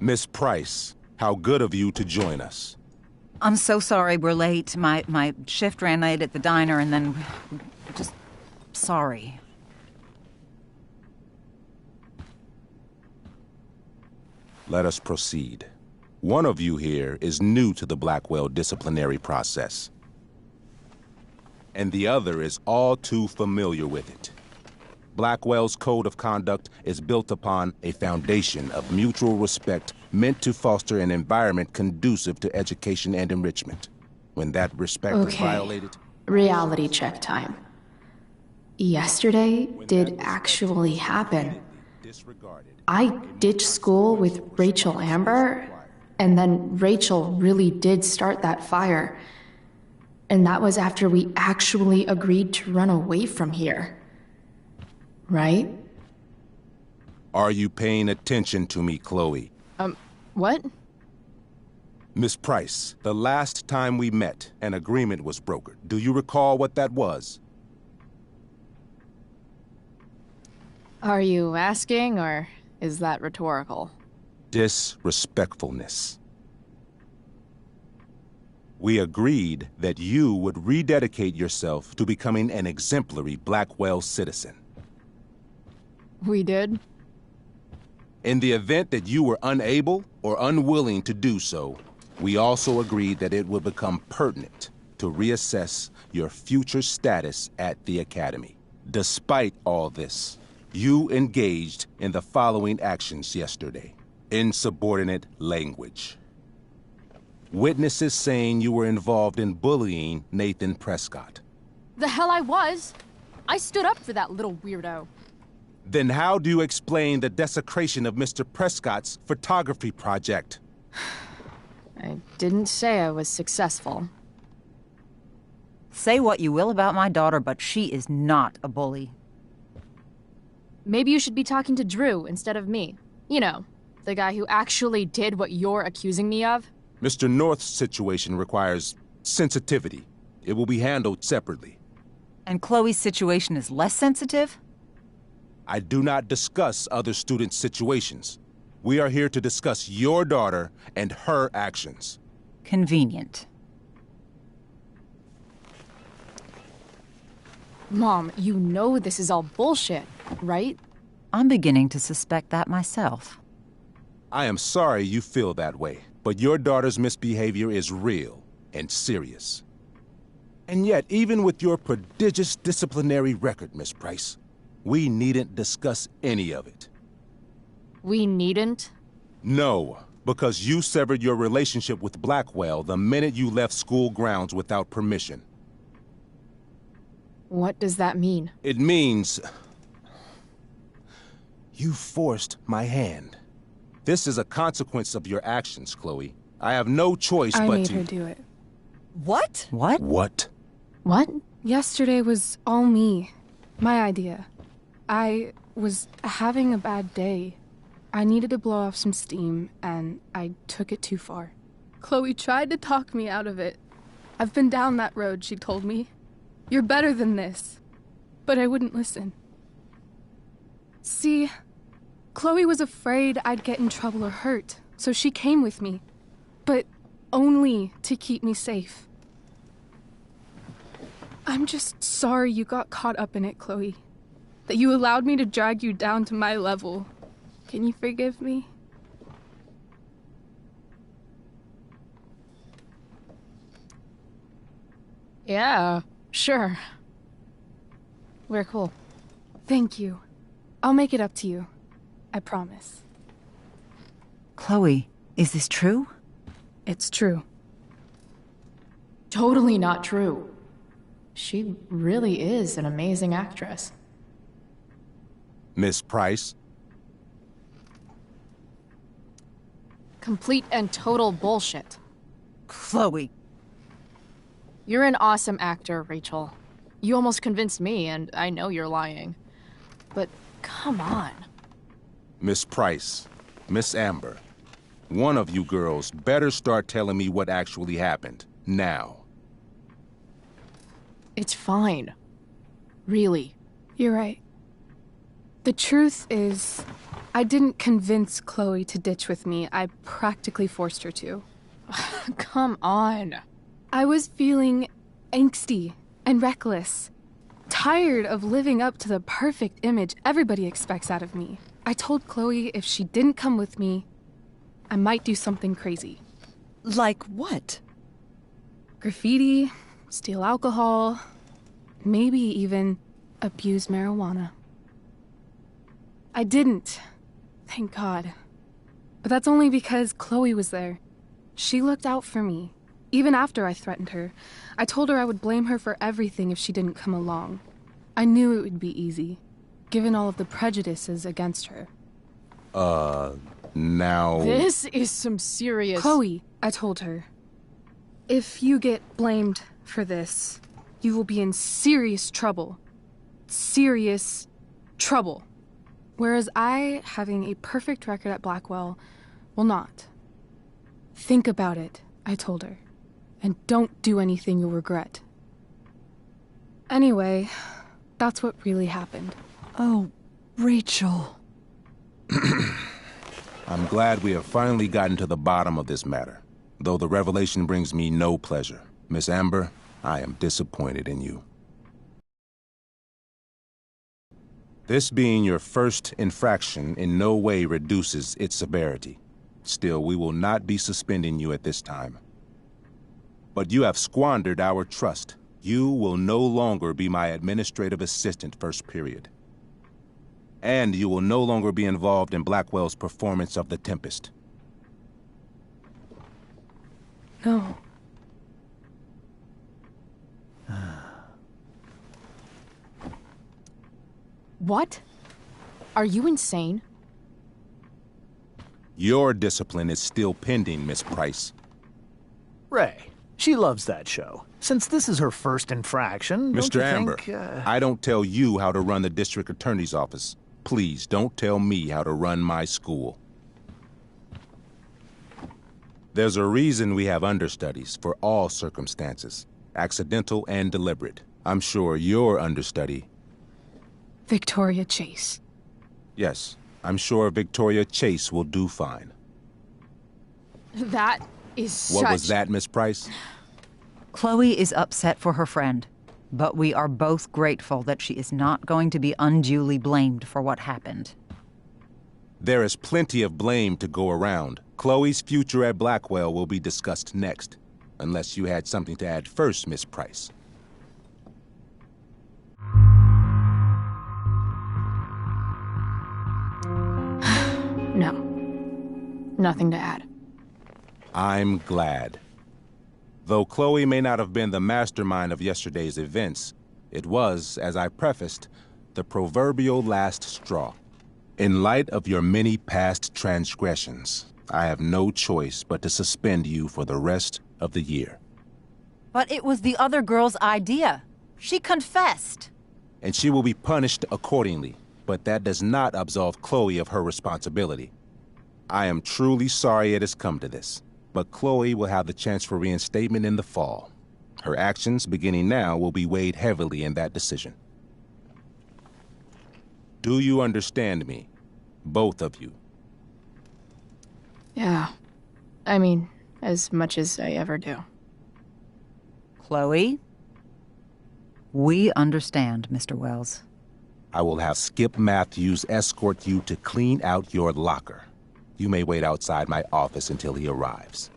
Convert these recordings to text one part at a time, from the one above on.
Miss Price, how good of you to join us. I'm so sorry we're late. My shift ran late at the diner and then... just... sorry. Let us proceed. One of you here is new to the Blackwell disciplinary process, and the other is all too familiar with it. Blackwell's code of conduct is built upon a foundation of mutual respect meant to foster an environment conducive to education and enrichment. When that respect is violated... Reality check time. Yesterday did actually happen. I ditched school with Rachel Amber, and then Rachel really did start that fire. And that was after we actually agreed to run away from here. Right? Are you paying attention to me, Chloe? What? Miss Price, the last time we met, an agreement was brokered. Do you recall what that was? Are you asking, or is that rhetorical? Disrespectfulness. We agreed that you would rededicate yourself to becoming an exemplary Blackwell citizen. We did? In the event that you were unable or unwilling to do so, we also agreed that it would become pertinent to reassess your future status at the Academy. Despite all this, you engaged in the following actions yesterday. Insubordinate language. Witnesses saying you were involved in bullying Nathan Prescott. The hell I was! I stood up for that little weirdo. Then how do you explain the desecration of Mr. Prescott's photography project? I didn't say I was successful. Say what you will about my daughter, but she is not a bully. Maybe you should be talking to Drew instead of me. You know, the guy who actually did what you're accusing me of. Mr. North's situation requires sensitivity. It will be handled separately. And Chloe's situation is less sensitive? I do not discuss other students' situations. We are here to discuss your daughter and her actions. Convenient. Mom, you know this is all bullshit, right? I'm beginning to suspect that myself. I am sorry you feel that way, but your daughter's misbehavior is real and serious. And yet, even with your prodigious disciplinary record, Miss Price, we needn't discuss any of it. We needn't? No, because you severed your relationship with Blackwell the minute you left school grounds without permission. What does that mean? It means... you forced my hand. This is a consequence of your actions, Chloe. I have no choice but to... I made her do it. What? What? What? What? Yesterday was all me. My idea. I was having a bad day. I needed to blow off some steam, and I took it too far. Chloe tried to talk me out of it. I've been down that road, she told me. You're better than this. But I wouldn't listen. See, Chloe was afraid I'd get in trouble or hurt, so she came with me. But only to keep me safe. I'm just sorry you got caught up in it, Chloe. That you allowed me to drag you down to my level. Can you forgive me? Yeah, sure. We're cool. Thank you. I'll make it up to you. I promise. Chloe, is this true? It's true. Totally not true. She really is an amazing actress. Miss Price? Complete and total bullshit. Chloe. You're an awesome actor, Rachel. You almost convinced me, and I know you're lying. But come on. Miss Price, Miss Amber, one of you girls better start telling me what actually happened, now. It's fine. Really. You're right. The truth is, I didn't convince Chloe to ditch with me. I practically forced her to. Come on. I was feeling angsty and reckless. Tired of living up to the perfect image everybody expects out of me. I told Chloe if she didn't come with me, I might do something crazy. Like what? Graffiti, steal alcohol, maybe even abuse marijuana. I didn't, thank God. But that's only because Chloe was there. She looked out for me. Even after I threatened her, I told her I would blame her for everything if she didn't come along. I knew it would be easy, given all of the prejudices against her. Now... This is some serious... Chloe, I told her. If you get blamed for this, you will be in serious trouble. Serious trouble. Whereas I, having a perfect record at Blackwell, will not. Think about it, I told her. And don't do anything you'll regret. Anyway, that's what really happened. Oh, Rachel. I'm glad we have finally gotten to the bottom of this matter, though the revelation brings me no pleasure. Miss Amber, I am disappointed in you. This being your first infraction in no way reduces its severity. Still, we will not be suspending you at this time. But you have squandered our trust. You will no longer be my administrative assistant first period. And you will no longer be involved in Blackwell's performance of The Tempest. No. What? Are you insane? Your discipline is still pending, Miss Price. Ray, she loves that show. Since this is her first infraction, Mr. don't you Amber, think, I don't tell you how to run the district attorney's office. Please don't tell me how to run my school. There's a reason we have understudies for all circumstances, accidental and deliberate. I'm sure your understudy... Victoria Chase. Yes, I'm sure Victoria Chase will do fine. That is What was that, Miss Price? Chloe is upset for her friend, but we are both grateful that she is not going to be unduly blamed for what happened. There is plenty of blame to go around. Chloe's future at Blackwell will be discussed next, unless you had something to add first, Miss Price. No. Nothing to add. I'm glad. Though Chloe may not have been the mastermind of yesterday's events, it was, as I prefaced, the proverbial last straw. In light of your many past transgressions, I have no choice but to suspend you for the rest of the year. But it was the other girl's idea. She confessed. And she will be punished accordingly, but that does not absolve Chloe of her responsibility. I am truly sorry it has come to this, but Chloe will have the chance for reinstatement in the fall. Her actions, beginning now, will be weighed heavily in that decision. Do you understand me? Both of you. Yeah. I mean, as much as I ever do. Chloe? We understand, Mr. Wells. I will have Skip Matthews escort you to clean out your locker. You may wait outside my office until he arrives.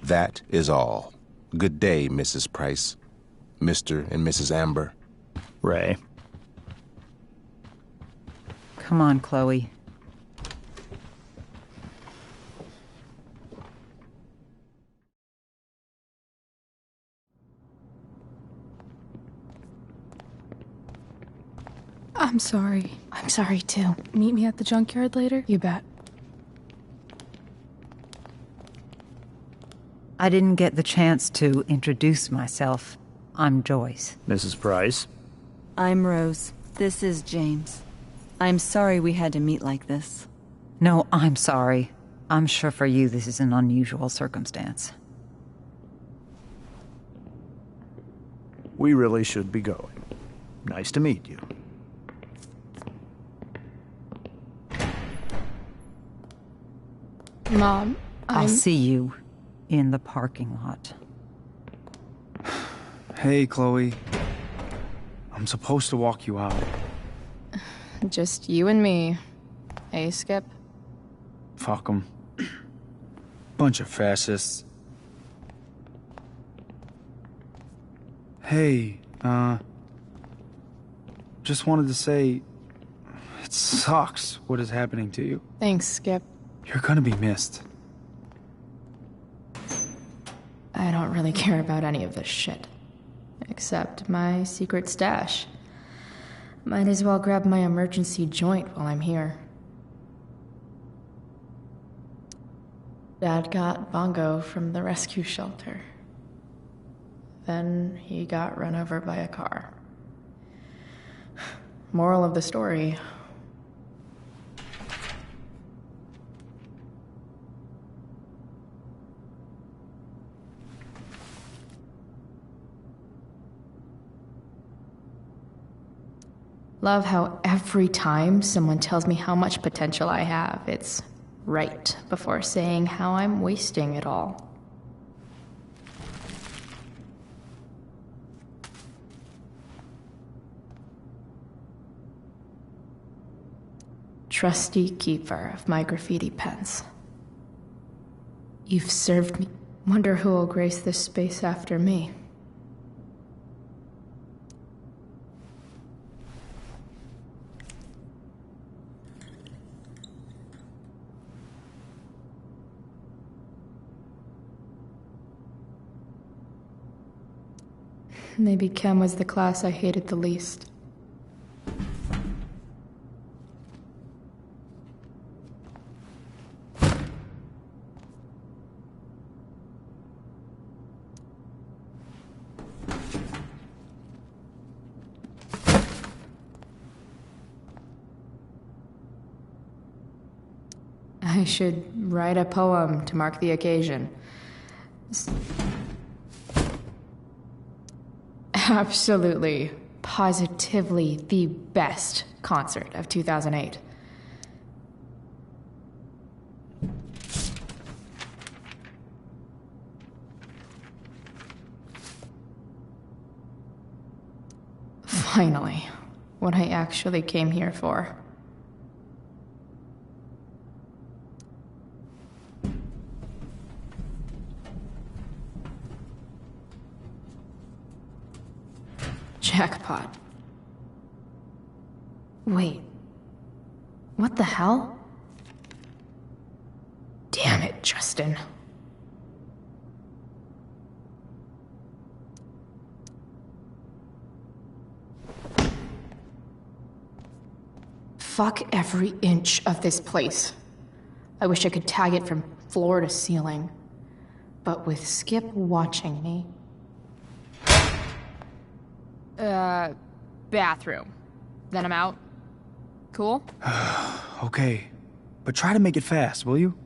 That is all. Good day, Mrs. Price. Mr. and Mrs. Amber. Ray. Come on, Chloe. I'm sorry. I'm sorry, too. Meet me at the junkyard later? You bet. I didn't get the chance to introduce myself. I'm Joyce. Mrs. Price. I'm Rose. This is James. I'm sorry we had to meet like this. No, I'm sorry. I'm sure for you this is an unusual circumstance. We really should be going. Nice to meet you. Mom, I'll see you in the parking lot. Hey, Chloe. I'm supposed to walk you out. Just you and me. Hey, Skip? Fuck 'em. Bunch of fascists. Hey, just wanted to say, it sucks what is happening to you. Thanks, Skip. You're gonna be missed. I don't really care about any of this shit. Except my secret stash. Might as well grab my emergency joint while I'm here. Dad got Bongo from the rescue shelter. Then he got run over by a car. Moral of the story: love how every time someone tells me how much potential I have, it's right before saying how I'm wasting it all. Trusty keeper of my graffiti pens. You've served me. Wonder who will grace this space after me. Maybe Chem was the class I hated the least. I should write a poem to mark the occasion. Absolutely, positively the best concert of 2008. Finally, what I actually came here for. Jackpot. Wait. What the hell? Damn it, Justin. Fuck every inch of this place. I wish I could tag it from floor to ceiling. But with Skip watching me... Bathroom. Then I'm out. Cool? Okay, but try to make it fast, will you?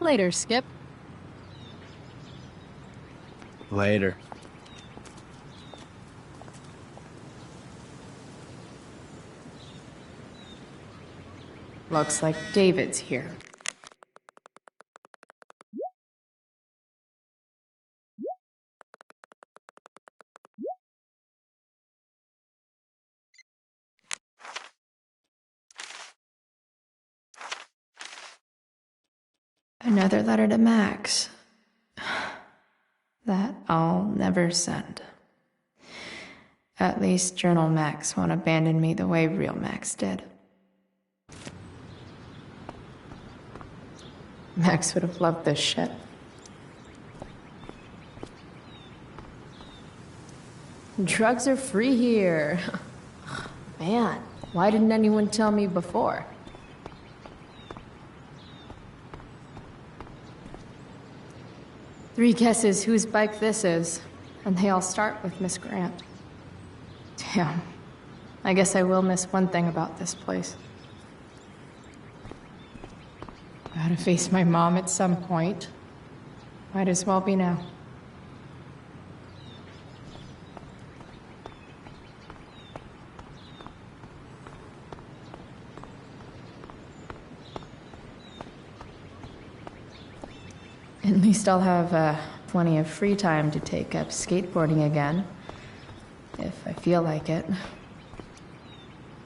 Later, Skip. Later. Looks like David's here. Another letter to Max. That I'll never send. At least Journal Max won't abandon me the way real Max did. Max would have loved this shit. Drugs are free here. Man, why didn't anyone tell me before? Three guesses whose bike this is, and they all start with Miss Grant. Damn. I guess I will miss one thing about this place. Gotta face my mom at some point. Might as well be now. At least I'll have plenty of free time to take up skateboarding again. If I feel like it.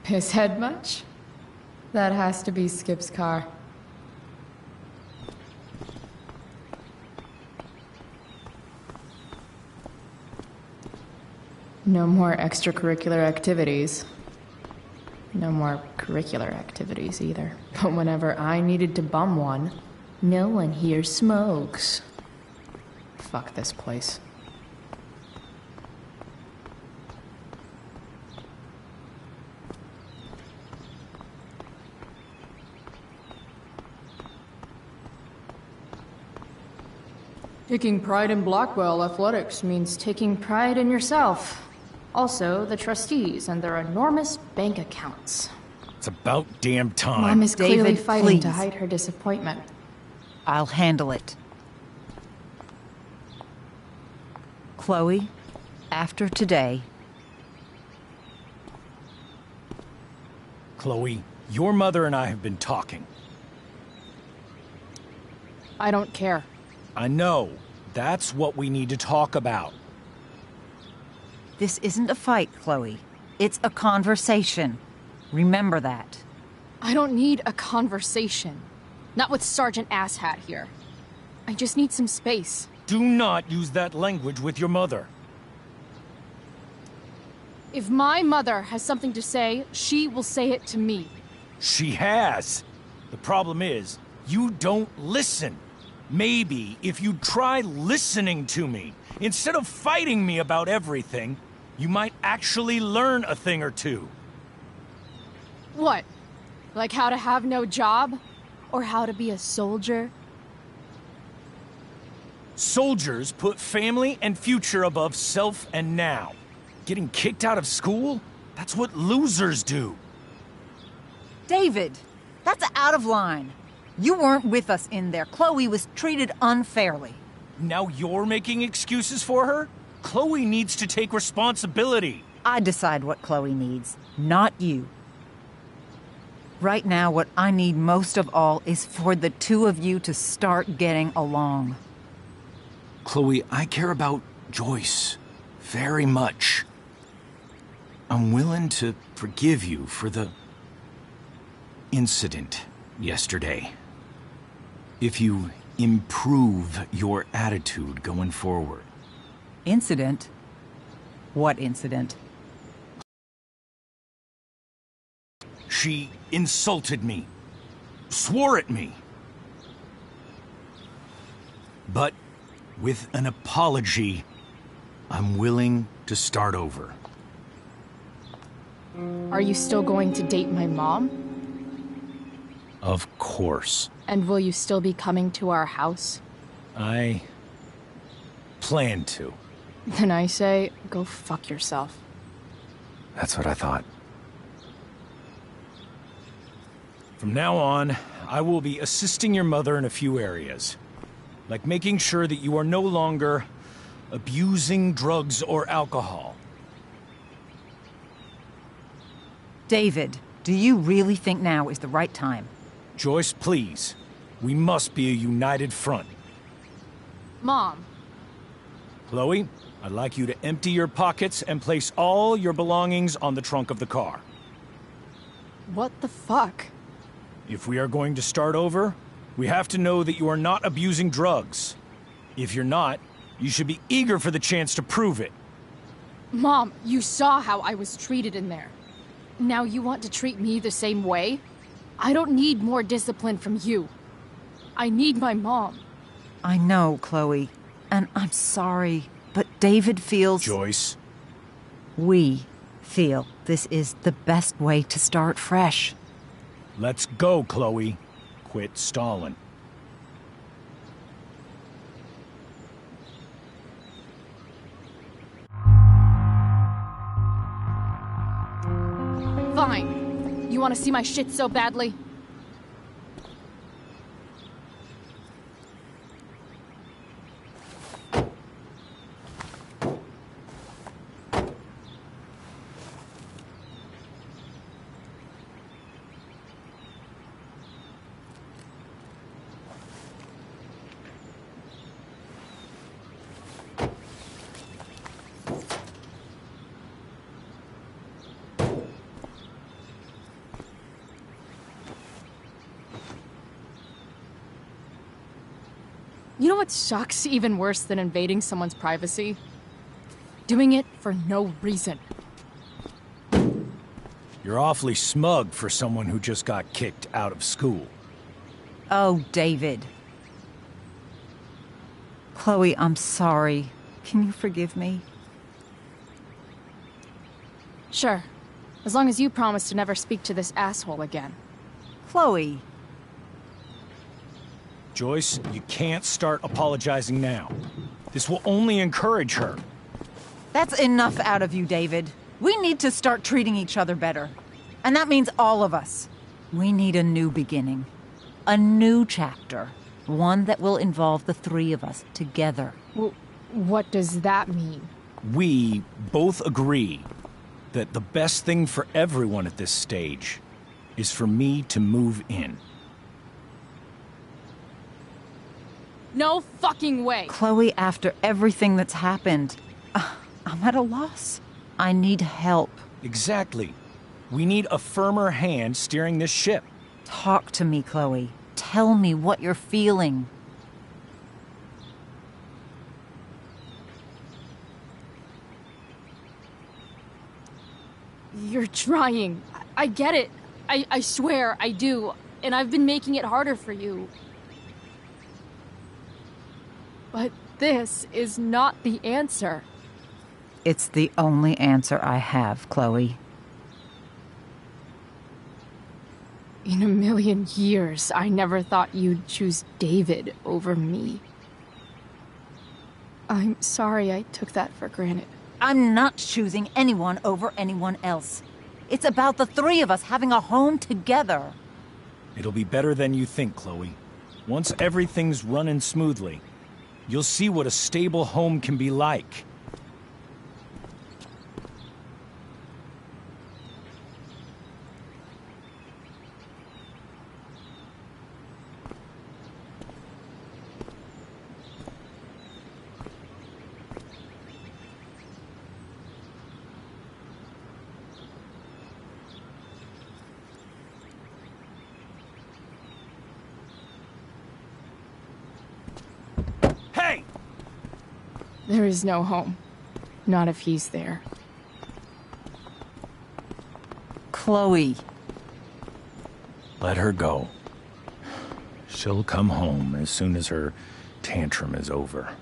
Piss head much? That has to be Skip's car. No more extracurricular activities. No more curricular activities either. But whenever I needed to bum one, no one here smokes. Fuck this place. Taking pride in Blackwell athletics means taking pride in yourself. Also, the trustees and their enormous bank accounts. It's about damn time. Mom is clearly David, fighting to please. hide her disappointment. I'll handle it. Chloe, after today, Chloe, your mother and I have been talking. I don't care. I know. That's what we need to talk about. this isn't a fight, Chloe. It's a conversation. Remember that. I don't need a conversation. Not with Sergeant Asshat here. I just need some space. Do not use that language with your mother. If my mother has something to say, she will say it to me. She has. The problem is, you don't listen. Maybe if you'd try listening to me, instead of fighting me about everything, you might actually learn a thing or two. What? Like how to have no job? Or how to be a soldier? Soldiers put family and future above self and now. Getting kicked out of school? That's what losers do. David, that's out of line. You weren't with us in there. Chloe was treated unfairly. Now you're making excuses for her? Chloe needs to take responsibility. I decide what Chloe needs, not you. Right now, what I need most of all is for the two of you to start getting along. Chloe, I care about Joyce very much. I'm willing to forgive you for the incident yesterday. If you improve your attitude going forward. Incident? What incident? She insulted me, swore at me. But with an apology, I'm willing to start over. Are you still going to date my mom? Of course. And will you still be coming to our house? I plan to. Then I say, go fuck yourself. That's what I thought. From now on, I will be assisting your mother in a few areas. Like making sure that you are no longer abusing drugs or alcohol. David, do you really think now is the right time? Joyce, please. We must be a united front. Mom. Chloe, I'd like you to empty your pockets and place all your belongings on the trunk of the car. What the fuck? If we are going to start over, we have to know that you are not abusing drugs. If you're not, you should be eager for the chance to prove it. Mom, you saw how I was treated in there. Now you want to treat me the same way? I don't need more discipline from you. I need my mom. I know, Chloe, and I'm sorry, but David feels... Joyce. We feel this is the best way to start fresh. Let's go, Chloe. Quit stalling. Fine. You want to see my shit so badly? You know what sucks even worse than invading someone's privacy? Doing it for no reason. You're awfully smug for someone who just got kicked out of school. Oh, David. Chloe, I'm sorry. Can you forgive me? Sure. As long as you promise to never speak to this asshole again. Chloe. Joyce, you can't start apologizing now. This will only encourage her. That's enough out of you, David. We need to start treating each other better. And that means all of us. We need a new beginning. A new chapter. One that will involve the three of us together. What does that mean? We both agree that the best thing for everyone at this stage is for me to move in. No fucking way! Chloe, after everything that's happened, I'm at a loss. I need help. Exactly. We need a firmer hand steering this ship. Talk to me, Chloe. Tell me what you're feeling. You're trying. I get it. I swear, I do. And I've been making it harder for you. But this is not the answer. It's the only answer I have, Chloe. In a million years, I never thought you'd choose David over me. I'm sorry I took that for granted. I'm not choosing anyone over anyone else. It's about the three of us having a home together. It'll be better than you think, Chloe. Once everything's running smoothly, you'll see what a stable home can be like. There is no home. Not if he's there. Chloe. Let her go. She'll come home as soon as her tantrum is over.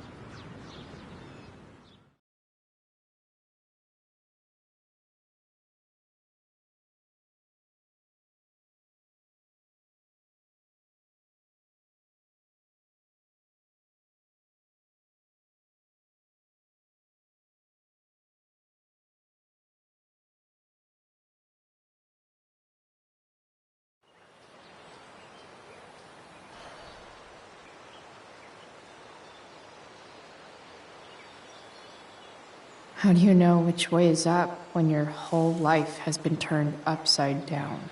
How do you know which way is up when your whole life has been turned upside down?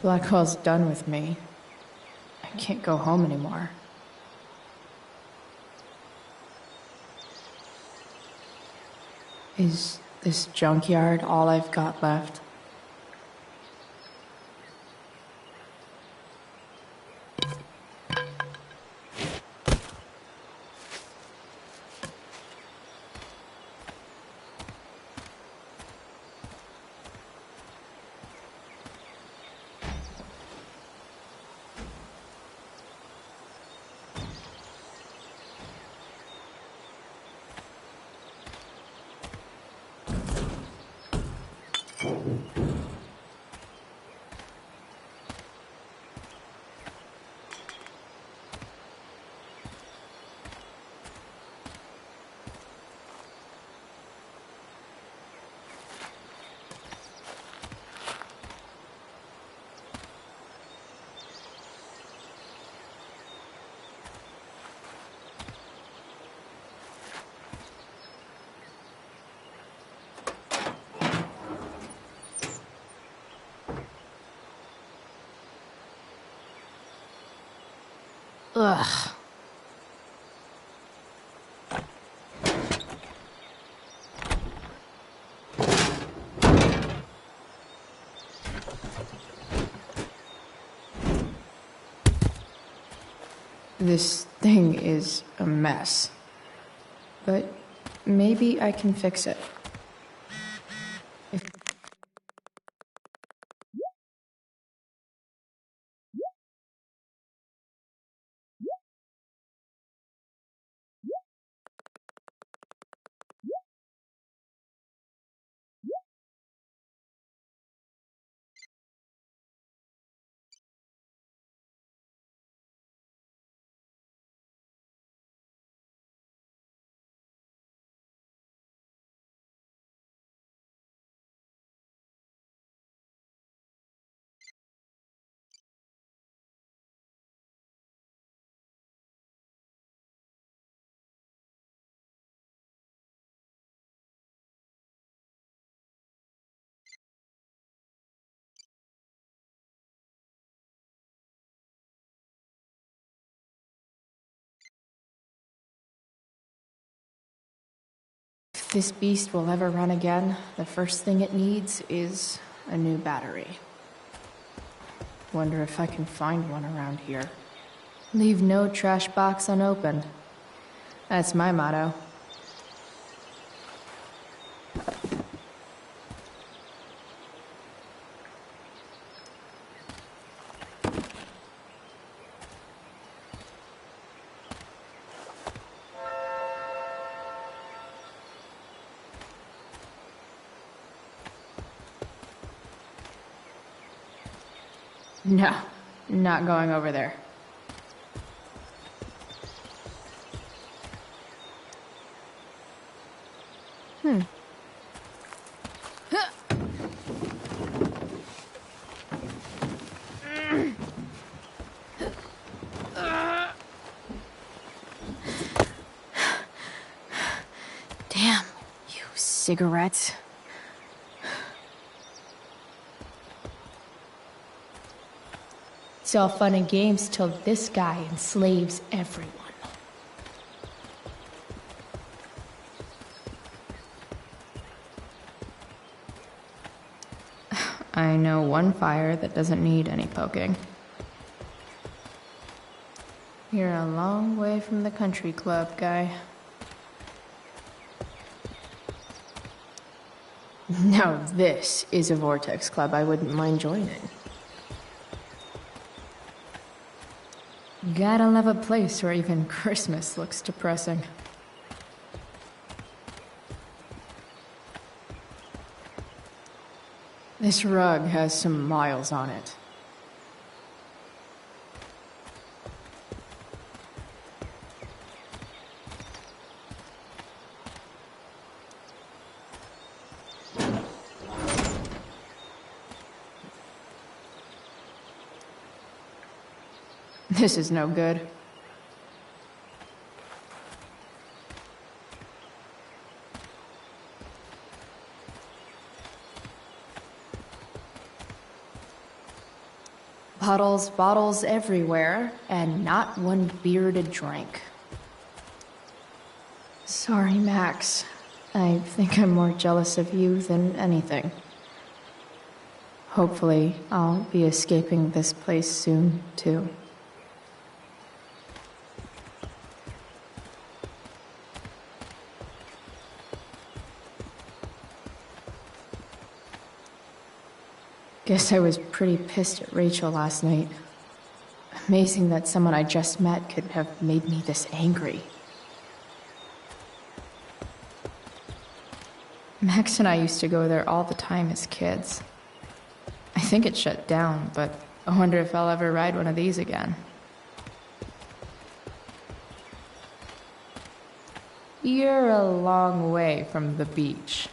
Blackwell's done with me. I can't go home anymore. Is this junkyard all I've got left? Ugh. This thing is a mess. But maybe I can fix it. If this beast will ever run again, the first thing it needs is a new battery. Wonder if I can find one around here. Leave no trash box unopened. That's my motto. No, not going over there. Damn, you cigarettes. It's all fun and games till this guy enslaves everyone. I know one fire that doesn't need any poking. You're a long way from the country club, guy. Now this is a vortex club I wouldn't mind joining. Gotta love a place where even Christmas looks depressing. This rug has some miles on it. This is no good. Bottles everywhere, and not one beer to drink. Sorry, Max. I think I'm more jealous of you than anything. Hopefully, I'll be escaping this place soon, too. Guess I was pretty pissed at Rachel last night. Amazing that someone I just met could have made me this angry. Max and I used to go there all the time as kids. I think it shut down, but I wonder if I'll ever ride one of these again. You're a long way from the beach.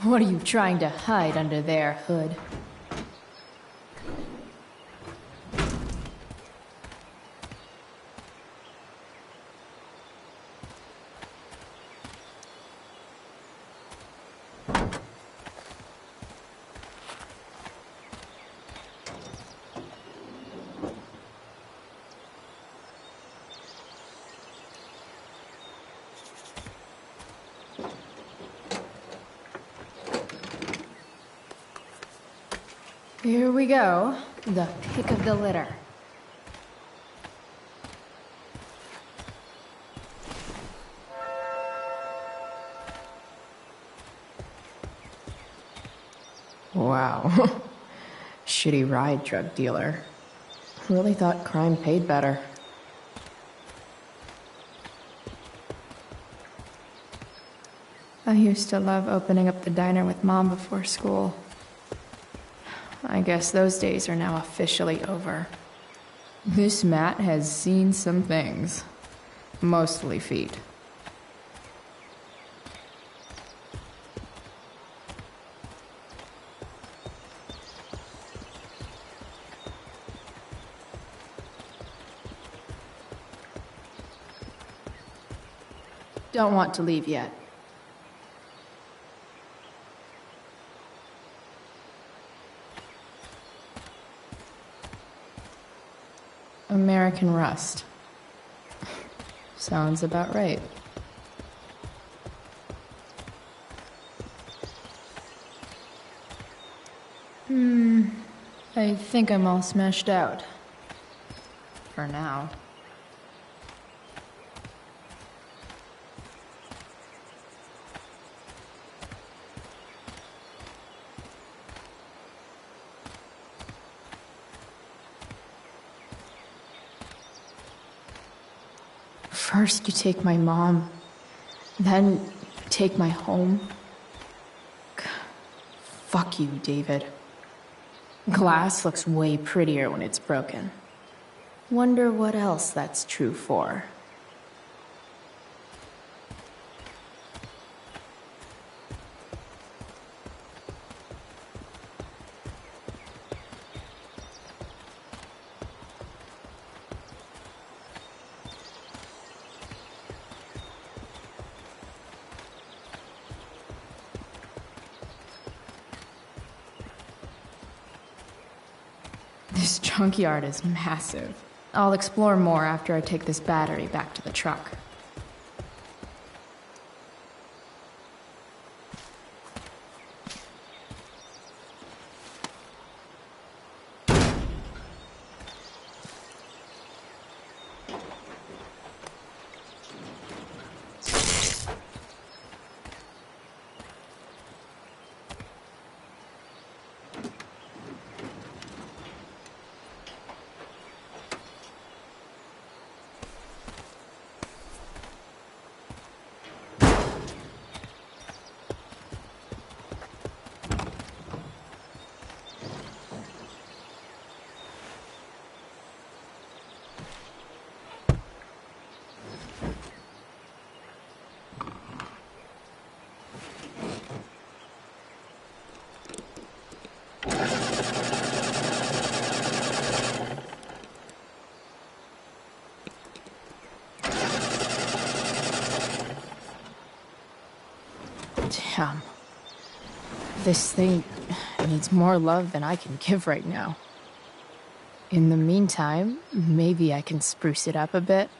What are you trying to hide under there, Hood? Here we go, the pick of the litter. Wow. Shitty ride drug dealer. Really thought crime paid better. I used to love opening up the diner with Mom before school. I guess those days are now officially over. This mat has seen some things. Mostly feet. Don't want to leave yet. American Rust. Sounds about right. I think I'm all smashed out. For now. First you take my mom, then you take my home. Fuck you, David. Glass looks way prettier when it's broken. Wonder what else that's true for. This junkyard is massive. I'll explore more after I take this battery back to the truck. Damn. This thing needs more love than I can give right now. In the meantime, maybe I can spruce it up a bit.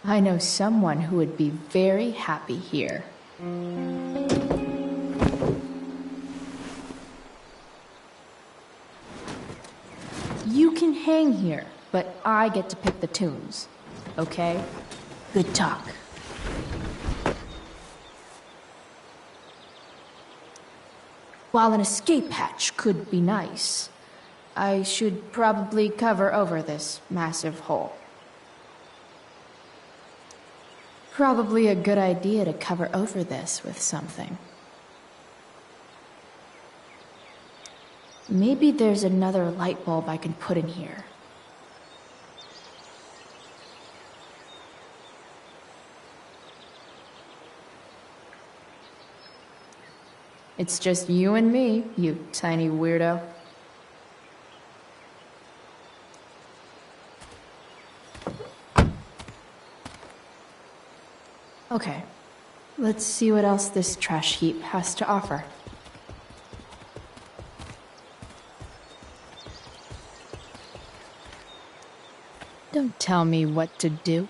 I know someone who would be very happy here. You can hang here, but I get to pick the tunes. Okay? Good talk. While an escape hatch could be nice, I should probably cover over this massive hole. Probably a good idea to cover over this with something. Maybe there's another light bulb I can put in here. It's just you and me, you tiny weirdo. Okay, let's see what else this trash heap has to offer. Don't tell me what to do.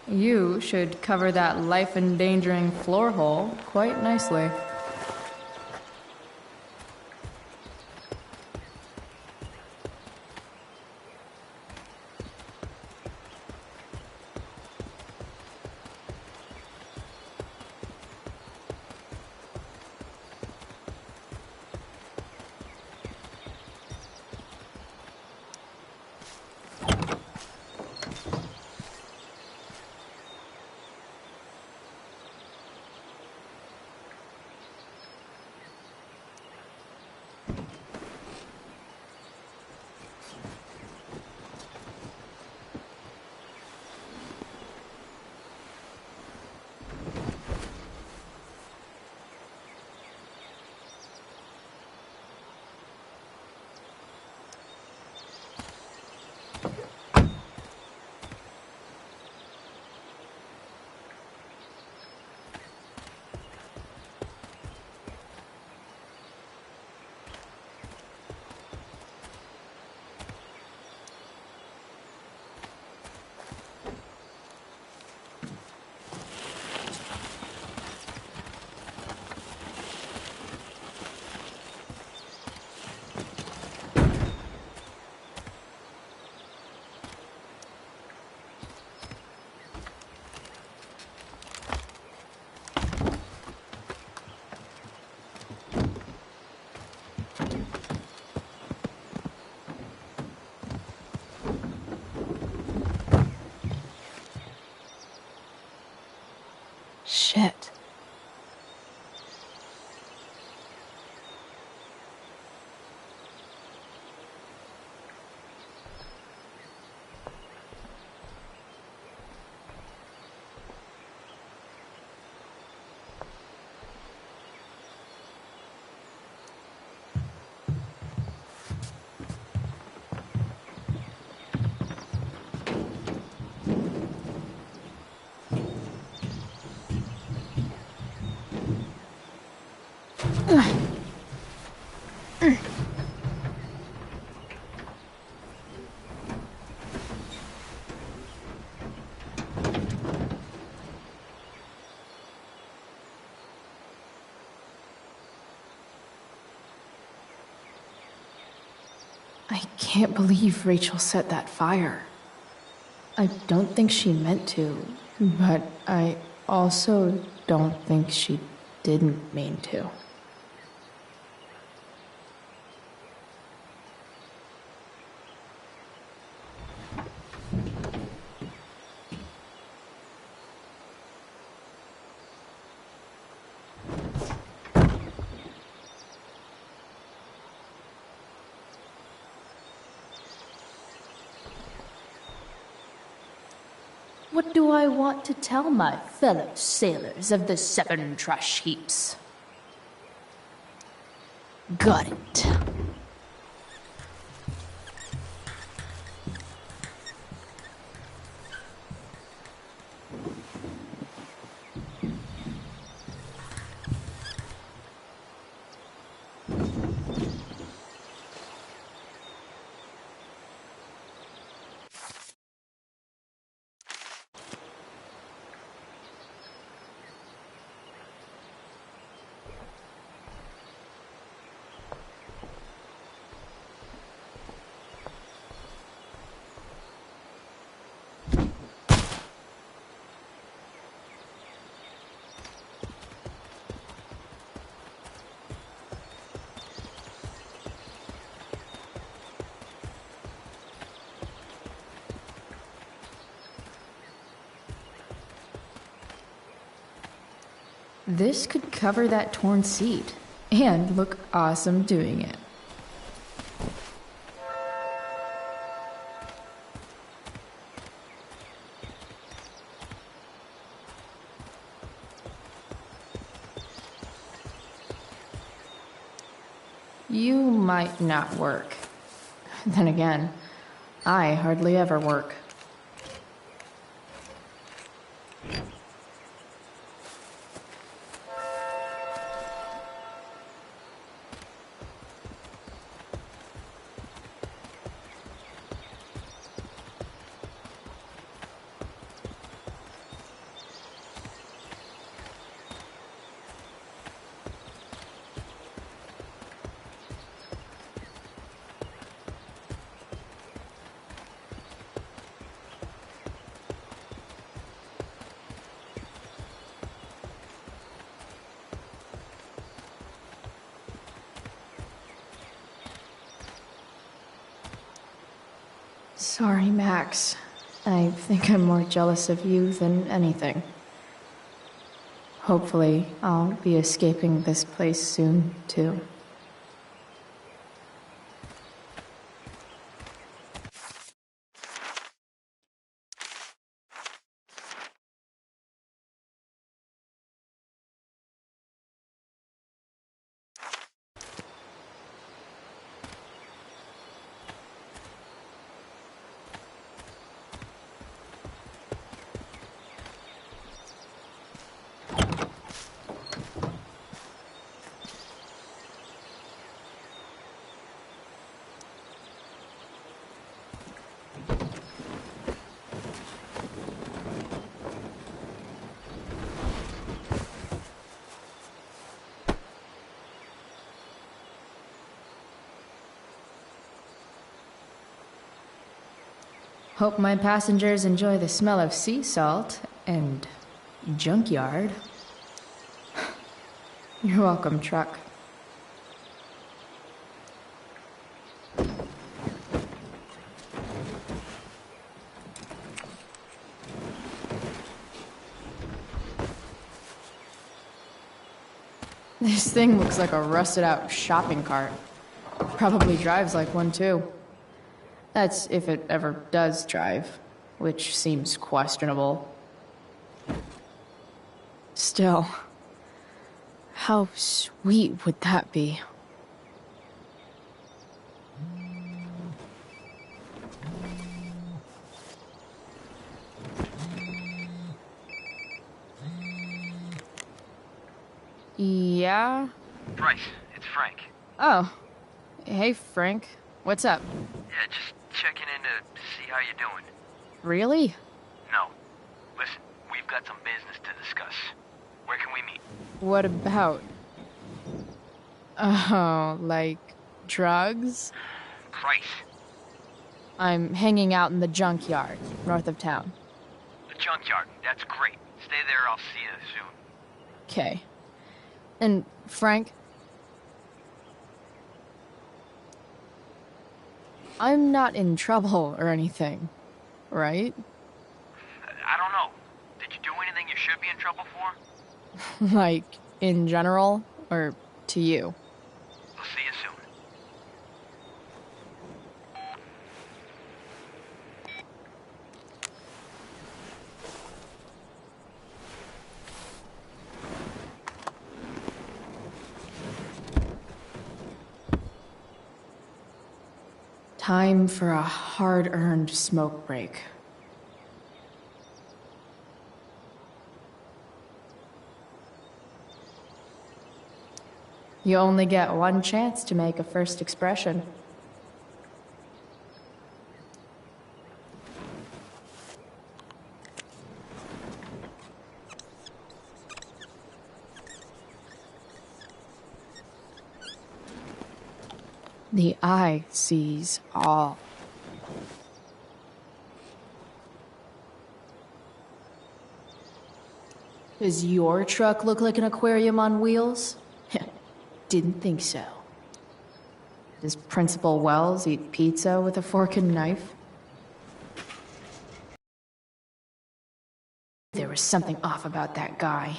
You should cover that life-endangering floor hole quite nicely. Shit. I can't believe Rachel set that fire. I don't think she meant to, but I also don't think she didn't mean to. What do I want to tell my fellow sailors of the 7 trash heaps? Got it. This could cover that torn seat and look awesome doing it. You might not work. Then again, I hardly ever work. Sorry, Max. I think I'm more jealous of you than anything. Hopefully, I'll be escaping this place soon, too. Hope my passengers enjoy the smell of sea salt and junkyard. You're welcome, truck. This thing looks like a rusted out shopping cart. Probably drives like one too. That's if it ever does drive, which seems questionable. Still, how sweet would that be? Yeah? Bryce, it's Frank. Oh. Hey, Frank. What's up? Yeah, just checking in to see how you're doing. Really? No. Listen, we've got some business to discuss. Where can we meet? What about? Oh, like drugs? Bryce. I'm hanging out in the junkyard, north of town. The junkyard. That's great. Stay there, I'll see you soon. Okay. And, Frank? I'm not in trouble or anything, right? I don't know. Did you do anything you should be in trouble for? Like, in general, or to you? I'll see you soon. Time for a hard-earned smoke break. You only get one chance to make a first expression. The eye sees all. Does your truck look like an aquarium on wheels? Didn't think so. Does Principal Wells eat pizza with a fork and knife? There was something off about that guy.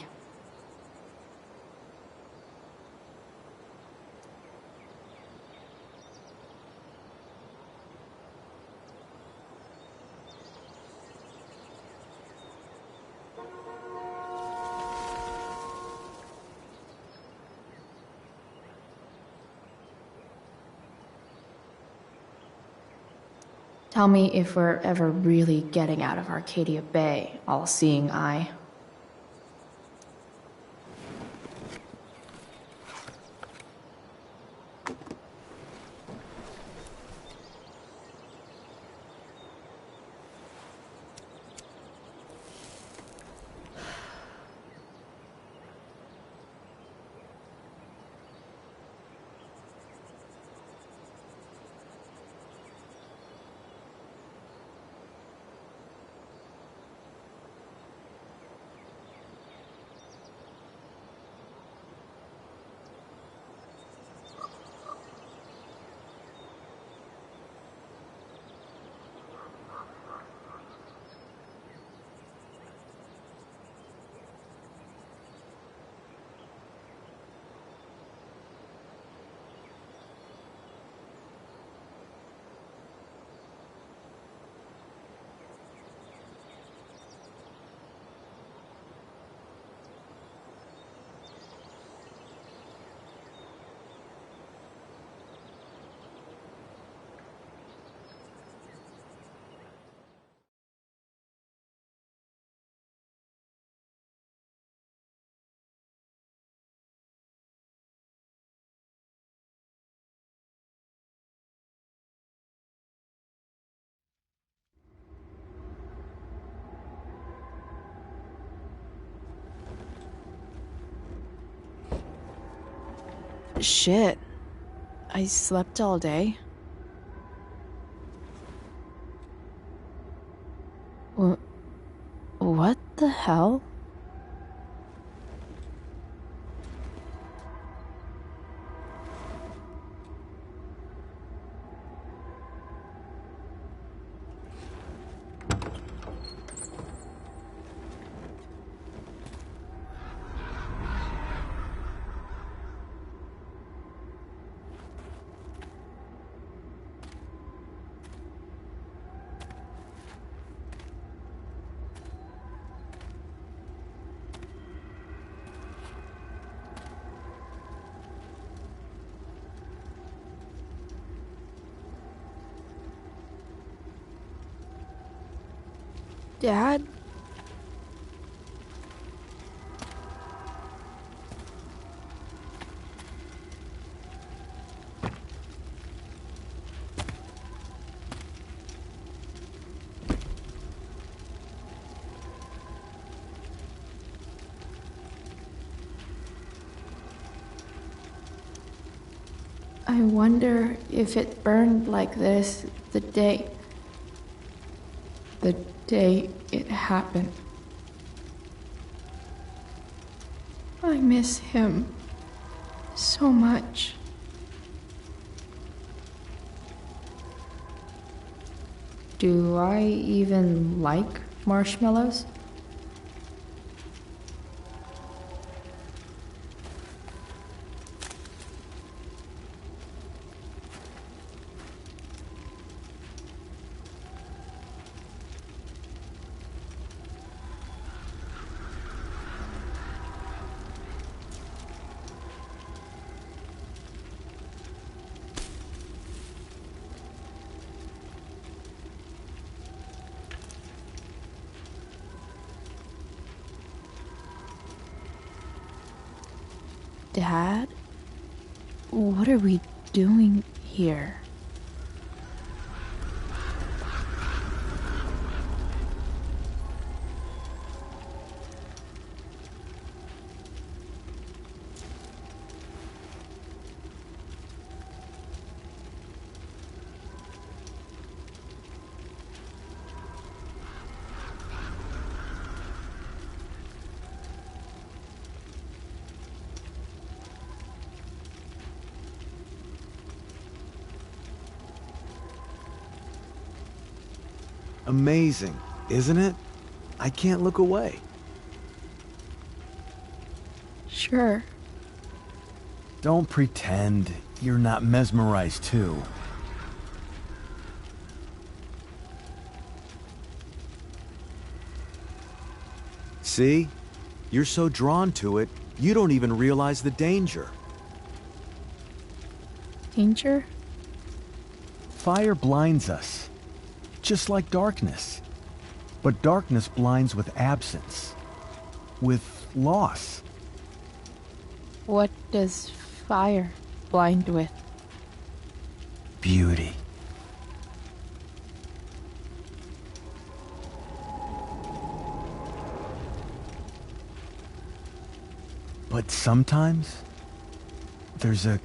Tell me if we're ever really getting out of Arcadia Bay, all-seeing eye. Shit. I slept all day. What the hell? Dad? I wonder if it burned like this the day it happened. I miss him so much. Do I even like marshmallows? Dad? What are we doing here? Amazing, isn't it? I can't look away. Sure. Don't pretend you're not mesmerized too. See? You're so drawn to it, you don't even realize the danger. Danger? Fire blinds us, just like darkness. But darkness blinds with absence, with loss. What does fire blind with? Beauty. But sometimes, there's a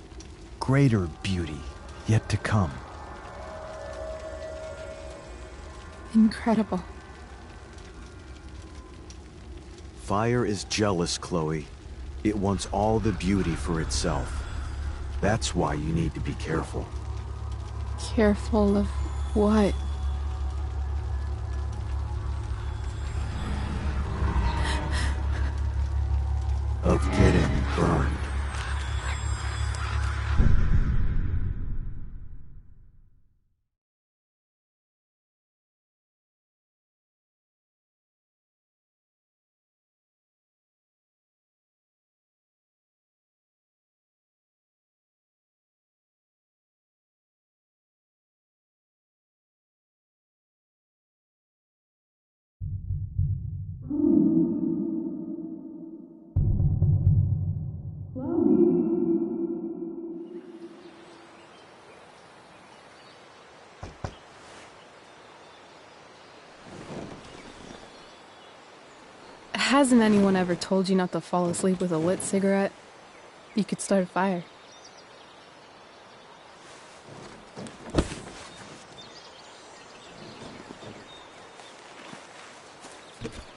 greater beauty yet to come. Incredible. Fire is jealous, Chloe. It wants all the beauty for itself. That's why you need to be careful. Careful of what? Of getting burned. Hasn't anyone ever told you not to fall asleep with a lit cigarette? You could start a fire.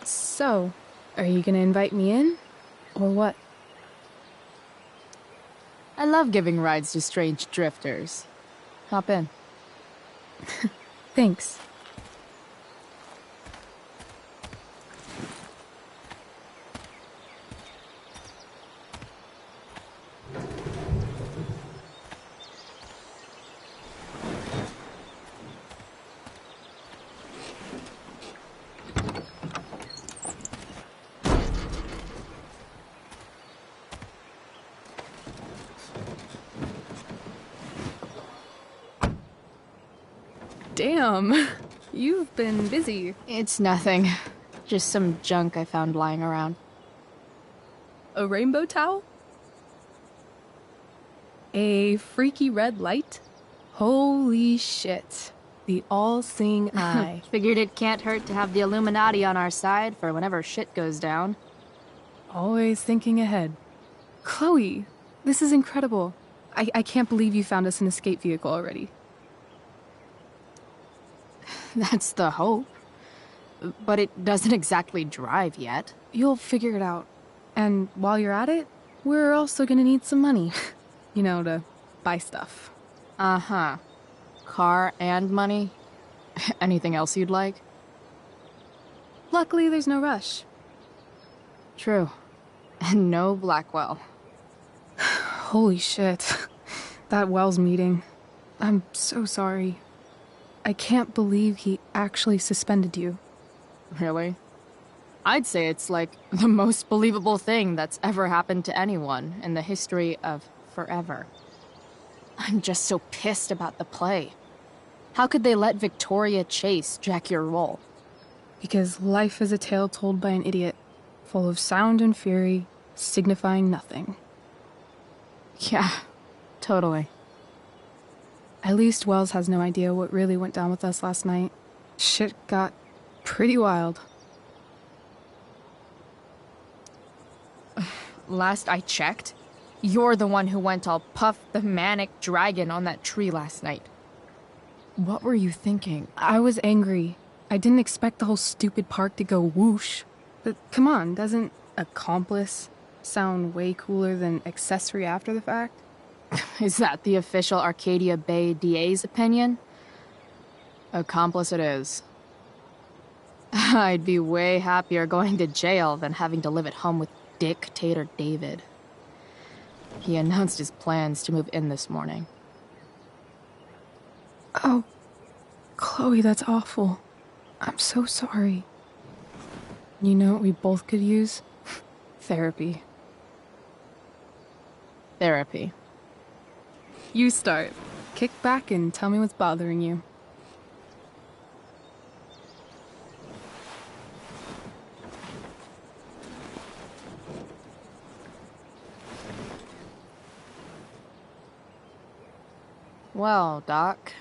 So, are you gonna invite me in? Or what? I love giving rides to strange drifters. Hop in. Thanks. Damn, you've been busy. It's nothing. Just some junk I found lying around. A rainbow towel? A freaky red light? Holy shit. The all-seeing eye. Figured it can't hurt to have the Illuminati on our side for whenever shit goes down. Always thinking ahead. Chloe, this is incredible. I can't believe you found us an escape vehicle already. That's the hope. But it doesn't exactly drive yet. You'll figure it out. And while you're at it, we're also gonna need some money. You know, to buy stuff. Uh-huh. Car and money? Anything else you'd like? Luckily, there's no rush. True. And no Blackwell. Holy shit. That Wells meeting. I'm so sorry. I can't believe he actually suspended you. Really? I'd say it's like the most believable thing that's ever happened to anyone in the history of forever. I'm just so pissed about the play. How could they let Victoria Chase jack your role? Because life is a tale told by an idiot, full of sound and fury, signifying nothing. Yeah, totally. At least Wells has no idea what really went down with us last night. Shit got pretty wild. Last I checked, you're the one who went all Puff the Manic Dragon on that tree last night. What were you thinking? I was angry. I didn't expect the whole stupid park to go whoosh. But come on, doesn't accomplice sound way cooler than accessory after the fact? Is that the official Arcadia Bay DA's opinion? Accomplice it is. I'd be way happier going to jail than having to live at home with Dictator David. He announced his plans to move in this morning. Oh, Chloe, that's awful. I'm so sorry. You know what we both could use? Therapy. Therapy. You start. Kick back and tell me what's bothering you. Well, Doc.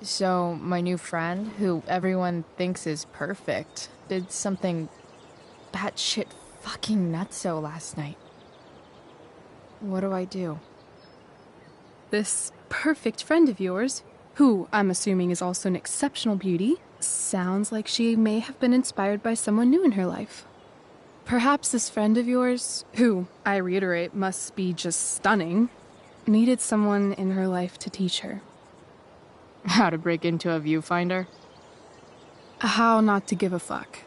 So, my new friend, who everyone thinks is perfect, did something batshit fucking nutso last night. What do I do? This perfect friend of yours, who I'm assuming is also an exceptional beauty, sounds like she may have been inspired by someone new in her life. Perhaps this friend of yours, who, I reiterate, must be just stunning, needed someone in her life to teach her. How to break into a viewfinder? How not to give a fuck.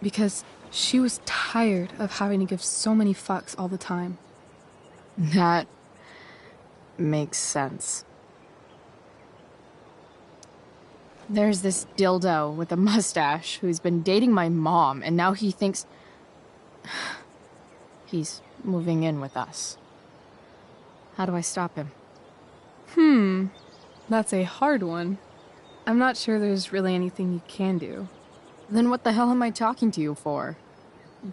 Because she was tired of having to give so many fucks all the time. That makes sense. There's this dildo with a mustache who's been dating my mom, and now he thinks he's moving in with us. How do I stop him? That's a hard one. I'm not sure there's really anything you can do. Then what the hell am I talking to you for?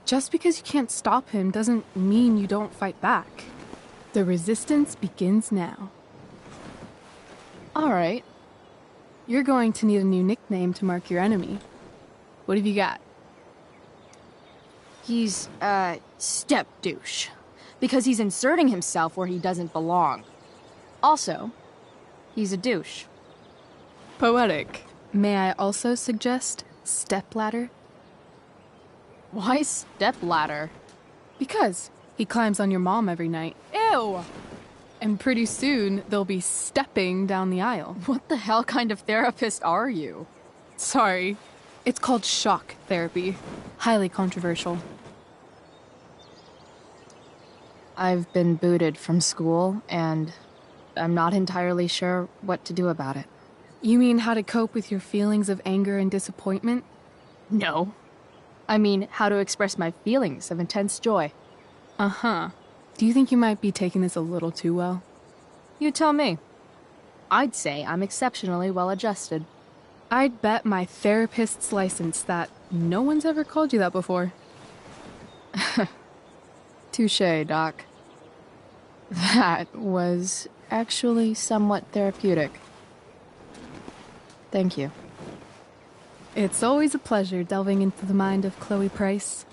Just because you can't stop him doesn't mean you don't fight back. The resistance begins now. All right. You're going to need a new nickname to mark your enemy. What have you got? He's, step douche. Because he's inserting himself where he doesn't belong. Also, he's a douche. Poetic. May I also suggest stepladder? Why stepladder? Because he climbs on your mom every night. Ew! And pretty soon, they'll be stepping down the aisle. What the hell kind of therapist are you? Sorry. It's called shock therapy. Highly controversial. I've been booted from school, and I'm not entirely sure what to do about it. You mean how to cope with your feelings of anger and disappointment? No. I mean, how to express my feelings of intense joy. Uh-huh. Do you think you might be taking this a little too well? You tell me. I'd say I'm exceptionally well adjusted. I'd bet my therapist's license that no one's ever called you that before. Touché, Doc. That was actually somewhat therapeutic. Thank you. It's always a pleasure delving into the mind of Chloe Price.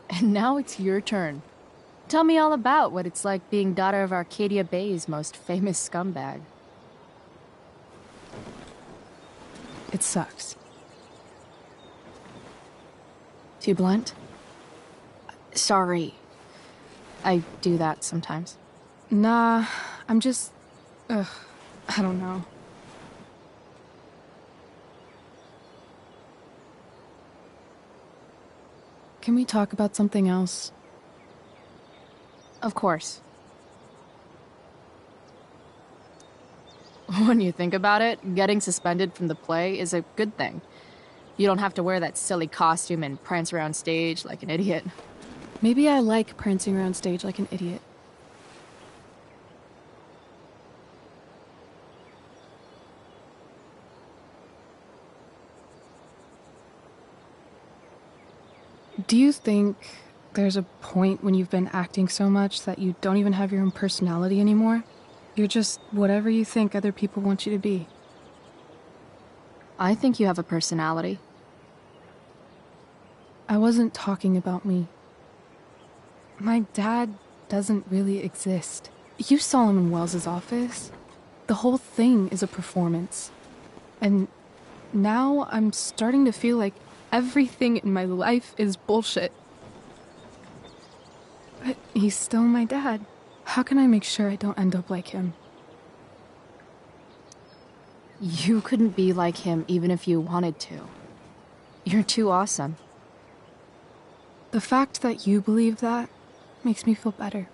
And now it's your turn. Tell me all about what it's like being daughter of Arcadia Bay's most famous scumbag. It sucks. Too blunt? Sorry. I do that sometimes. Nah, I'm just... I don't know. Can we talk about something else? Of course. When you think about it, getting suspended from the play is a good thing. You don't have to wear that silly costume and prance around stage like an idiot. Maybe I like prancing around stage like an idiot. Do you think there's a point when you've been acting so much that you don't even have your own personality anymore? You're just whatever you think other people want you to be. I think you have a personality. I wasn't talking about me. My dad doesn't really exist. You saw him in Wells's office. The whole thing is a performance. And now I'm starting to feel like everything in my life is bullshit. But he's still my dad. How can I make sure I don't end up like him? You couldn't be like him even if you wanted to. You're too awesome. The fact that you believe that makes me feel better.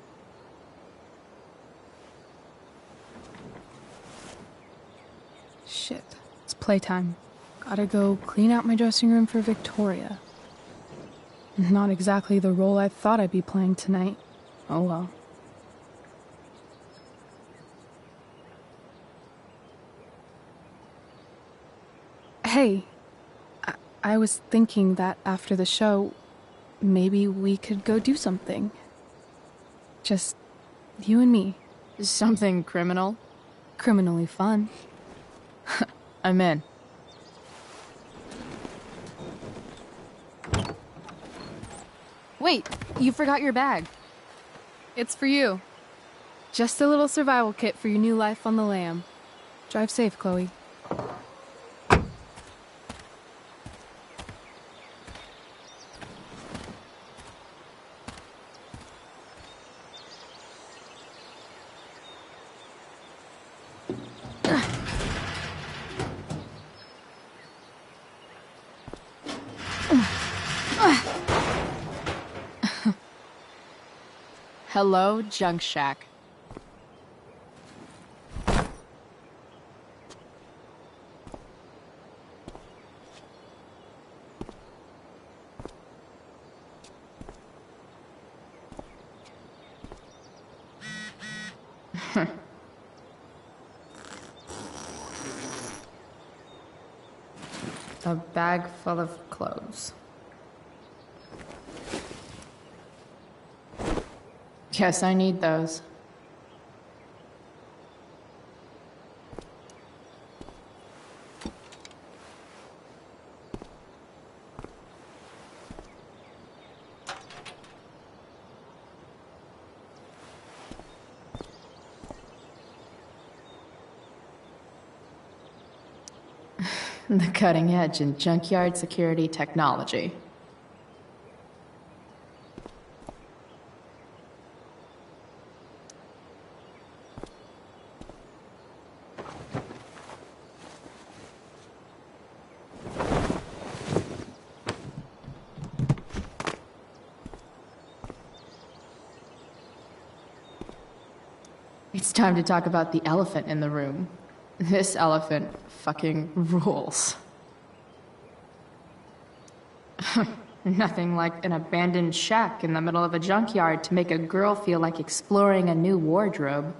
Shit, it's playtime. Gotta go clean out my dressing room for Victoria. Not exactly the role I thought I'd be playing tonight. Oh well. Hey, I was thinking that after the show, maybe we could go do something. Just you and me. Something criminal? Criminally fun. I'm in. Wait, you forgot your bag. It's for you. Just a little survival kit for your new life on the lam. Drive safe, Chloe. Hello, Junk Shack. A bag full of clothes. Guess I need those. The cutting edge in junkyard security technology. It's time to talk about the elephant in the room. This elephant fucking rules. Nothing like an abandoned shack in the middle of a junkyard to make a girl feel like exploring a new wardrobe.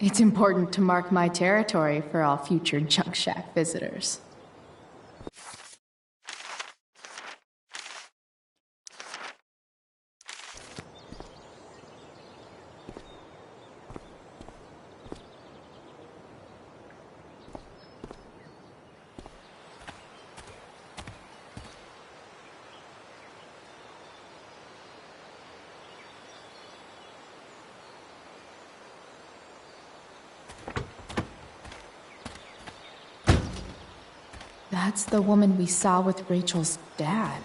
It's important to mark my territory for all future Junk Shack visitors. That's the woman we saw with Rachel's dad.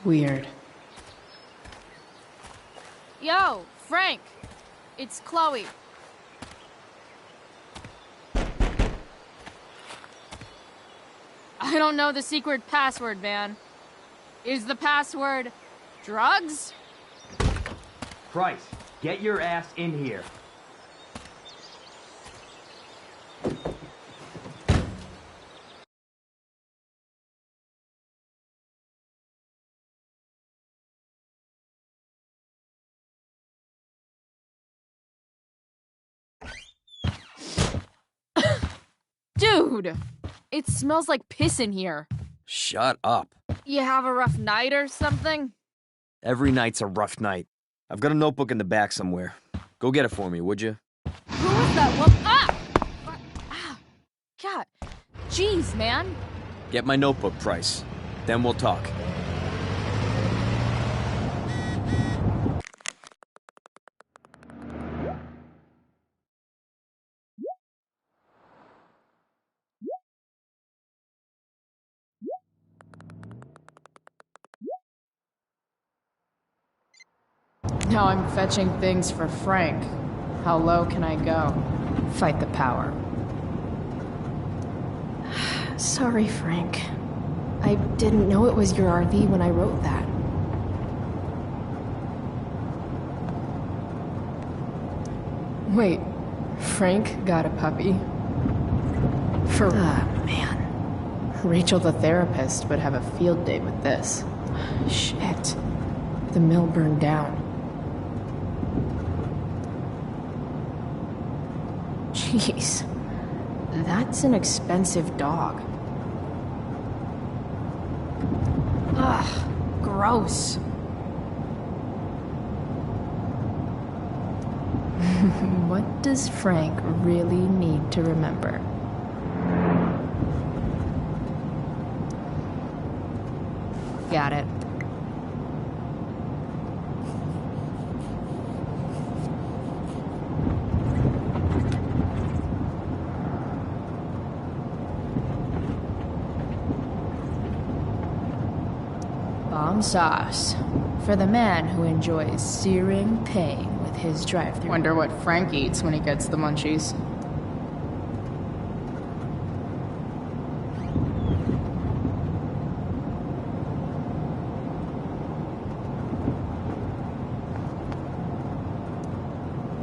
Weird. Yo, Frank! It's Chloe. I don't know the secret password, man. Is the password drugs? Price, get your ass in here. Dude! It smells like piss in here. Shut up. You have a rough night or something? Every night's a rough night. I've got a notebook in the back somewhere. Go get it for me, would you? Who was that woman? Ah! God. Jeez, man. Get my notebook, Price. Then we'll talk. Now I'm fetching things for Frank. How low can I go? Fight the power. Sorry, Frank. I didn't know it was your RV when I wrote that. Wait, Frank got a puppy? For man. Rachel the therapist would have a field day with this. Shit. The mill burned down. Jeez. That's an expensive dog. Ugh, gross. What does Frank really need to remember? Got it. Bomb sauce. For the man who enjoys searing pain with his drive-thru. Wonder what Frank eats when he gets the munchies.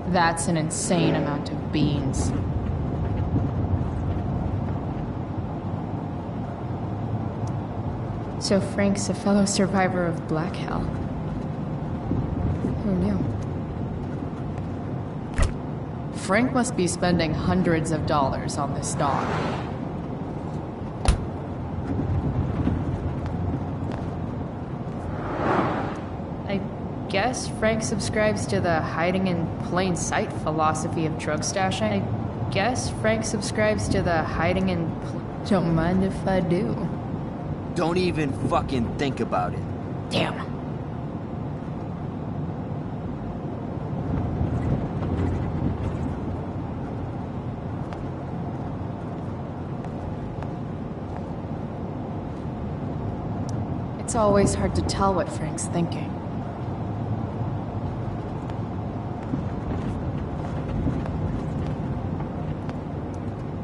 That's an insane amount of beans. So Frank's a fellow survivor of Black Hell. Who knew? Frank must be spending hundreds of dollars on this dog. I guess Frank subscribes to the hiding in plain sight philosophy of drug stashing. I guess Frank subscribes to the hiding in Don't mind if I do. Don't even fucking think about it. Damn. It's always hard to tell what Frank's thinking.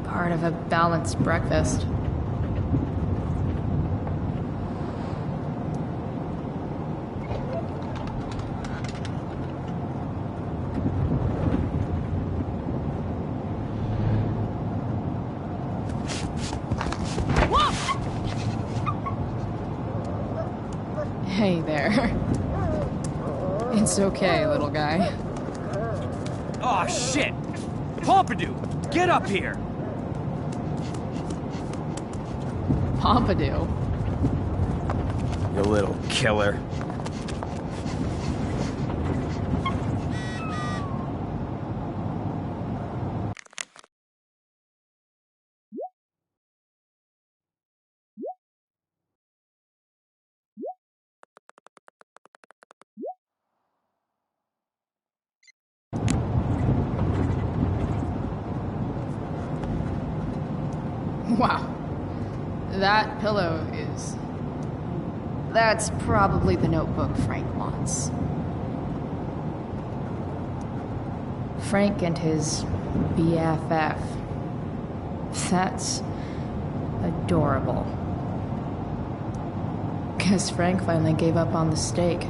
Part of a balanced breakfast. Hey there. It's okay, little guy. Aw, shit! Pompidou, get up here! Pompidou? You little killer. Wow. That pillow is... That's probably the notebook Frank wants. Frank and his BFF. That's adorable. Guess Frank finally gave up on the steak.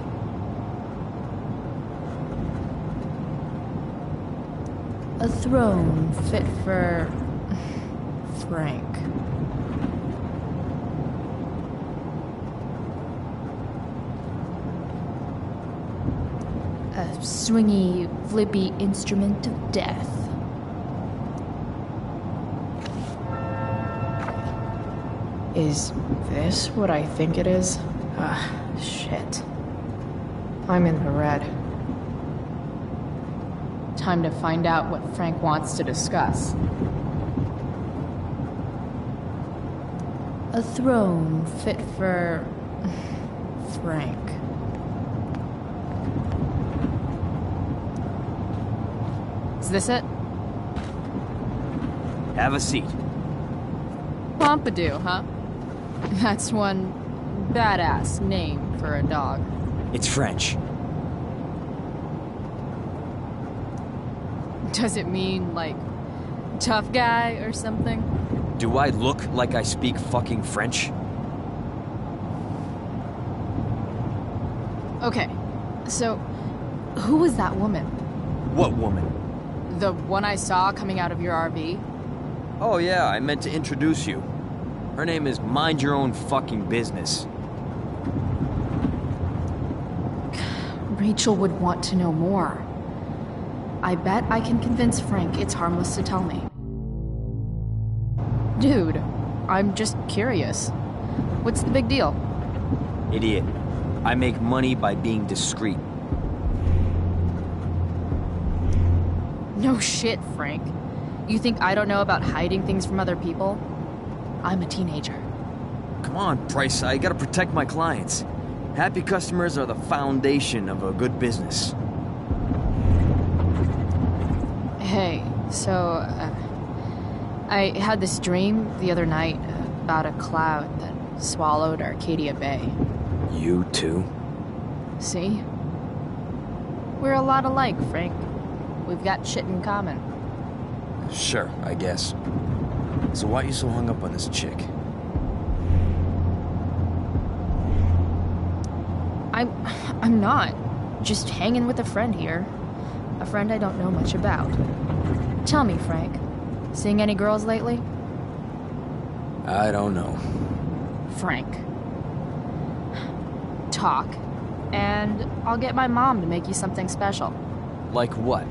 A throne fit for Frank. A swingy, flippy instrument of death. Is this what I think it is? Shit. I'm in the red. Time to find out what Frank wants to discuss. A throne fit for Frank. Is this it? Have a seat. Pompidou, huh? That's one badass name for a dog. It's French. Does it mean, like, tough guy or something? Do I look like I speak fucking French? Okay, so who was that woman? What woman? The one I saw coming out of your RV? Oh yeah, I meant to introduce you. Her name is Mind Your Own Fucking Business. Rachel would want to know more. I bet I can convince Frank it's harmless to tell me. Dude, I'm just curious. What's the big deal? Idiot. I make money by being discreet. No shit, Frank. You think I don't know about hiding things from other people? I'm a teenager. Come on, Price, I gotta protect my clients. Happy customers are the foundation of a good business. Hey, so, I had this dream the other night about a cloud that swallowed Arcadia Bay. You too? See? We're a lot alike, Frank. We've got shit in common. Sure, I guess. So why are you so hung up on this chick? I'm not. Just hanging with a friend here. A friend I don't know much about. Tell me, Frank. Seeing any girls lately? I don't know. Frank. Talk. And I'll get my mom to make you something special. Like what?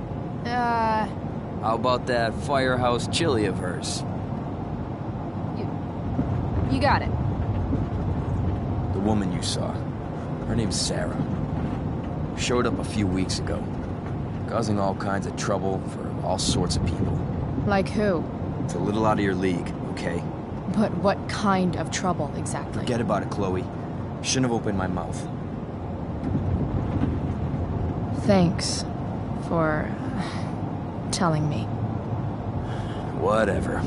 How about that firehouse chili of hers? You got it. The woman you saw. Her name's Sarah. Showed up a few weeks ago. Causing all kinds of trouble for all sorts of people. Like who? It's a little out of your league, okay? But what kind of trouble, exactly? Forget about it, Chloe. Shouldn't have opened my mouth. Thanks for telling me. Whatever.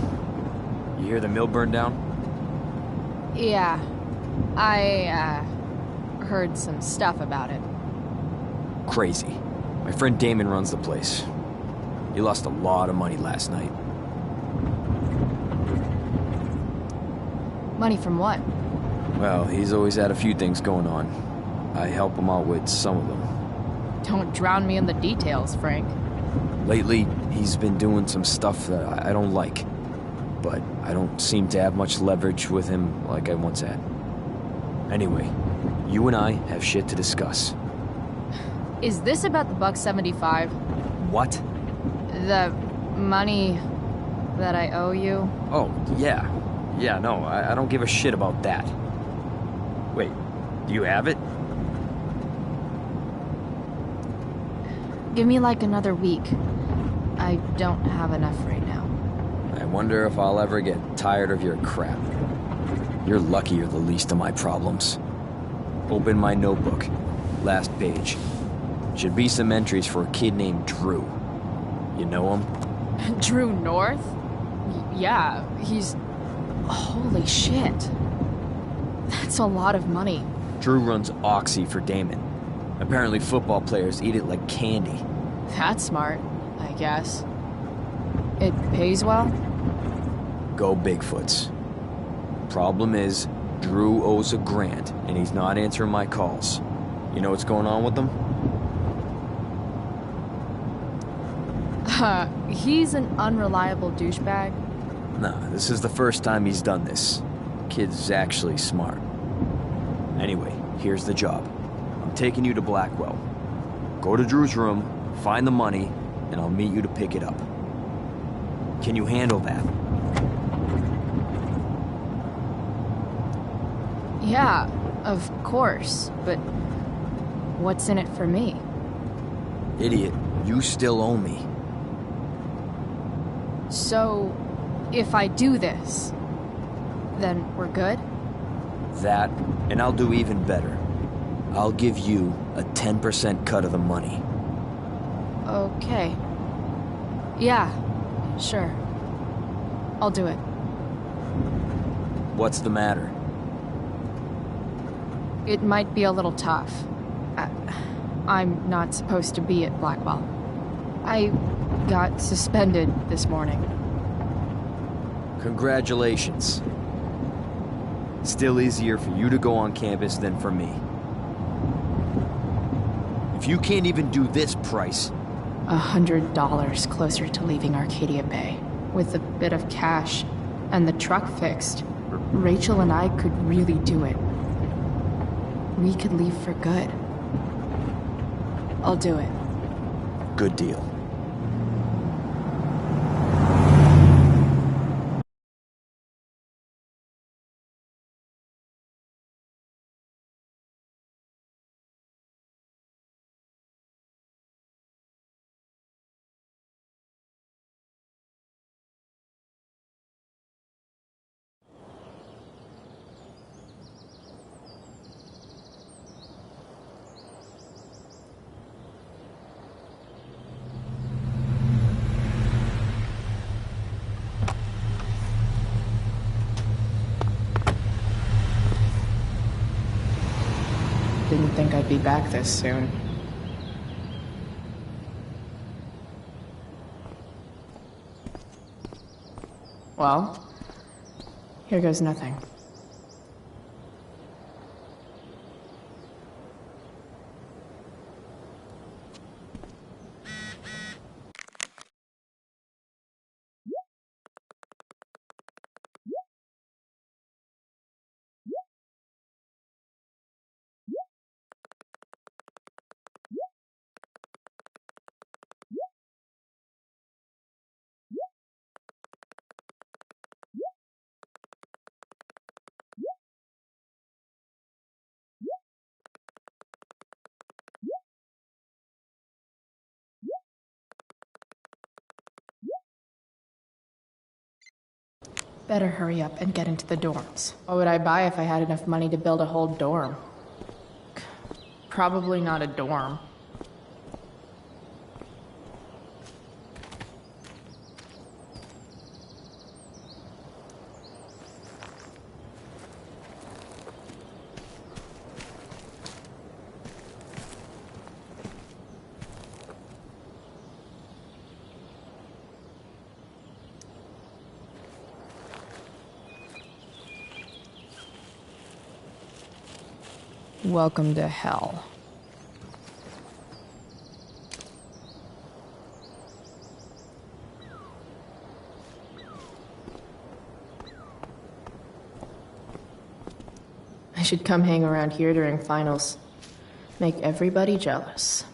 You hear the mill burn down? Yeah. I, heard some stuff about it. Crazy. My friend Damon runs the place. He lost a lot of money last night. Money from what? Well, he's always had a few things going on. I help him out with some of them. Don't drown me in the details, Frank. Lately, he's been doing some stuff that I don't like. But I don't seem to have much leverage with him like I once had. Anyway, you and I have shit to discuss. Is this about the $1.75? What? The money that I owe you? Oh, yeah. Yeah, no, I don't give a shit about that. Wait, do you have it? Give me like another week. I don't have enough right now. I wonder if I'll ever get tired of your crap. You're lucky you're the least of my problems. Open my notebook. Last page. Should be some entries for a kid named Drew. You know him? Drew North? Yeah, he's... Holy shit. That's a lot of money. Drew runs Oxy for Damon. Apparently football players eat it like candy. That's smart, I guess. It pays well? Go Bigfoots. Problem is, Drew owes $1 grand, and he's not answering my calls. You know what's going on with him? He's an unreliable douchebag. Nah, this is the first time he's done this. Kid's actually smart. Anyway, here's the job. I'm taking you to Blackwell. Go to Drew's room, find the money, and I'll meet you to pick it up. Can you handle that? Yeah, of course, but what's in it for me? Idiot, you still owe me. So, if I do this, then we're good? That, and I'll do even better. I'll give you a 10% cut of the money. Okay. Yeah, sure. I'll do it. What's the matter? It might be a little tough. I'm not supposed to be at Blackwell. I got suspended this morning. Congratulations. Still easier for you to go on campus than for me. If you can't even do this price... $100 closer to leaving Arcadia Bay. With a bit of cash and the truck fixed, Rachel and I could really do it. We could leave for good. I'll do it. Good deal. Didn't think I'd be back this soon. Well, here goes nothing. Better hurry up and get into the dorms. What would I buy if I had enough money to build a whole dorm? Probably not a dorm. Welcome to hell. I should come hang around here during finals. Make everybody jealous.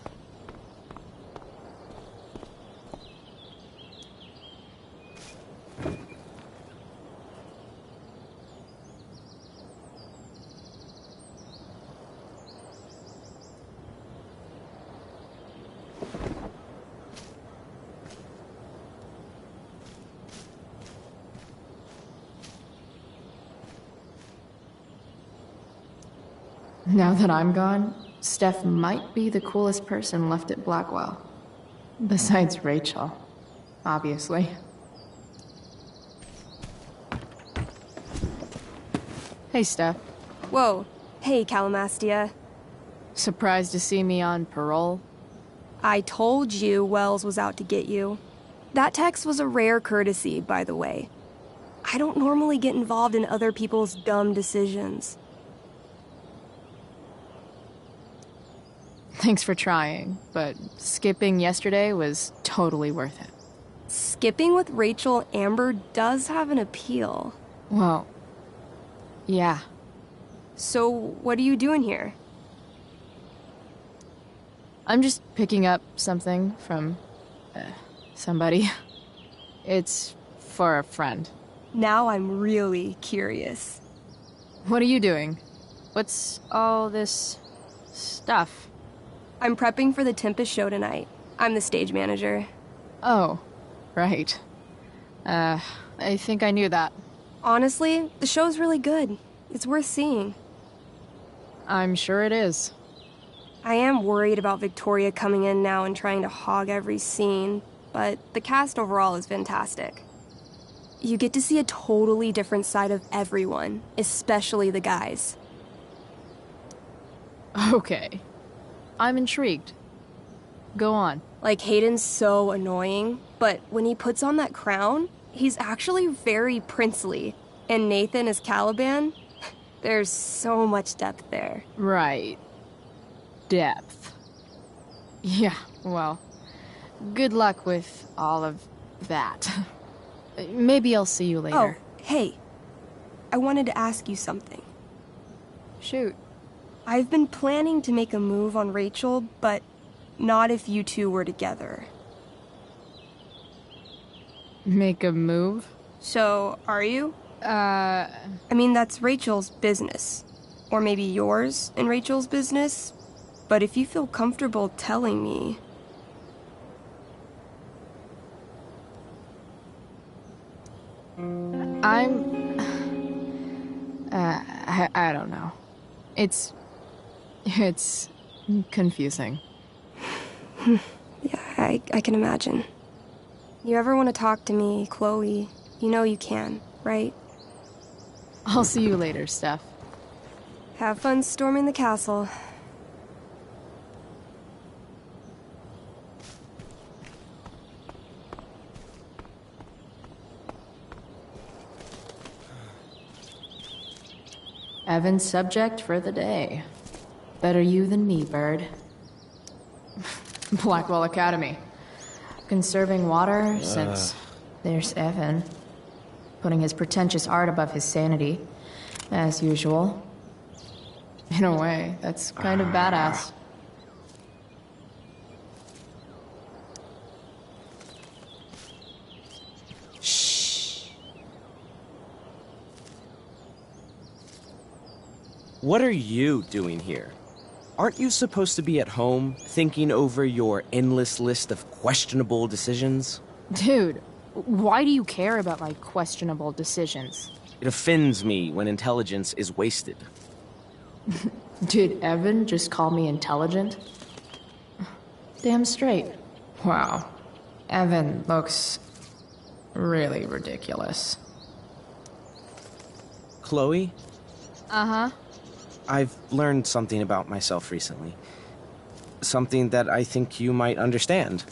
Now that I'm gone, Steph might be the coolest person left at Blackwell. Besides Rachel, obviously. Hey, Steph. Whoa. Hey, Calamastia. Surprised to see me on parole? I told you Wells was out to get you. That text was a rare courtesy, by the way. I don't normally get involved in other people's dumb decisions. Thanks for trying, but skipping yesterday was totally worth it. Skipping with Rachel Amber does have an appeal. Well, yeah. So, what are you doing here? I'm just picking up something from somebody. It's for a friend. Now I'm really curious. What are you doing? What's all this stuff? I'm prepping for the Tempest show tonight. I'm the stage manager. Oh, right. I think I knew that. Honestly, the show's really good. It's worth seeing. I'm sure it is. I am worried about Victoria coming in now and trying to hog every scene, but the cast overall is fantastic. You get to see a totally different side of everyone, especially the guys. Okay. I'm intrigued. Go on. Like, Hayden's so annoying, but when he puts on that crown, he's actually very princely. And Nathan as Caliban, there's so much depth there. Right. Depth. Yeah, well, good luck with all of that. Maybe I'll see you later. Oh, hey. I wanted to ask you something. Shoot. I've been planning to make a move on Rachel, but not if you two were together. Make a move? So, are you? I mean, that's Rachel's business. Or maybe yours and Rachel's business. But if you feel comfortable telling me... I don't know. It's confusing. Yeah, I can imagine. You ever want to talk to me, Chloe, you know you can, right? I'll see you later, Steph. Have fun storming the castle. Evan's subject for the day. Better you than me, Bird. Blackwell Academy. Conserving water since... There's Evan. Putting his pretentious art above his sanity. As usual. In a way, that's kind of badass. What are you doing here? Aren't you supposed to be at home, thinking over your endless list of questionable decisions? Dude, why do you care about my questionable decisions? It offends me when intelligence is wasted. Did Evan just call me intelligent? Damn straight. Wow. Evan looks really ridiculous. Chloe? Uh-huh. I've learned something about myself recently. Something that I think you might understand.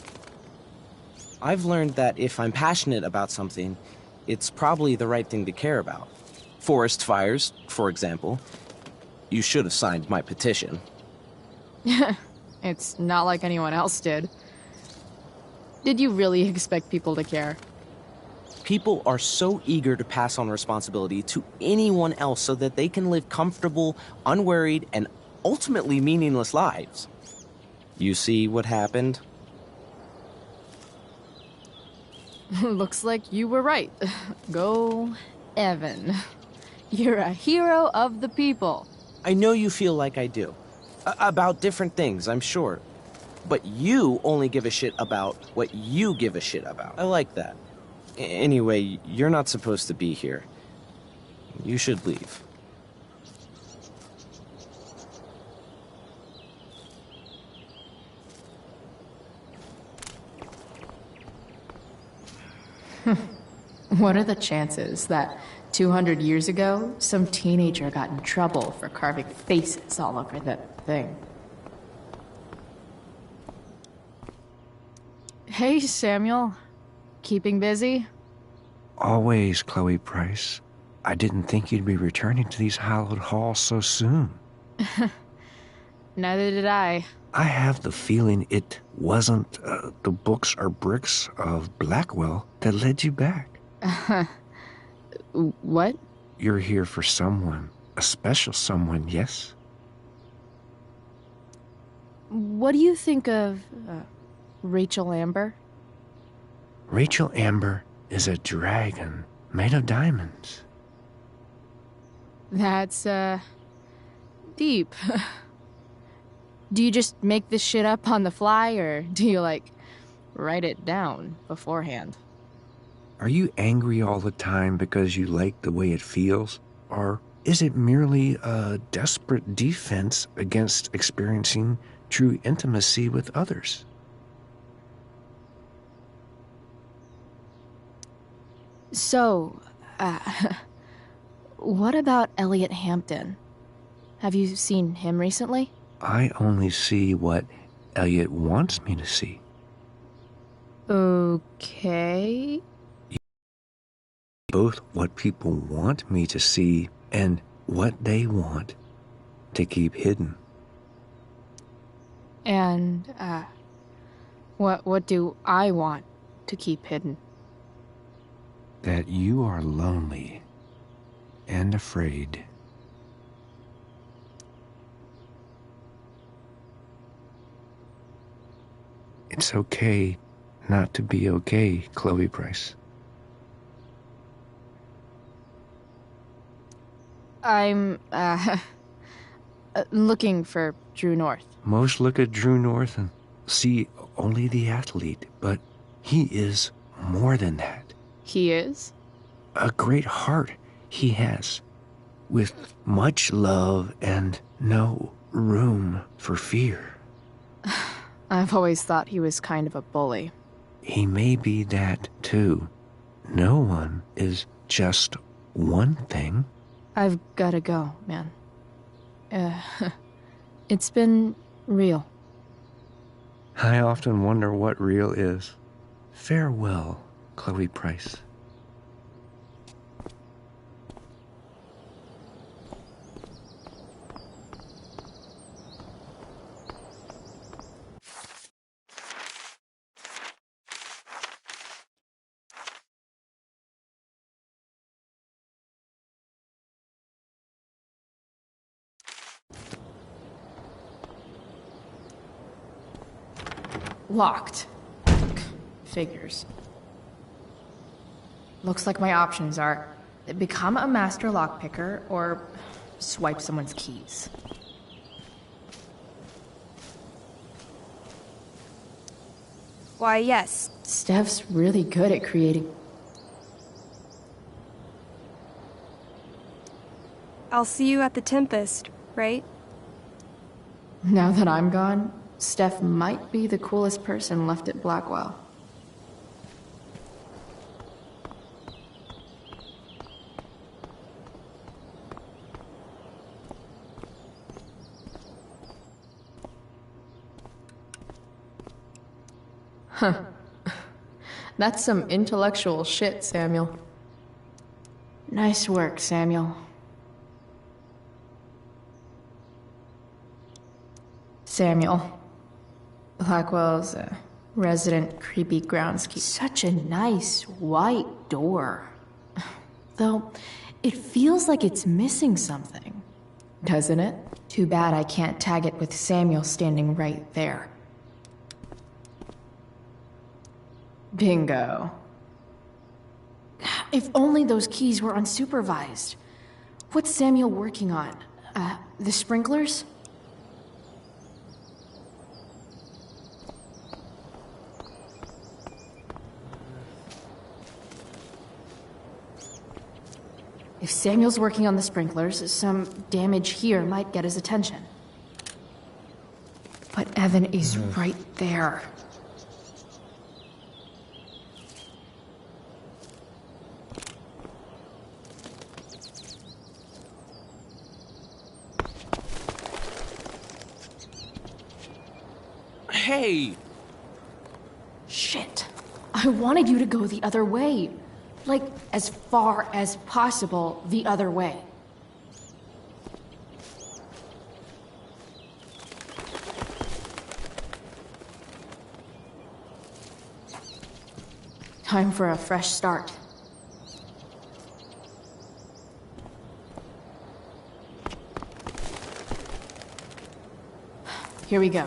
I've learned that if I'm passionate about something, it's probably the right thing to care about. Forest fires, for example. You should have signed my petition. It's not like anyone else did. Did you really expect people to care? People are so eager to pass on responsibility to anyone else so that they can live comfortable, unworried, and ultimately meaningless lives. You see what happened? Looks like you were right. Go, Evan. You're a hero of the people. I know you feel like I do. About different things, I'm sure. But you only give a shit about what you give a shit about. I like that. Anyway, you're not supposed to be here. You should leave. What are the chances that 200 years ago, some teenager got in trouble for carving faces all over that thing. Hey, Samuel. Keeping busy? Always, Chloe Price. I didn't think you'd be returning to these hallowed halls so soon. Neither did I. I have the feeling it wasn't the books or bricks of Blackwell that led you back. What? You're here for someone. A special someone, yes? What do you think of Rachel Amber? Rachel Amber is a dragon made of diamonds. That's, deep. Do you just make this shit up on the fly, or do you, like, write it down beforehand? Are you angry all the time because you like the way it feels? Or is it merely a desperate defense against experiencing true intimacy with others? So, what about Elliot Hampton? Have you seen him recently? I only see what Elliot wants me to see. Okay. Both what people want me to see and what they want to keep hidden. And, what do I want to keep hidden? That you are lonely and afraid. It's okay not to be okay, Chloe Price. I'm, looking for Drew North. Most look at Drew North and see only the athlete, but he is more than that. He is? A great heart he has, with much love and no room for fear. I've always thought he was kind of a bully. He may be that, too. No one is just one thing. I've gotta go, man. It's been real. I often wonder what real is. Farewell, Chloe Price. Locked. Figures. Looks like my options are become a master lockpicker or swipe someone's keys. Why, yes. Steph's really good at creating. I'll see you at the Tempest, right? Now that I'm gone, Steph might be the coolest person left at Blackwell. Huh. That's some intellectual shit, Samuel. Nice work, Samuel. Samuel. Blackwell's resident creepy groundskeeper. Such a nice white door. Though, it feels like it's missing something. Doesn't it? Too bad I can't tag it with Samuel standing right there. Bingo. If only those keys were unsupervised. What's Samuel working on? The sprinklers? If Samuel's working on the sprinklers, some damage here might get his attention. But Evan is right there. Hey! Shit. I wanted you to go the other way. Like, as far as possible the other way. Time for a fresh start. Here we go.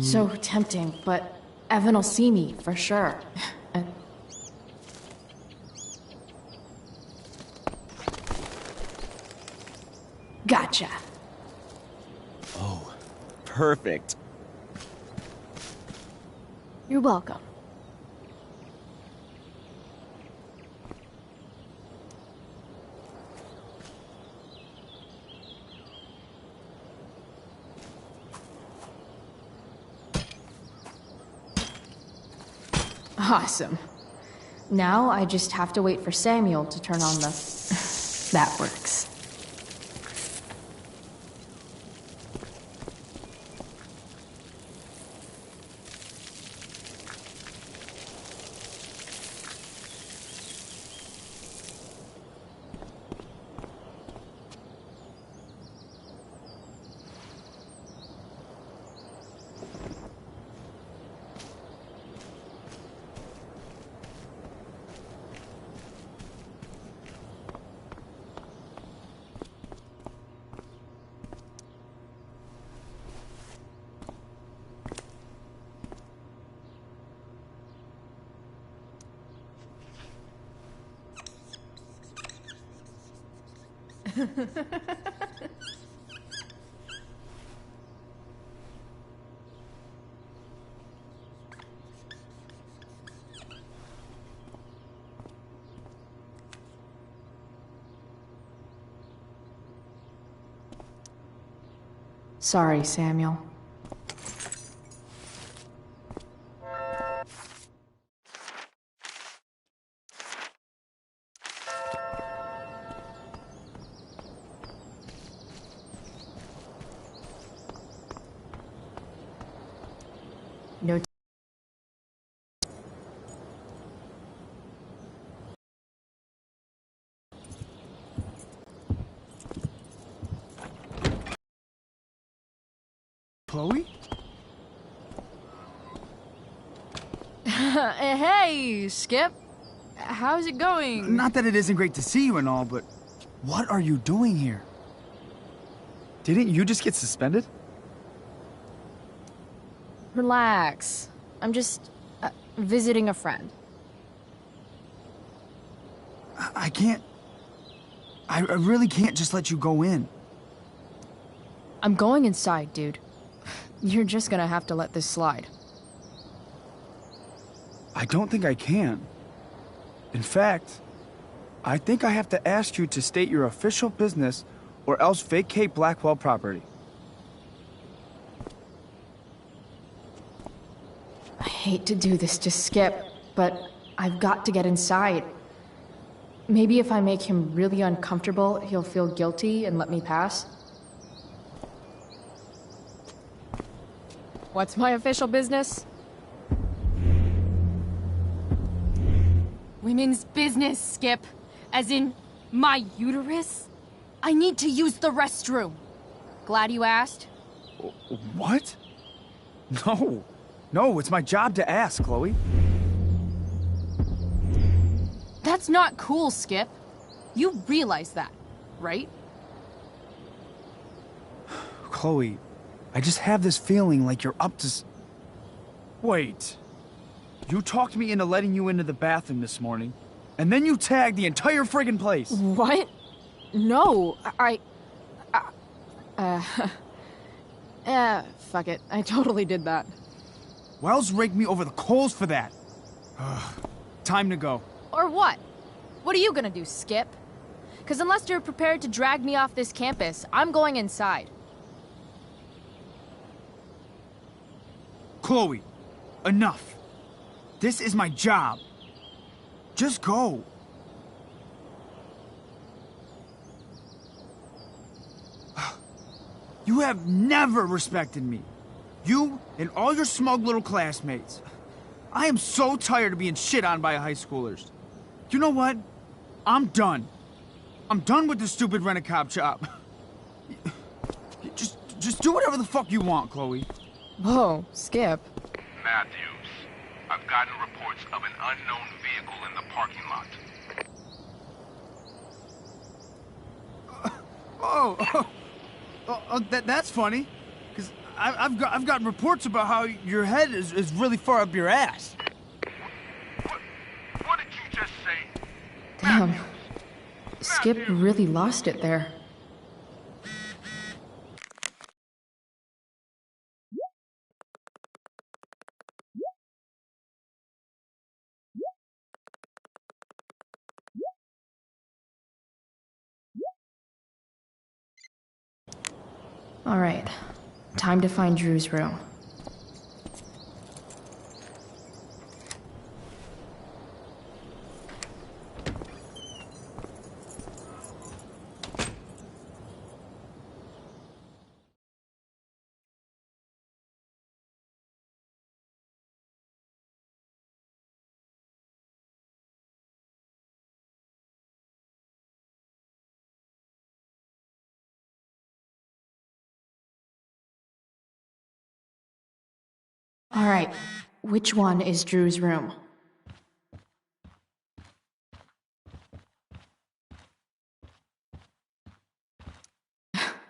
So tempting, but Evan will see me, for sure. Gotcha. Oh, perfect. You're welcome. Awesome. Now I just have to wait for Samuel to turn on the... That works. Sorry, Samuel. No. Chloe? Hey, Skip. How's it going? Not that it isn't great to see you and all, but what are you doing here? Didn't you just get suspended? Relax. I'm just visiting a friend. I can't... I really can't just let you go in. I'm going inside, dude. You're just gonna have to let this slide. I don't think I can. In fact, I think I have to ask you to state your official business or else vacate Blackwell property. I hate to do this to Skip, but I've got to get inside. Maybe if I make him really uncomfortable, he'll feel guilty and let me pass. What's my official business? Women's business, Skip. As in, my uterus? I need to use the restroom. Glad you asked. What? No. No, it's my job to ask, Chloe. That's not cool, Skip. You realize that, right? Chloe, I just have this feeling like you're up to... Wait. You talked me into letting you into the bathroom this morning, and then you tagged the entire friggin' place. What? No, fuck it. I totally did that. Wells raked me over the coals for that. Time to go. Or what? What are you gonna do, Skip? Because unless you're prepared to drag me off this campus, I'm going inside. Chloe, enough. This is my job. Just go. You have never respected me. You and all your smug little classmates. I am so tired of being shit on by high schoolers. You know what? I'm done. I'm done with this stupid rent-a-cop job. Just do whatever the fuck you want, Chloe. Whoa, Skip. Matthews, I've gotten reports of an unknown vehicle in the parking lot. That's funny. Because I've gotten reports about how your head is really far up your ass. What did you just say? Damn. Skip really lost it there. All right, time to find Drew's room. All right, which one is Drew's room?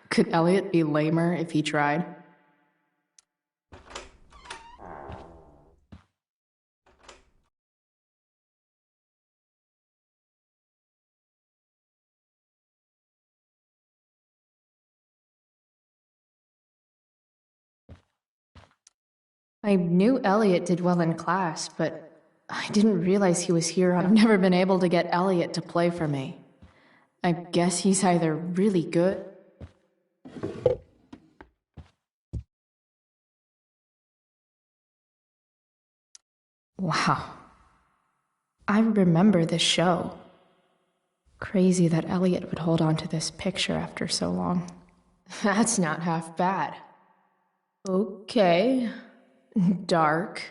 Could Elliot be lamer if he tried? I knew Elliot did well in class, but I didn't realize he was here. I've never been able to get Elliot to play for me. I guess he's either really good. Wow. I remember this show. Crazy that Elliot would hold on to this picture after so long. That's not half bad. Okay. Dark.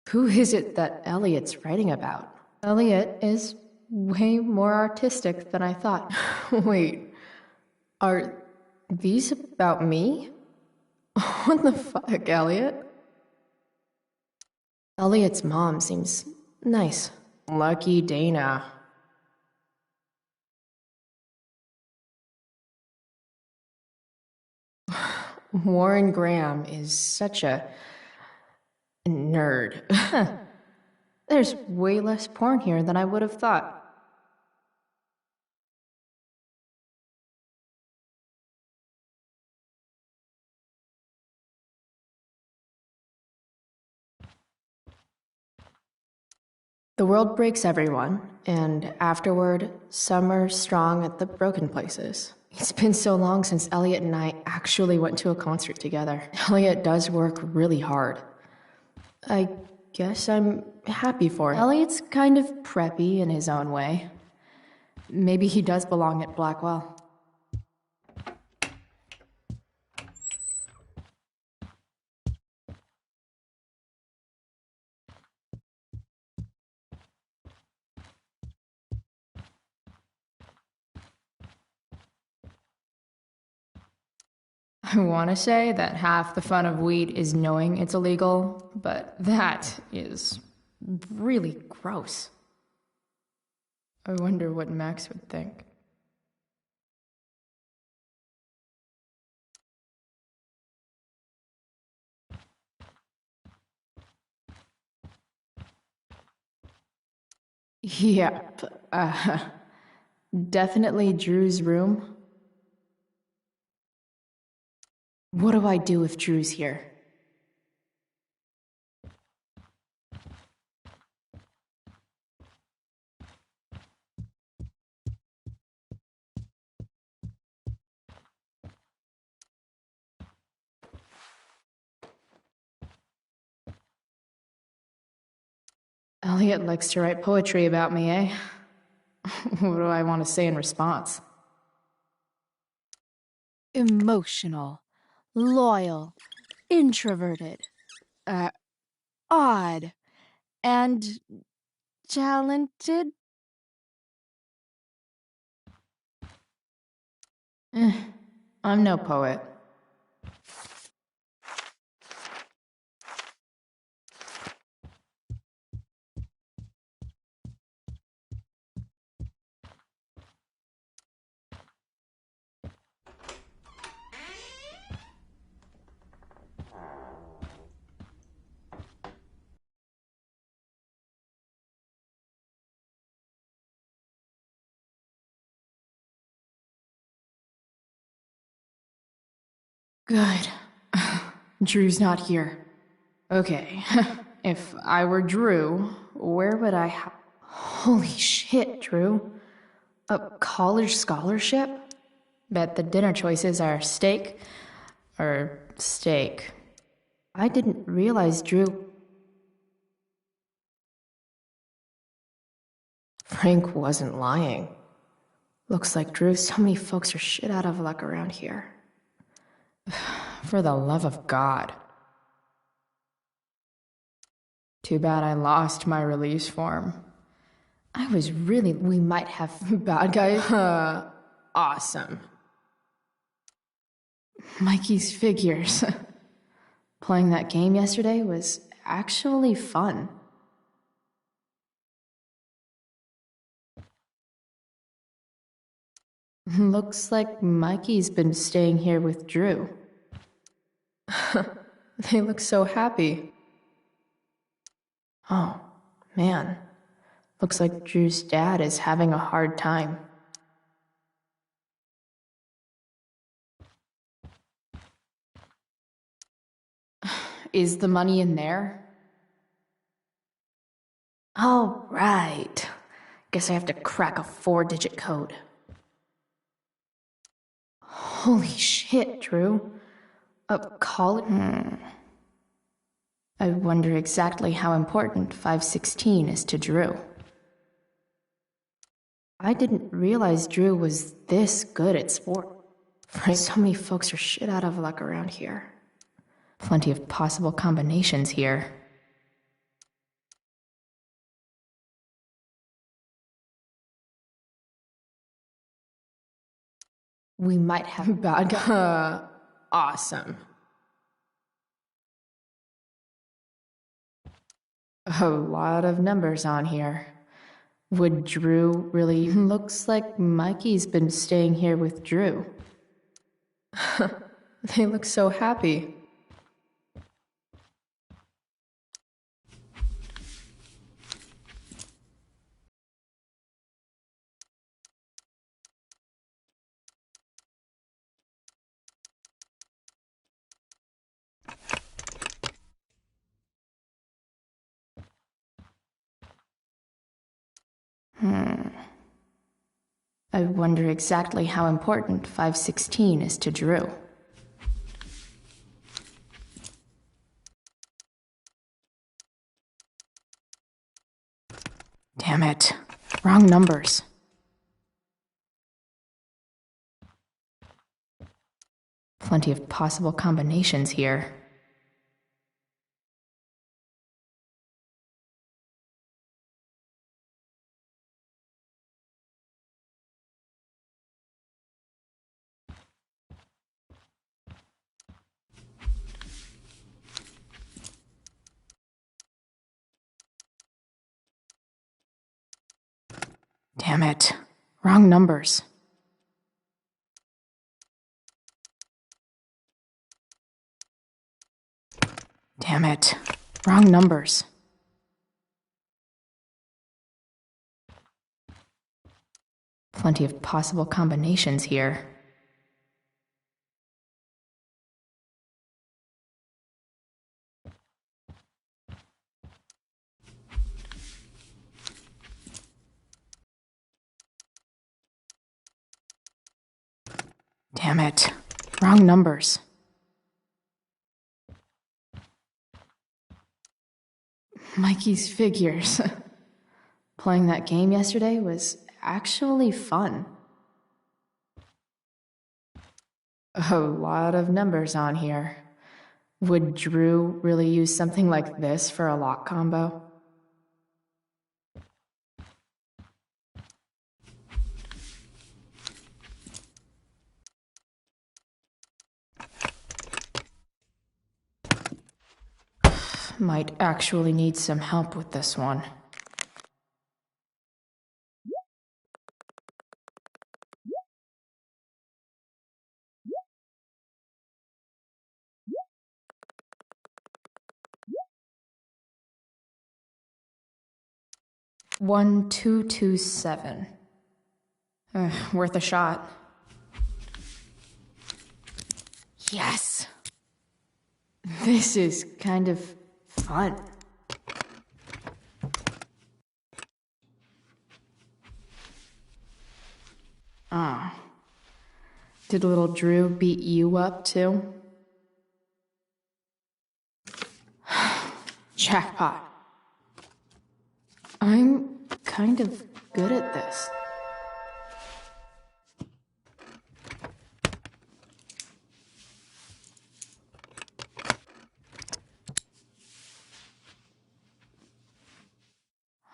Who is it that Elliot's writing about? Elliot is way more artistic than I thought. Wait, are these about me? What the fuck, Elliot? Elliot's mom seems nice. Lucky Dana. Warren Graham is such a nerd. There's way less porn here than I would have thought. The world breaks everyone, and afterward, some are strong at the broken places. It's been so long since Elliot and I actually went to a concert together. Elliot does work really hard. I guess I'm happy for it. Elliot's kind of preppy in his own way. Maybe he does belong at Blackwell. I want to say that half the fun of weed is knowing it's illegal, but that is really gross. I wonder what Max would think. Yep, definitely Drew's room. What do I do if Drew's here? Elliot likes to write poetry about me, eh? What do I want to say in response? emotional, loyal, introverted, odd, and talented. I'm no poet. Good. Drew's not here. Okay. If I were Drew, where would I Holy shit, Drew. A college scholarship? Bet the dinner choices are steak or steak. I didn't realize Drew... Frank wasn't lying. Looks like Drew, so many folks are shit out of luck around here. For the love of God. Too bad I lost my release form. We might have bad guys. Awesome. Mikey's figures. Playing that game yesterday was actually fun. Looks like Mikey's been staying here with Drew. They look so happy. Oh, man. Looks like Drew's dad is having a hard time. Is the money in there? Oh, right. Guess I have to crack a 4-digit code. Holy shit, Drew. I wonder exactly how important 516 is to Drew. I didn't realize Drew was this good at sport. So many folks are shit out of luck around here. Plenty of possible combinations here. We might have bad guys. Awesome. A lot of numbers on here. Would Drew really... Looks like Mikey's been staying here with Drew. They look so happy. I wonder exactly how important 516 is to Drew. Damn it. Wrong numbers. Plenty of possible combinations here. Damn it. Wrong numbers. Damn it. Wrong numbers. Plenty of possible combinations here. Damn it. Wrong numbers. Mikey's figures. Playing that game yesterday was actually fun. A lot of numbers on here. Would Drew really use something like this for a lock combo? Might actually need some help with this one. $1227. Worth a shot. Yes! This is kind of fun. Ah. Did little Drew beat you up, too? Jackpot. I'm kind of good at this.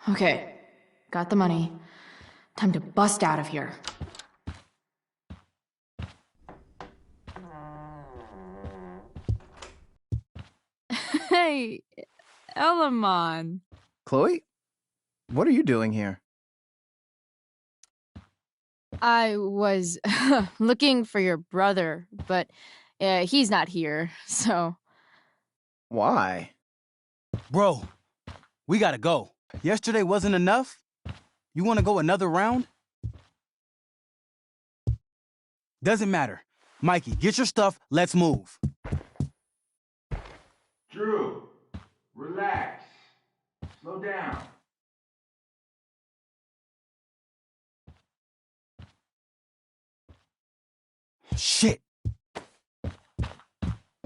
Okay, got the money. Time to bust out of here. Hey, Elamon. Chloe? What are you doing here? I was looking for your brother, but he's not here, so... Why? Bro, we gotta go. Yesterday wasn't enough? You wanna go another round? Doesn't matter. Mikey, get your stuff, let's move. Drew, relax. Slow down. Shit.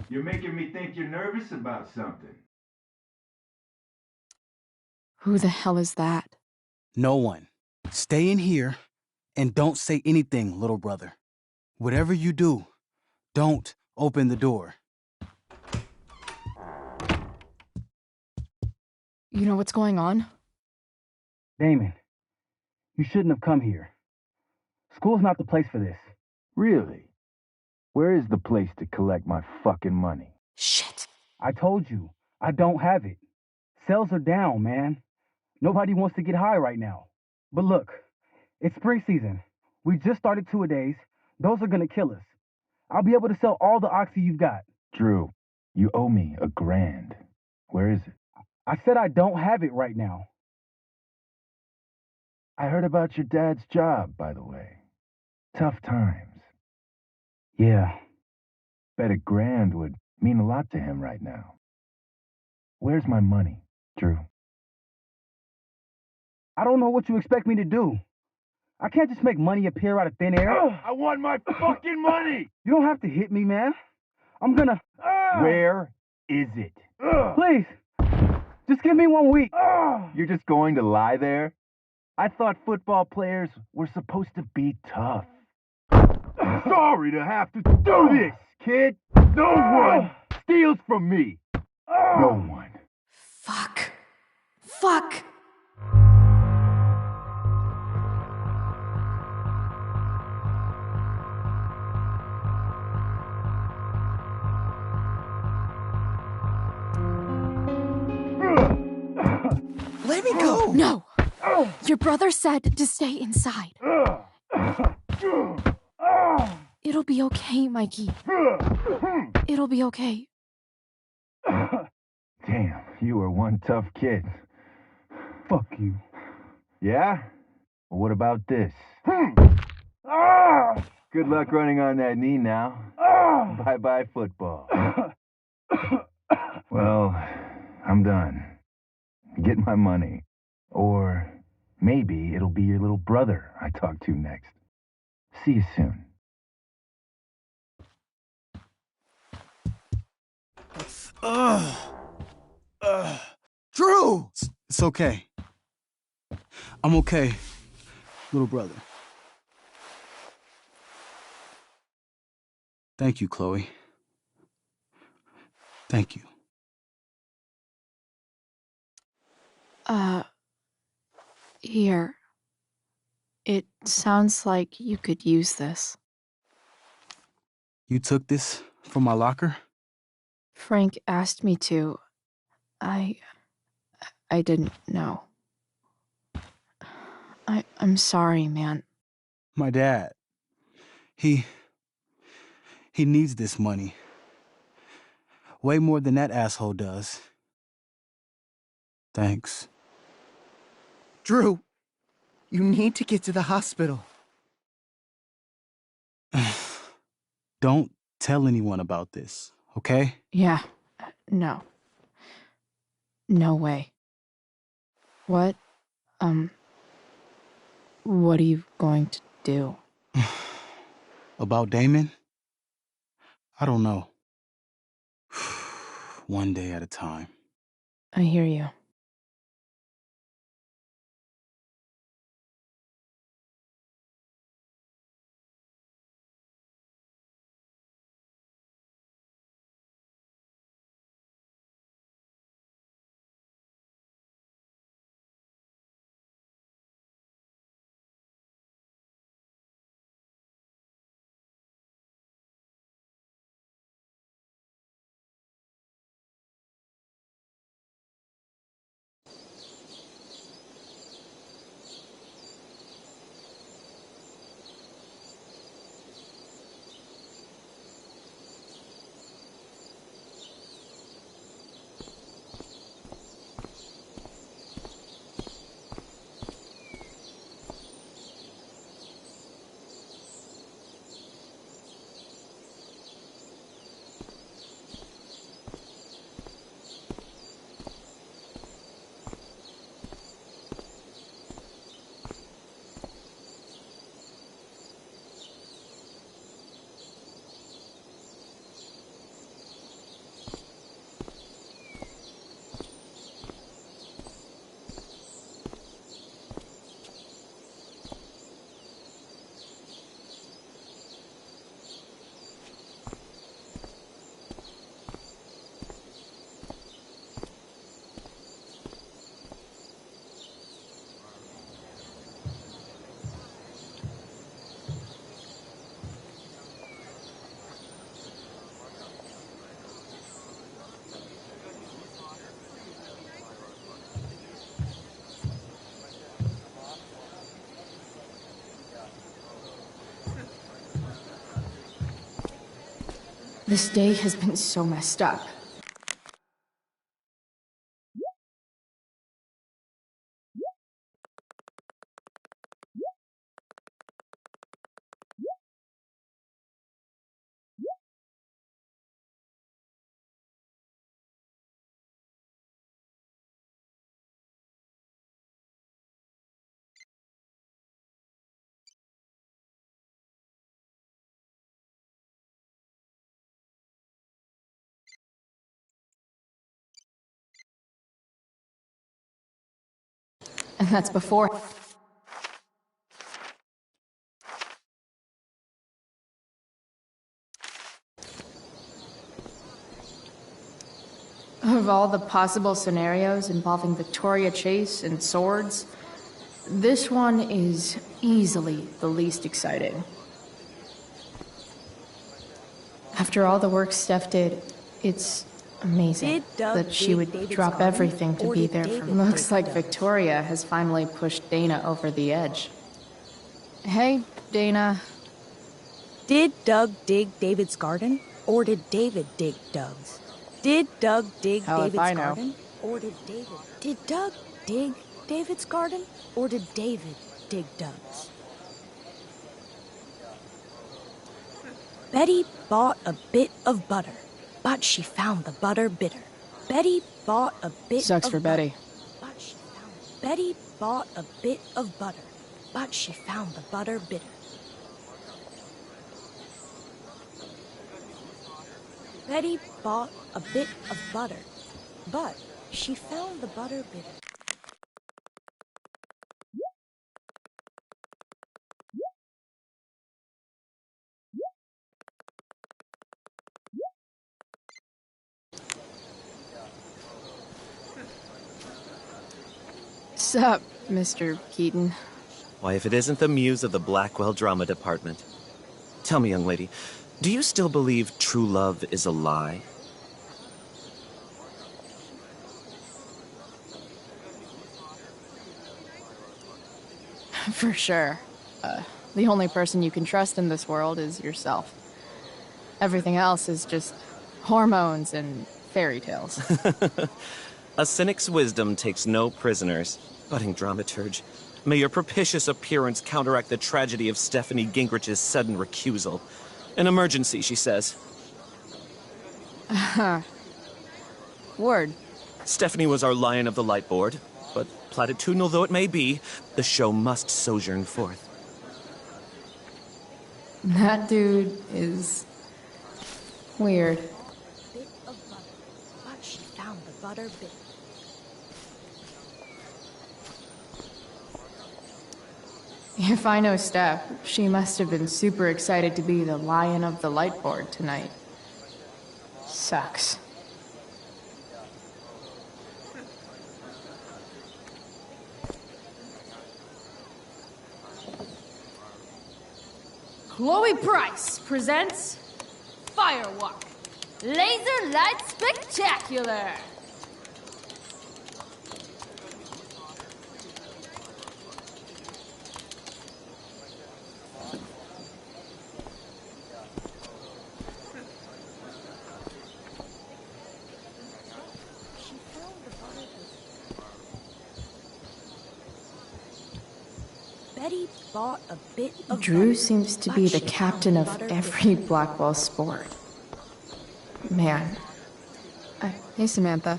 You're making me think you're nervous about something. Who the hell is that? No one. Stay in here and don't say anything, little brother. Whatever you do, don't open the door. You know what's going on? Damon, you shouldn't have come here. School's not the place for this. Really? Where is the place to collect my fucking money? Shit. I told you, I don't have it. Sales are down, man. Nobody wants to get high right now. But look, it's spring season. We just started two-a-days. Those are gonna kill us. I'll be able to sell all the oxy you've got. Drew, you owe me $1,000. Where is it? I said I don't have it right now. I heard about your dad's job, by the way. Tough times. Yeah. Bet $1,000 would mean a lot to him right now. Where's my money, Drew? I don't know what you expect me to do. I can't just make money appear out of thin air. I want my fucking money! You don't have to hit me, man. I'm gonna... Where is it? Please, just give me 1 week. You're just going to lie there? I thought football players were supposed to be tough. Sorry to have to do this, kid. No one steals from me. No one. Fuck. Fuck! Let me go! No! Your brother said to stay inside. It'll be okay, Mikey. It'll be okay. Damn, you are one tough kid. Fuck you. Yeah? Well, what about this? Good luck running on that knee now. Bye-bye football. Well, I'm done. Get my money. Or maybe it'll be your little brother I talk to next. See you soon. Drew! It's okay. I'm okay, little brother. Thank you, Chloe. Thank you. Here. It sounds like you could use this. You took this from my locker? Frank asked me to. I didn't know. I'm sorry, man. My dad. He needs this money. Way more than that asshole does. Thanks. Drew, you need to get to the hospital. Don't tell anyone about this, okay? Yeah. No. No way. What are you going to do? About Damon? I don't know. One day at a time. I hear you. This day has been so messed up. And that's before. Of all the possible scenarios involving Victoria Chase and swords, this one is easily the least exciting. After all the work Steph did, it's amazing that she would drop everything to be there for me. Looks like Victoria has finally pushed Dana over the edge. Hey, Dana. Did Doug dig David's garden, or did David dig Doug's? Did Doug dig David's garden, or did Doug dig David's garden, or did David dig Doug's? Betty bought a bit of butter, but she found the butter bitter. Betty bought a bit Sucks of for Betty. Betty bought a bit of butter, but she found the butter bitter. Betty bought a bit of butter, but she found the butter bitter. Sup, Mr. Keaton? Why, if it isn't the muse of the Blackwell Drama Department. Tell me, young lady, do you still believe true love is a lie? For sure. The only person you can trust in this world is yourself. Everything else is just hormones and fairy tales. A cynic's wisdom takes no prisoners. Budding dramaturge, may your propitious appearance counteract the tragedy of Stephanie Gingrich's sudden recusal. An emergency, she says. Word. Stephanie was our lion of the light board, but platitudinal though it may be, the show must sojourn forth. That dude is weird. Bit of butter, but she found the butter bit. If I know Steph, she must have been super excited to be the lion of the light board tonight. Sucks. Chloe Price presents Firewalk Laser Light Spectacular. Betty bought a bit of Drew butter, seems to but be the she captain found of butter every Blackwell sport. Man. Hey, Samantha.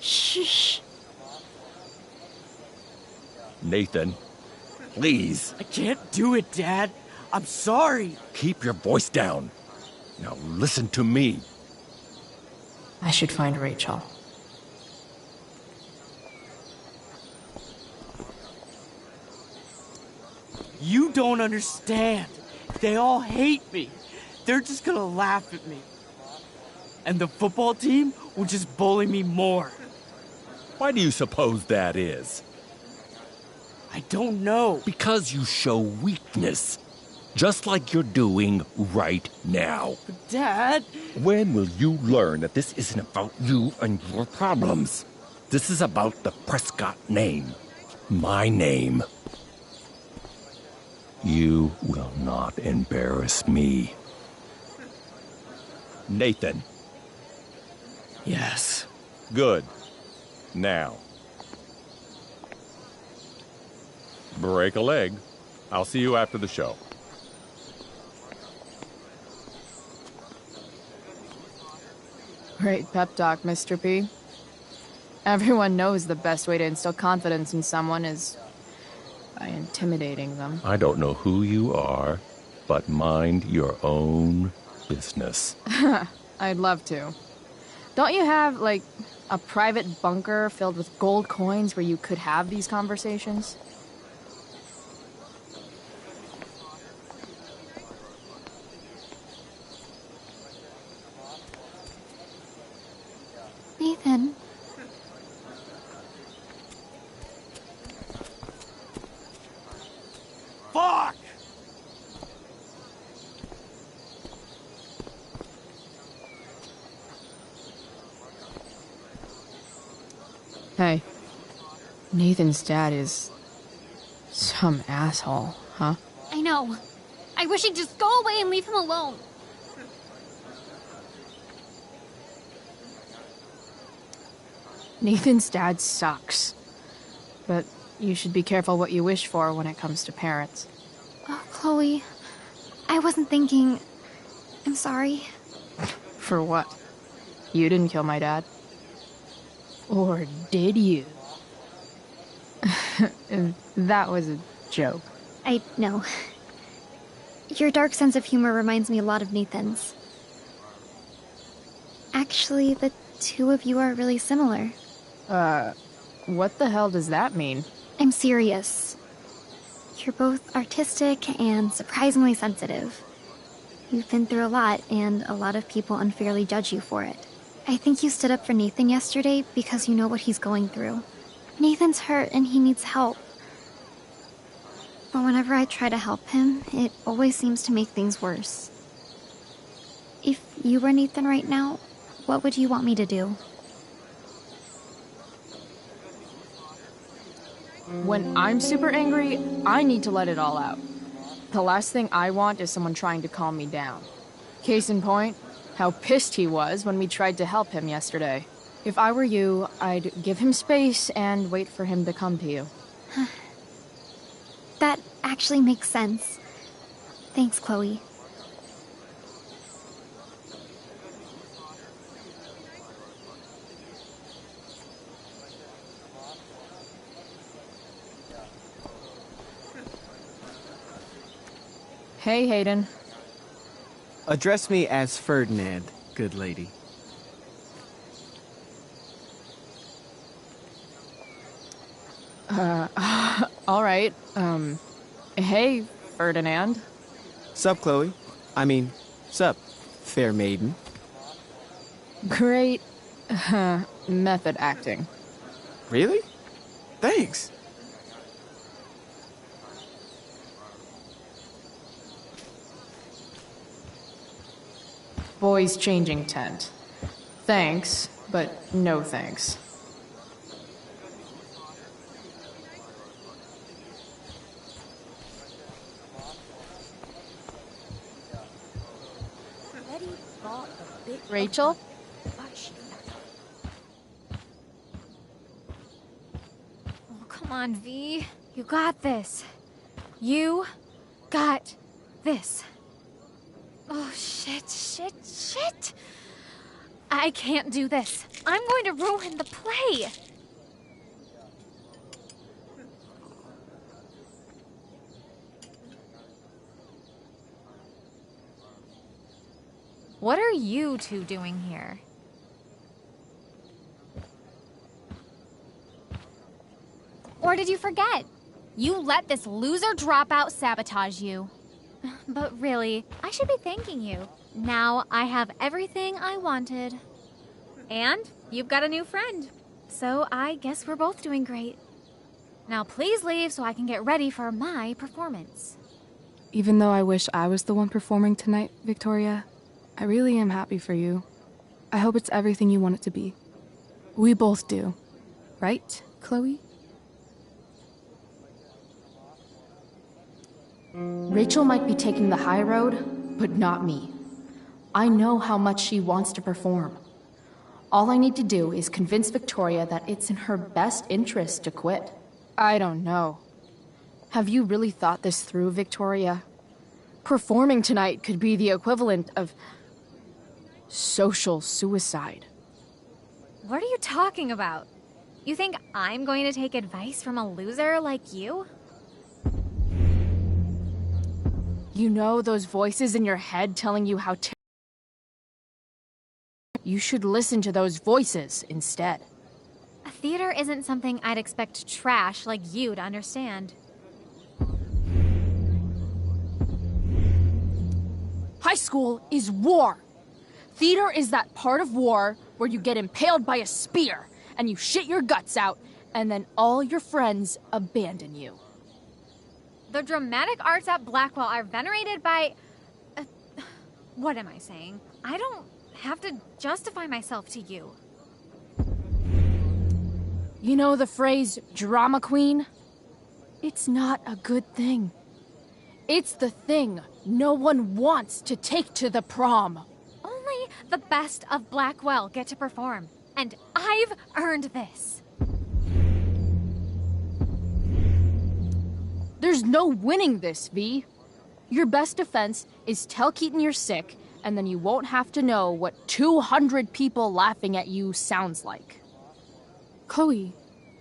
Shh. Nathan, please. I can't do it, Dad. I'm sorry. Keep your voice down. Now listen to me. I should find Rachel. You don't understand. They all hate me. They're just gonna laugh at me. And the football team will just bully me more. Why do you suppose that is? I don't know. Because you show weakness. Just like you're doing right now. But Dad... When will you learn that this isn't about you and your problems? This is about the Prescott name. My name. You will not embarrass me. Nathan. Yes. Good. Now. Break a leg. I'll see you after the show. Great pep talk, Mr. P. Everyone knows the best way to instill confidence in someone is by intimidating them. I don't know who you are, but mind your own business. I'd love to. Don't you have, like, a private bunker filled with gold coins where you could have these conversations? Nathan. Fuck! Hey. Nathan's dad is some asshole, huh? I know. I wish he'd just go away and leave him alone. Nathan's dad sucks. But you should be careful what you wish for when it comes to parents. Oh, Chloe. I wasn't thinking... I'm sorry. For what? You didn't kill my dad. Or did you? That was a joke. I know. Your dark sense of humor reminds me a lot of Nathan's. Actually, the two of you are really similar. What the hell does that mean? I'm serious. You're both artistic and surprisingly sensitive. You've been through a lot, and a lot of people unfairly judge you for it. I think you stood up for Nathan yesterday because you know what he's going through. Nathan's hurt and he needs help. But whenever I try to help him, it always seems to make things worse. If you were Nathan right now, what would you want me to do? When I'm super angry, I need to let it all out. The last thing I want is someone trying to calm me down. Case in point, how pissed he was when we tried to help him yesterday. If I were you, I'd give him space and wait for him to come to you. That actually makes sense. Thanks, Chloe. Hey, Hayden. Address me as Ferdinand, good lady. Alright, hey, Ferdinand. Sup, Chloe? I mean, sup, fair maiden. Great, method acting. Really? Thanks. Boys changing tent. Thanks, but no thanks. Rachel? Oh, come on, V. You got this. You got this. Oh, shit. I can't do this. I'm going to ruin the play. What are you two doing here? Or did you forget? You let this loser dropout sabotage you. But really, I should be thanking you. Now I have everything I wanted. And you've got a new friend. So I guess we're both doing great. Now please leave so I can get ready for my performance. Even though I wish I was the one performing tonight, Victoria, I really am happy for you. I hope it's everything you want it to be. We both do. Right, Chloe? Rachel might be taking the high road, but not me. I know how much she wants to perform. All I need to do is convince Victoria that it's in her best interest to quit. I don't know. Have you really thought this through, Victoria? Performing tonight could be the equivalent of social suicide. What are you talking about? You think I'm going to take advice from a loser like you? You know those voices in your head telling you how you should listen to those voices instead. A theater isn't something I'd expect trash like you to understand. High school is war. Theater is that part of war where you get impaled by a spear and you shit your guts out and then all your friends abandon you. The dramatic arts at Blackwell are venerated by... what am I saying? I don't have to justify myself to you. You know the phrase, drama queen? It's not a good thing. It's the thing no one wants to take to the prom. Only the best of Blackwell get to perform, and I've earned this. There's no winning this, V. Your best defense is tell Keaton you're sick, and then you won't have to know what 200 people laughing at you sounds like. Chloe,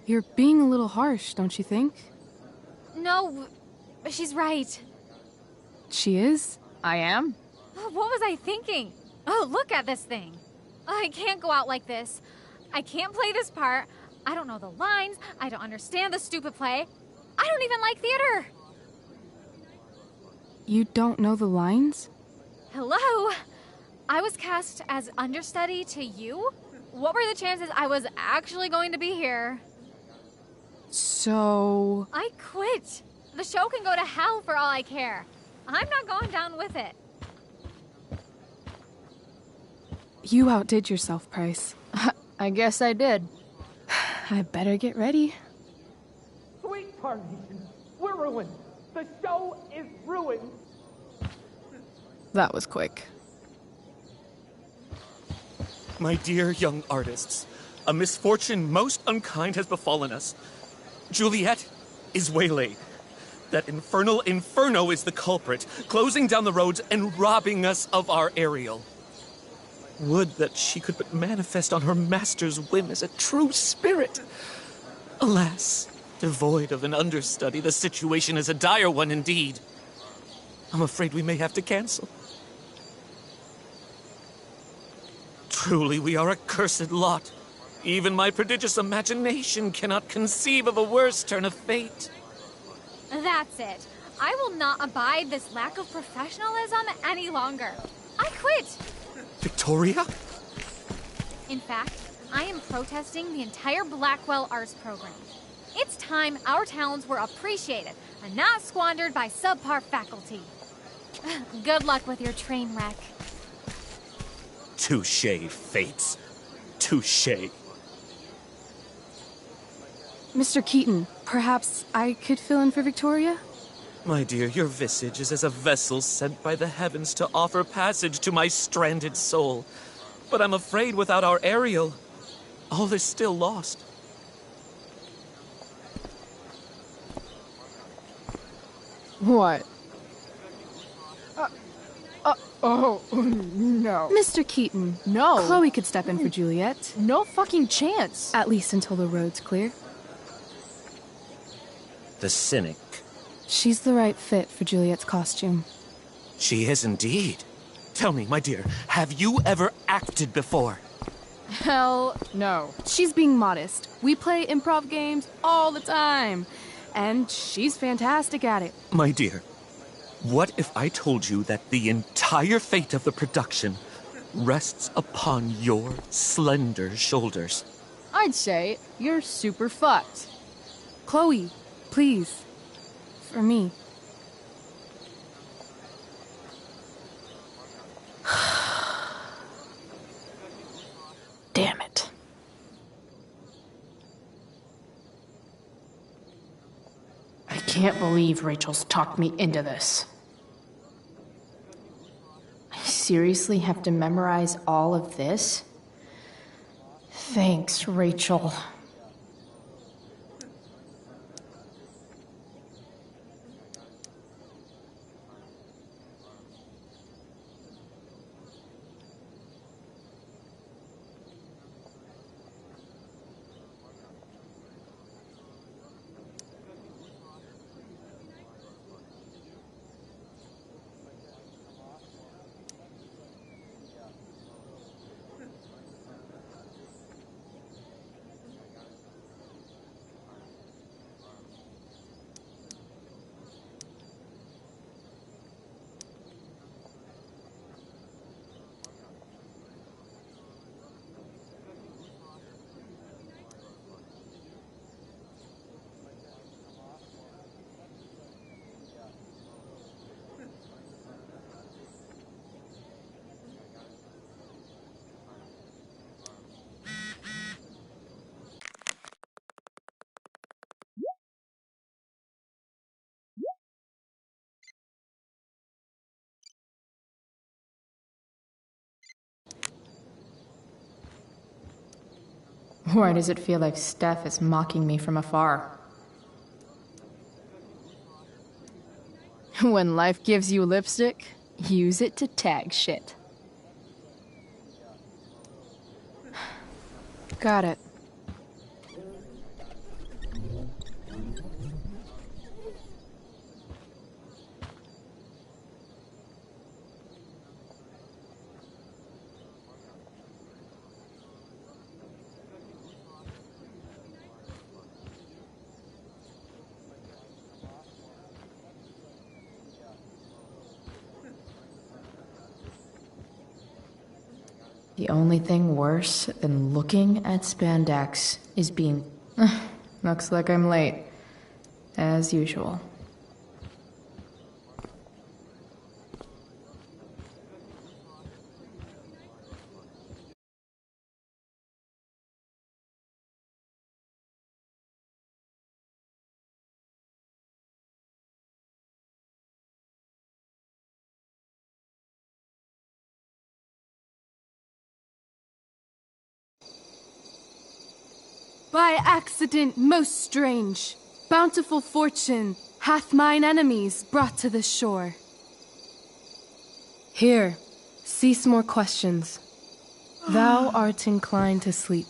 you're being a little harsh, don't you think? No, she's right. She is? I am? What was I thinking? Oh, look at this thing. I can't go out like this. I can't play this part. I don't know the lines. I don't understand the stupid play. I don't even like theater. You don't know the lines? Hello? I was cast as understudy to you? What were the chances I was actually going to be here? So... I quit. The show can go to hell for all I care. I'm not going down with it. You outdid yourself, Price. I guess I did. I better get ready. Sweet Carnation, we're ruined. The show is ruined. That was quick. My dear young artists, a misfortune most unkind has befallen us. Juliet is waylaid. That infernal inferno is the culprit, closing down the roads and robbing us of our Ariel. Would that she could but manifest on her master's whim as a true spirit. Alas, devoid of an understudy, the situation is a dire one indeed. I'm afraid we may have to cancel. Truly, we are a cursed lot. Even my prodigious imagination cannot conceive of a worse turn of fate. That's it. I will not abide this lack of professionalism any longer. I quit. Victoria? In fact, I am protesting the entire Blackwell Arts program. It's time our talents were appreciated and not squandered by subpar faculty. Good luck with your train wreck. Touché, Fates. Touché. Mr. Keaton, perhaps I could fill in for Victoria? My dear, your visage is as a vessel sent by the heavens to offer passage to my stranded soul. But I'm afraid without our Ariel, all is still lost. What? Oh, no. Mr. Keaton. No. Chloe could step in for Juliet. No fucking chance. At least until the road's clear. The cynic. She's the right fit for Juliet's costume. She is indeed. Tell me, my dear, have you ever acted before? Hell no. She's being modest. We play improv games all the time. And she's fantastic at it. My dear, what if I told you that the entire fate of the production rests upon your slender shoulders? I'd say you're super fucked. Chloe, please. For me. Damn it. I can't believe Rachel's talked me into this. I seriously have to memorize all of this? Thanks, Rachel. Why does it feel like Steph is mocking me from afar? When life gives you lipstick, use it to tag shit. Got it. The only thing worse than looking at spandex is being Looks like I'm late. As usual. By accident most strange, bountiful fortune hath mine enemies brought to this shore. Here, cease more questions. Thou art inclined to sleep.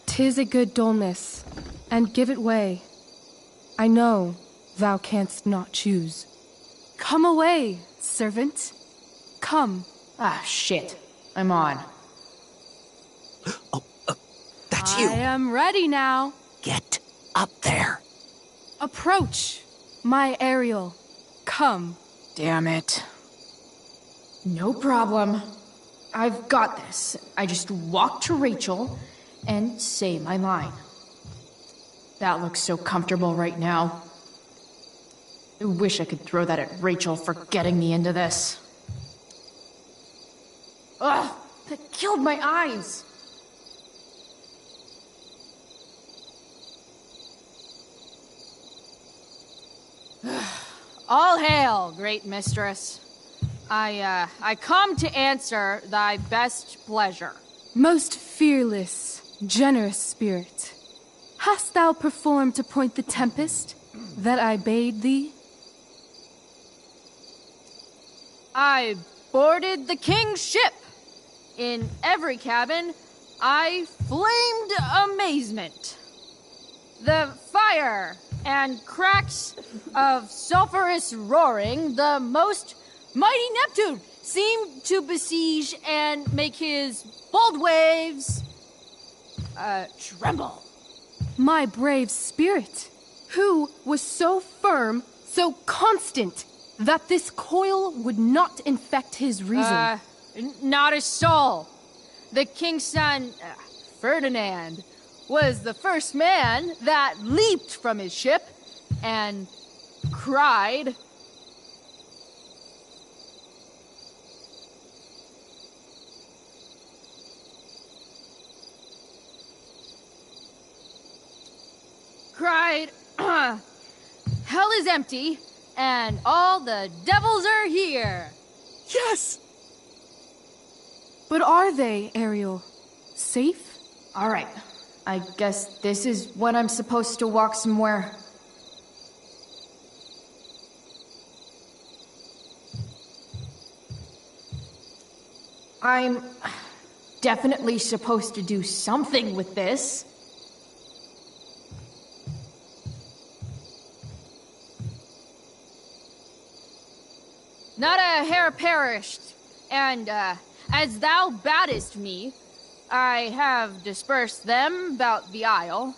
'Tis a good dullness, and give it way. I know thou canst not choose. Come away, servant. Come. Ah, shit. I'm on. That's you. I am ready now. Get up there. Approach, my Ariel. Come. Damn it. No problem. I've got this. I just walk to Rachel and say my line. That looks so comfortable right now. I wish I could throw that at Rachel for getting me into this. Ugh, that killed my eyes. All hail, great mistress. I come to answer thy best pleasure. Most fearless, generous spirit, hast thou performed to point the tempest that I bade thee? I boarded the king's ship. In every cabin, I flamed amazement. The fire and cracks of sulphurous roaring, the most mighty Neptune seemed to besiege and make his bold waves tremble. My brave spirit, who was so firm, so constant, that this coil would not infect his reason. Not a soul. The king's son, Ferdinand, was the first man that leaped from his ship and cried. Hell is empty, and all the devils are here. Yes! But are they, Ariel? Safe? All right. I guess this is when I'm supposed to walk somewhere. I'm definitely supposed to do something with this. Not a hair perished, and as thou badest me, I have dispersed them about the isle.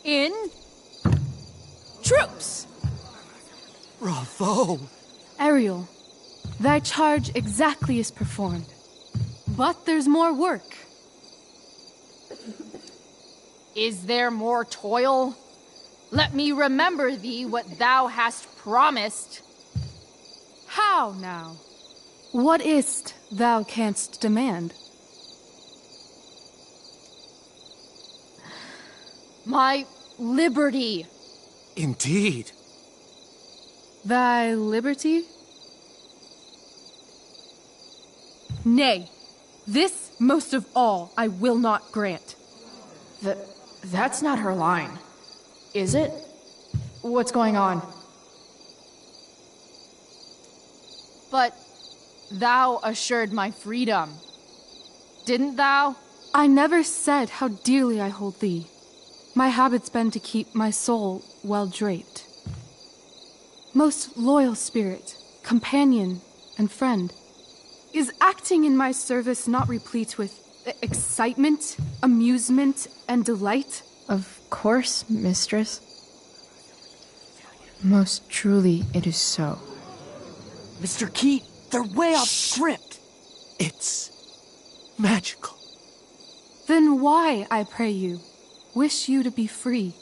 In troops! Bravo! Ariel, thy charge exactly is performed. But there's more work. Is there more toil? Let me remember thee what thou hast promised. How now? What is't thou canst demand? My liberty. Indeed. Thy liberty? Nay, this most of all I will not grant. That's not her line, is it? What's going on? But thou assured my freedom, didn't thou? I never said how dearly I hold thee. My habit's been to keep my soul well draped. Most loyal spirit, companion, and friend, is acting in my service not replete with excitement, amusement, and delight? Of course, mistress. Most truly it is so. Mr. Keat, they're way off script. It's magical. Then why, I pray you, wish you to be free?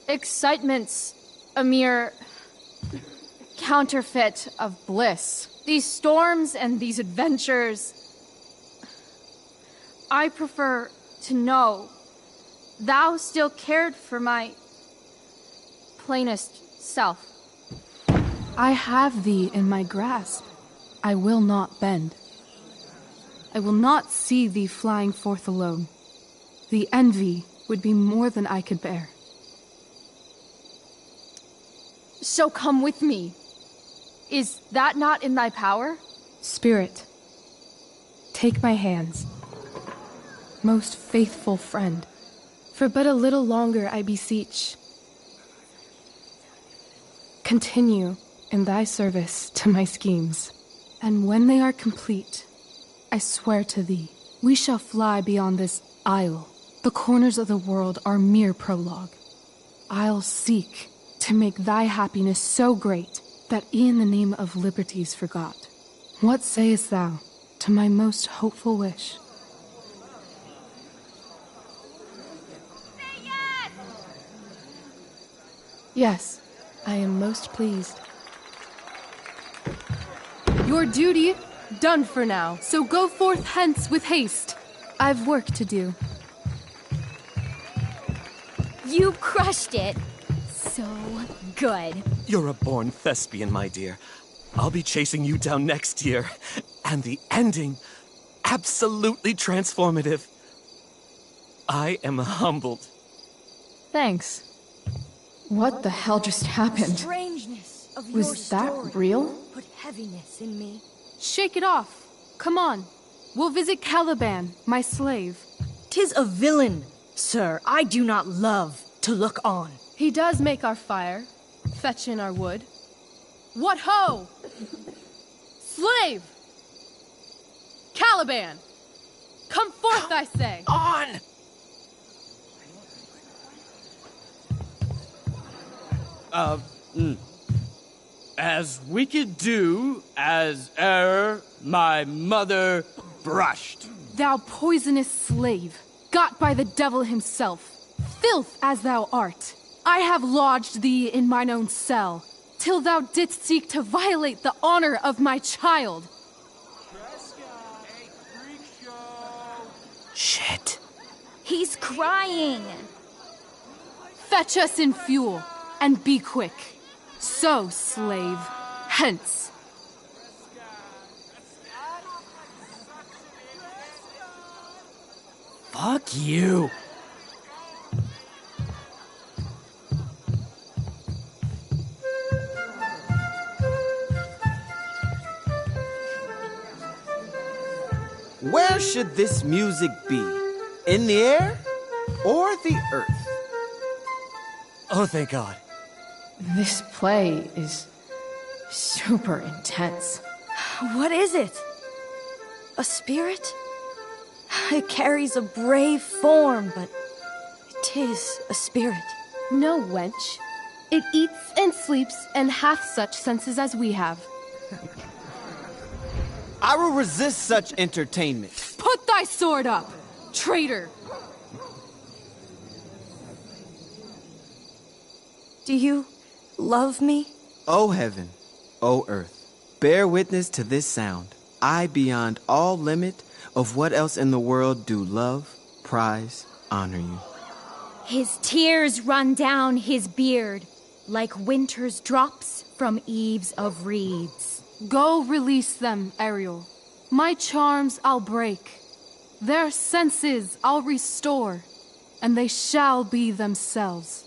Excitement's a mere counterfeit of bliss. These storms and these adventures. I prefer to know thou still cared for my plainest self. I have thee in my grasp. I will not bend. I will not see thee flying forth alone. The envy would be more than I could bear. So come with me. Is that not in thy power? Spirit, take my hands. Most faithful friend, for but a little longer I beseech. Continue in thy service to my schemes, and when they are complete, I swear to thee, we shall fly beyond this isle. The corners of the world are mere prologue. I'll seek to make thy happiness so great that e'en the name of liberty's forgot. What sayest thou to my most hopeful wish? Say yes! Yes, I am most pleased. Your duty done for now, so go forth hence with haste. I've work to do. You crushed it. So good. You're a born thespian, my dear. I'll be chasing you down next year. And the ending, absolutely transformative. I am humbled. Thanks. What the hell just happened? Strangeness of your Was that story real? Put heaviness in me. Shake it off. Come on. We'll visit Caliban, my slave. 'Tis a villain, sir. I do not love to look on. He does make our fire, fetch in our wood. What ho! Slave! Caliban! Come forth, I say! On! As we could do as e'er my mother brushed. Thou poisonous slave, got by the devil himself, filth as thou art, I have lodged thee in mine own cell, till thou didst seek to violate the honor of my child. Shit. He's crying. Fetch us in fuel, and be quick. So, slave, hence. Fuck you. Where should this music be? In the air or the earth? Oh, thank God. This play is super intense. What is it? A spirit? It carries a brave form, but it is a spirit. No, wench. It eats and sleeps and hath such senses as we have. I will resist such entertainment. Put thy sword up, traitor! Do you love me? O heaven, O earth, bear witness to this sound. I, beyond all limit of what else in the world, do love, prize, honor you. His tears run down his beard like winter's drops from eaves of reeds. Go release them, Ariel. My charms I'll break. Their senses I'll restore, and they shall be themselves.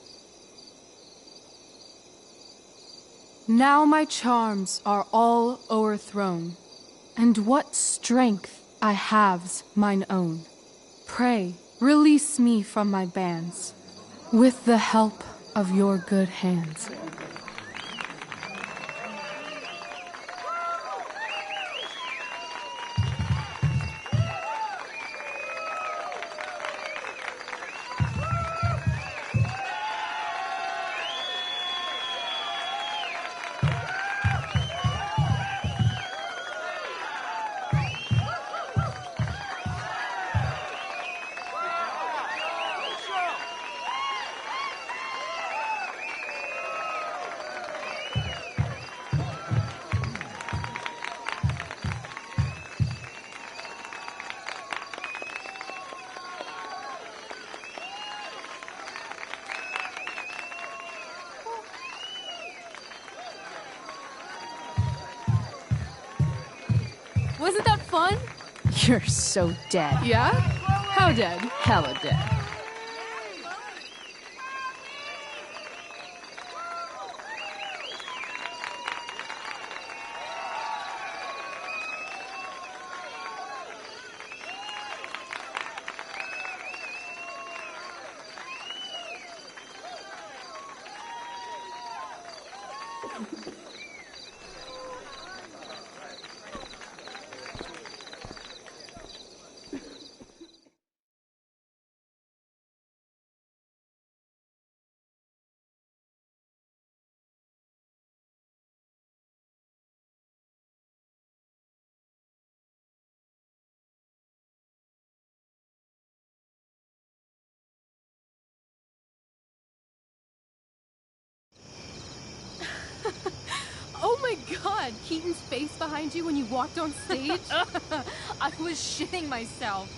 Now my charms are all o'erthrown, and what strength I have's mine own. Pray, release me from my bands, with the help of your good hands. Wasn't that fun? You're so dead. Yeah? How dead? Hella dead. Oh my god, Keaton's face behind you when you walked on stage? I was shitting myself.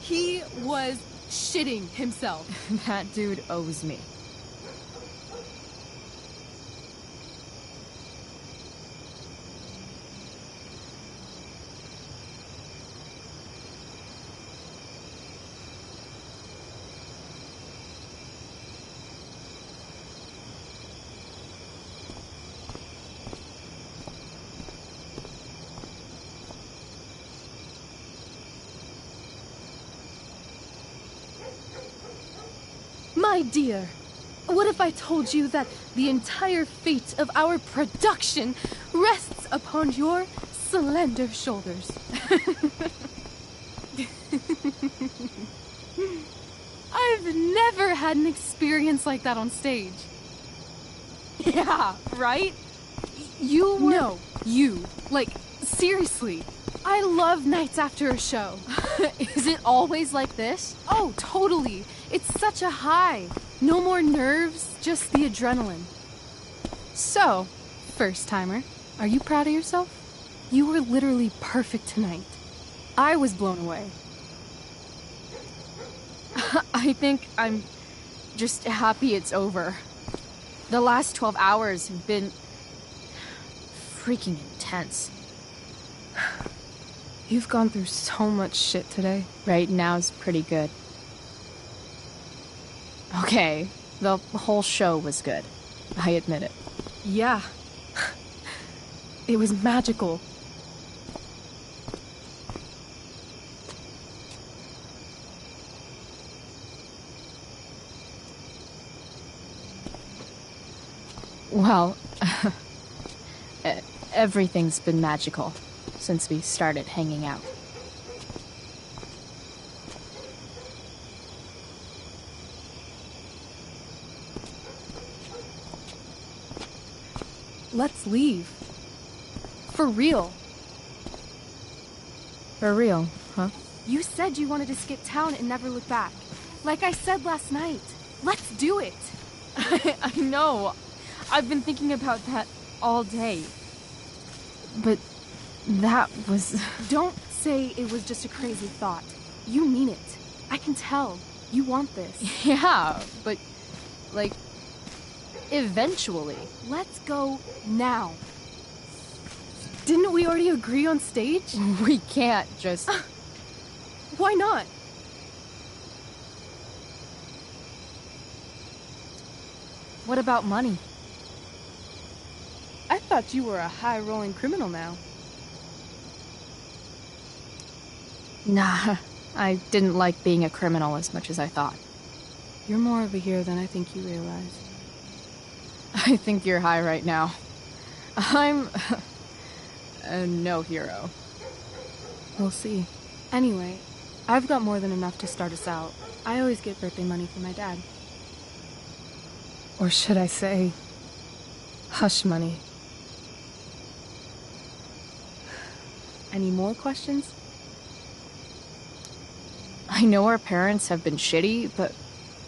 He was shitting himself. That dude owes me. My dear, what if I told you that the entire fate of our production rests upon your slender shoulders? I've never had an experience like that on stage. Yeah, right? You were... No, you. Like, seriously. I love nights after a show. Is it always like this? Oh, totally. It's such a high. No more nerves, just the adrenaline. So, first timer, are you proud of yourself? You were literally perfect tonight. I was blown away. I think I'm just happy it's over. The last 12 hours have been freaking intense. You've gone through so much shit today. Right now's pretty good. Okay, the whole show was good. I admit it. Yeah. It was magical. Well, everything's been magical since we started hanging out. Let's leave. For real. For real, huh? You said you wanted to skip town and never look back. Like I said last night. Let's do it. I know. I've been thinking about that all day. But that was... Don't say it was just a crazy thought. You mean it. I can tell. You want this. Yeah, but, like, eventually. Let's go now. Didn't we already agree on stage? We can't just... Why not? What about money? I thought you were a high-rolling criminal now. Nah, I didn't like being a criminal as much as I thought. You're more of a hero than I think you realize. I think you're high right now. I'm... no hero. We'll see. Anyway, I've got more than enough to start us out. I always get birthday money from my dad. Or should I say, hush money. Any more questions? I know our parents have been shitty, but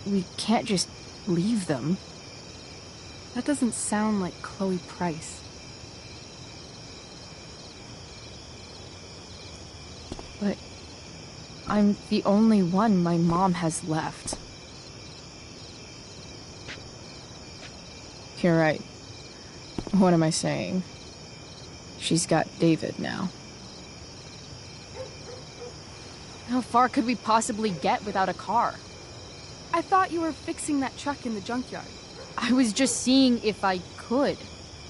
we can't just leave them. That doesn't sound like Chloe Price. But I'm the only one my mom has left. You're right. What am I saying? She's got David now. How far could we possibly get without a car? I thought you were fixing that truck in the junkyard. I was just seeing if I could.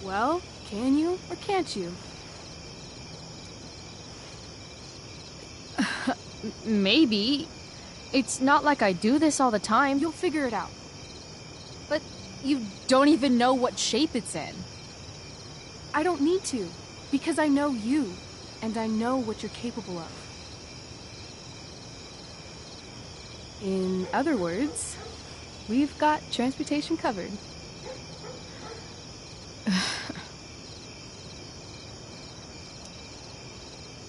Well, can you or can't you? Maybe. It's not like I do this all the time. You'll figure it out. But you don't even know what shape it's in. I don't need to, because I know you, and I know what you're capable of. In other words, we've got transportation covered.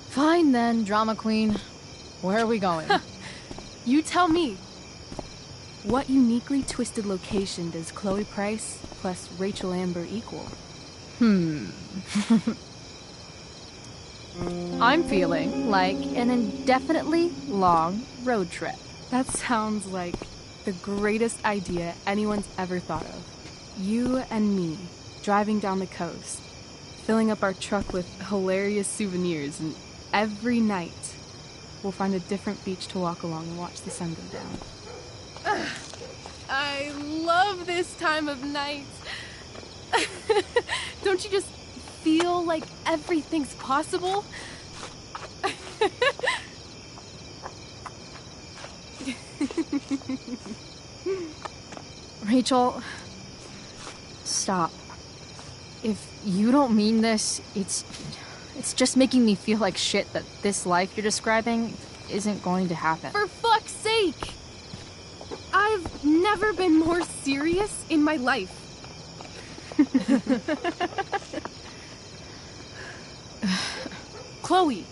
Fine then, drama queen. Where are we going? You tell me. What uniquely twisted location does Chloe Price plus Rachel Amber equal? I'm feeling like an indefinitely long road trip. That sounds like the greatest idea anyone's ever thought of. You and me, driving down the coast, filling up our truck with hilarious souvenirs, and every night we'll find a different beach to walk along and watch the sun go down. I love this time of night. Don't you just feel like everything's possible? Rachel, stop. If you don't mean this, it's just making me feel like shit that this life you're describing isn't going to happen. For fuck's sake! I've never been more serious in my life. Chloe,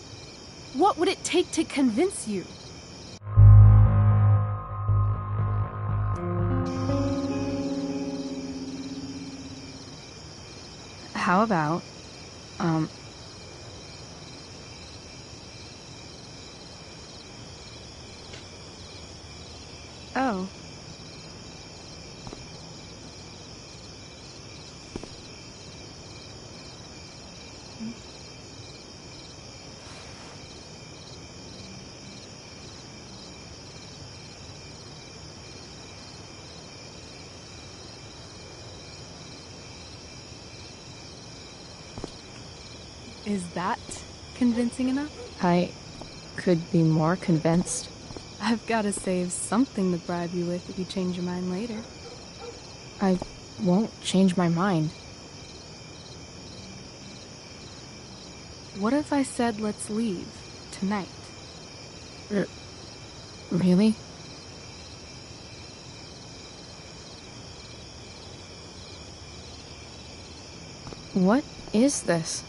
what would it take to convince you? How about, Oh. Is that convincing enough? I could be more convinced. I've got to save something to bribe you with if you change your mind later. I won't change my mind. What if I said let's leave tonight? Really? What is this?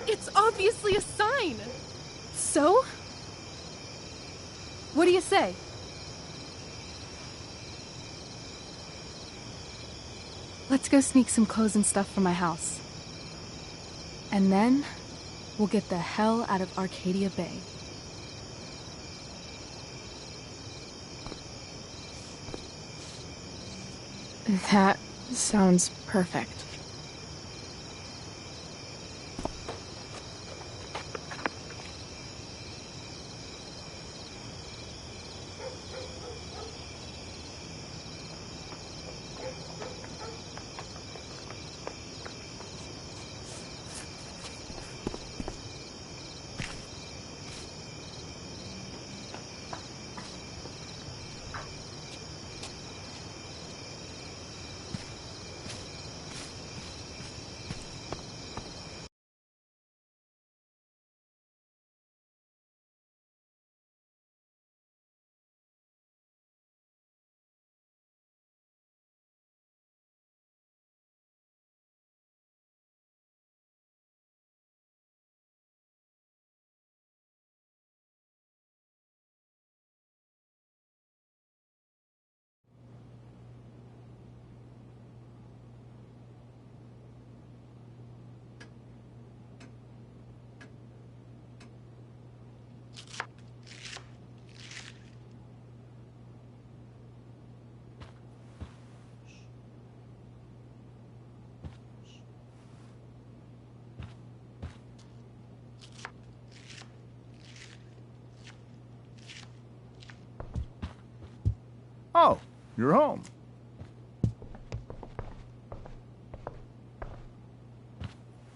It's obviously a sign! So? What do you say? Let's go sneak some clothes and stuff from my house. And then, we'll get the hell out of Arcadia Bay. That sounds perfect. Oh, you're home.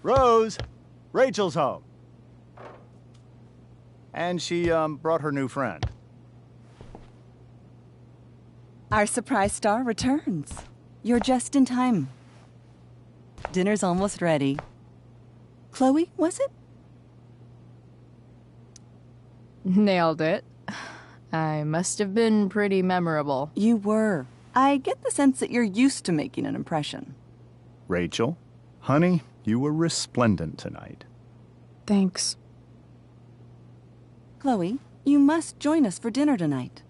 Rose, Rachel's home. And she, brought her new friend. Our surprise star returns. You're just in time. Dinner's almost ready. Chloe, was it? Nailed it. I must have been pretty memorable. You were. I get the sense that you're used to making an impression. Rachel, honey, you were resplendent tonight. Thanks. Chloe, you must join us for dinner tonight.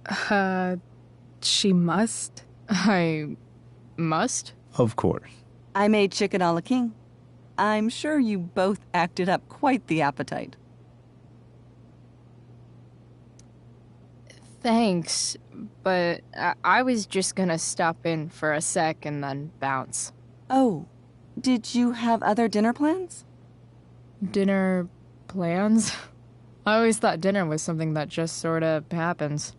She must? I must? Of course. I made chicken a la king. I'm sure you both acted up quite the appetite. Thanks, but I was just gonna stop in for a sec and then bounce. Oh, did you have other dinner plans? Dinner plans? I always thought dinner was something that just sorta happens.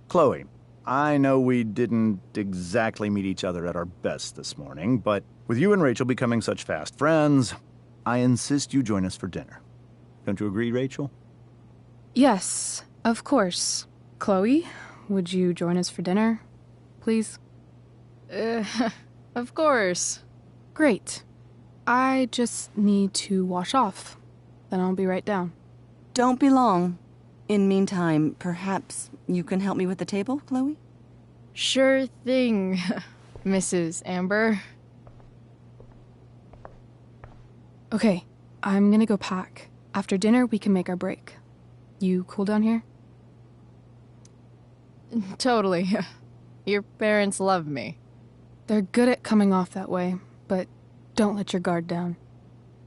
Chloe, I know we didn't exactly meet each other at our best this morning, but with you and Rachel becoming such fast friends, I insist you join us for dinner. Don't you agree, Rachel? Yes, of course. Chloe, would you join us for dinner, please? Of course. Great. I just need to wash off. Then I'll be right down. Don't be long. In meantime, perhaps you can help me with the table, Chloe? Sure thing, Mrs. Amber. Okay, I'm gonna go pack. After dinner, we can make our break. You cool down here? Totally. Your parents love me. They're good at coming off that way, but don't let your guard down.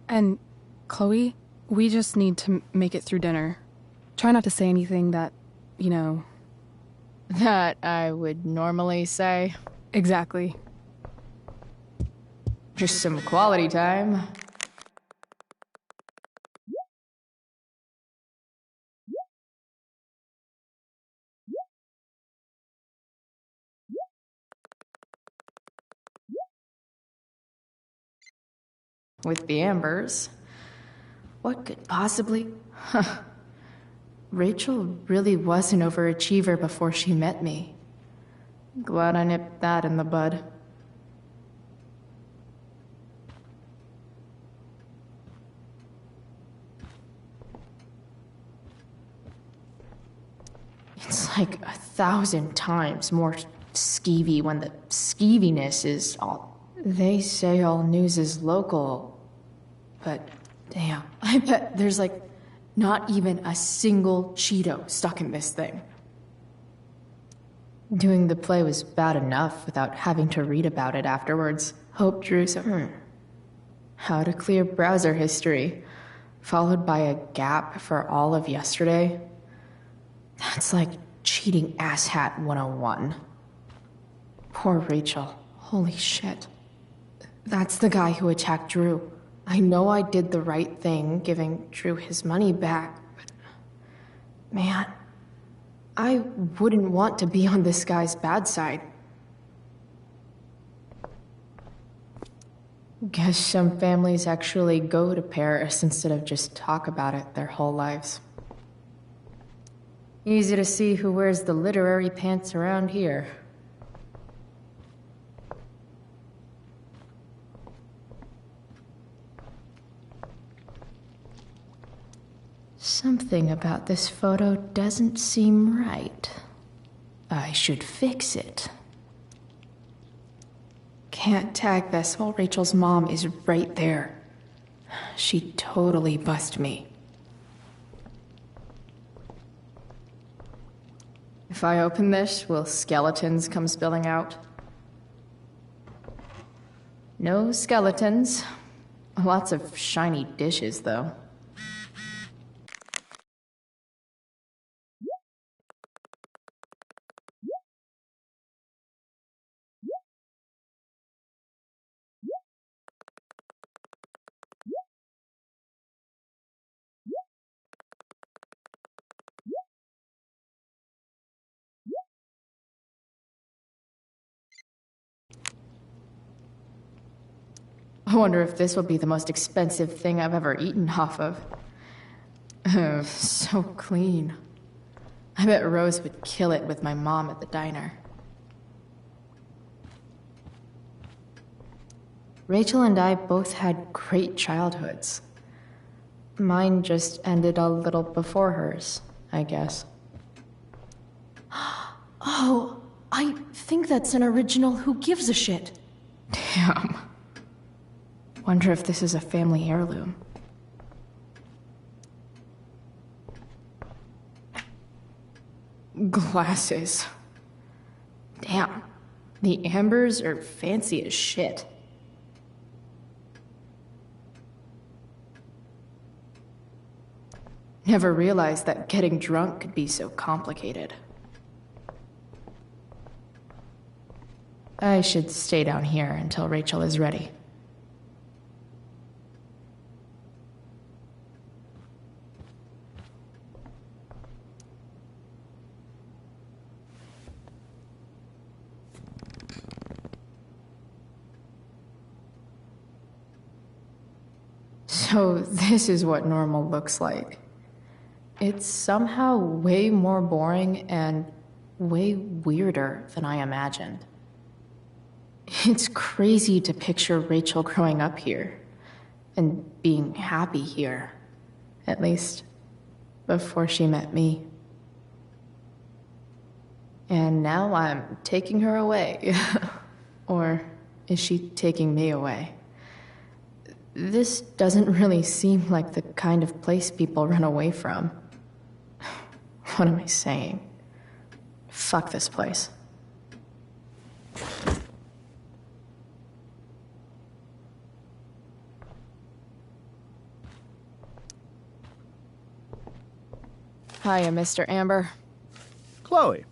And, Chloe, we just need to make it through dinner. Try not to say anything that, you know... That I would normally say. Exactly. Just some quality time. With the Ambers. What could possibly... Rachel really was an overachiever before she met me. Glad I nipped that in the bud. It's like 1,000 times more skeevy when the skeeviness is all... They say all news is local, but damn, I bet there's like not even a single Cheeto stuck in this thing. Doing the play was bad enough without having to read about it afterwards. Hope drew some... How to clear browser history, followed by a gap for all of yesterday. That's like cheating asshat 101. Poor Rachel. Holy shit. That's the guy who attacked Drew. I know I did the right thing, giving Drew his money back, but... Man, I wouldn't want to be on this guy's bad side. Guess some families actually go to Paris instead of just talk about it their whole lives. Easy to see who wears the literary pants around here. Something about this photo doesn't seem right. I should fix it. Can't tag this while Rachel's mom is right there. She'd totally bust me. If I open this, will skeletons come spilling out? No skeletons. Lots of shiny dishes, though. I wonder if this will be the most expensive thing I've ever eaten off of. So clean. I bet Rose would kill it with my mom at the diner. Rachel and I both had great childhoods. Mine just ended a little before hers, I guess. Oh, I think that's an original Who Gives a Shit. Damn. Wonder if this is a family heirloom. Glasses. Damn. The Ambers are fancy as shit. Never realized that getting drunk could be so complicated. I should stay down here until Rachel is ready. So this is what normal looks like. It's somehow way more boring and way weirder than I imagined. It's crazy to picture Rachel growing up here and being happy here, at least before she met me. And now I'm taking her away. Or is she taking me away? This doesn't really seem like the kind of place people run away from. What am I saying? Fuck this place. Hiya, Mr. Amber. Chloe,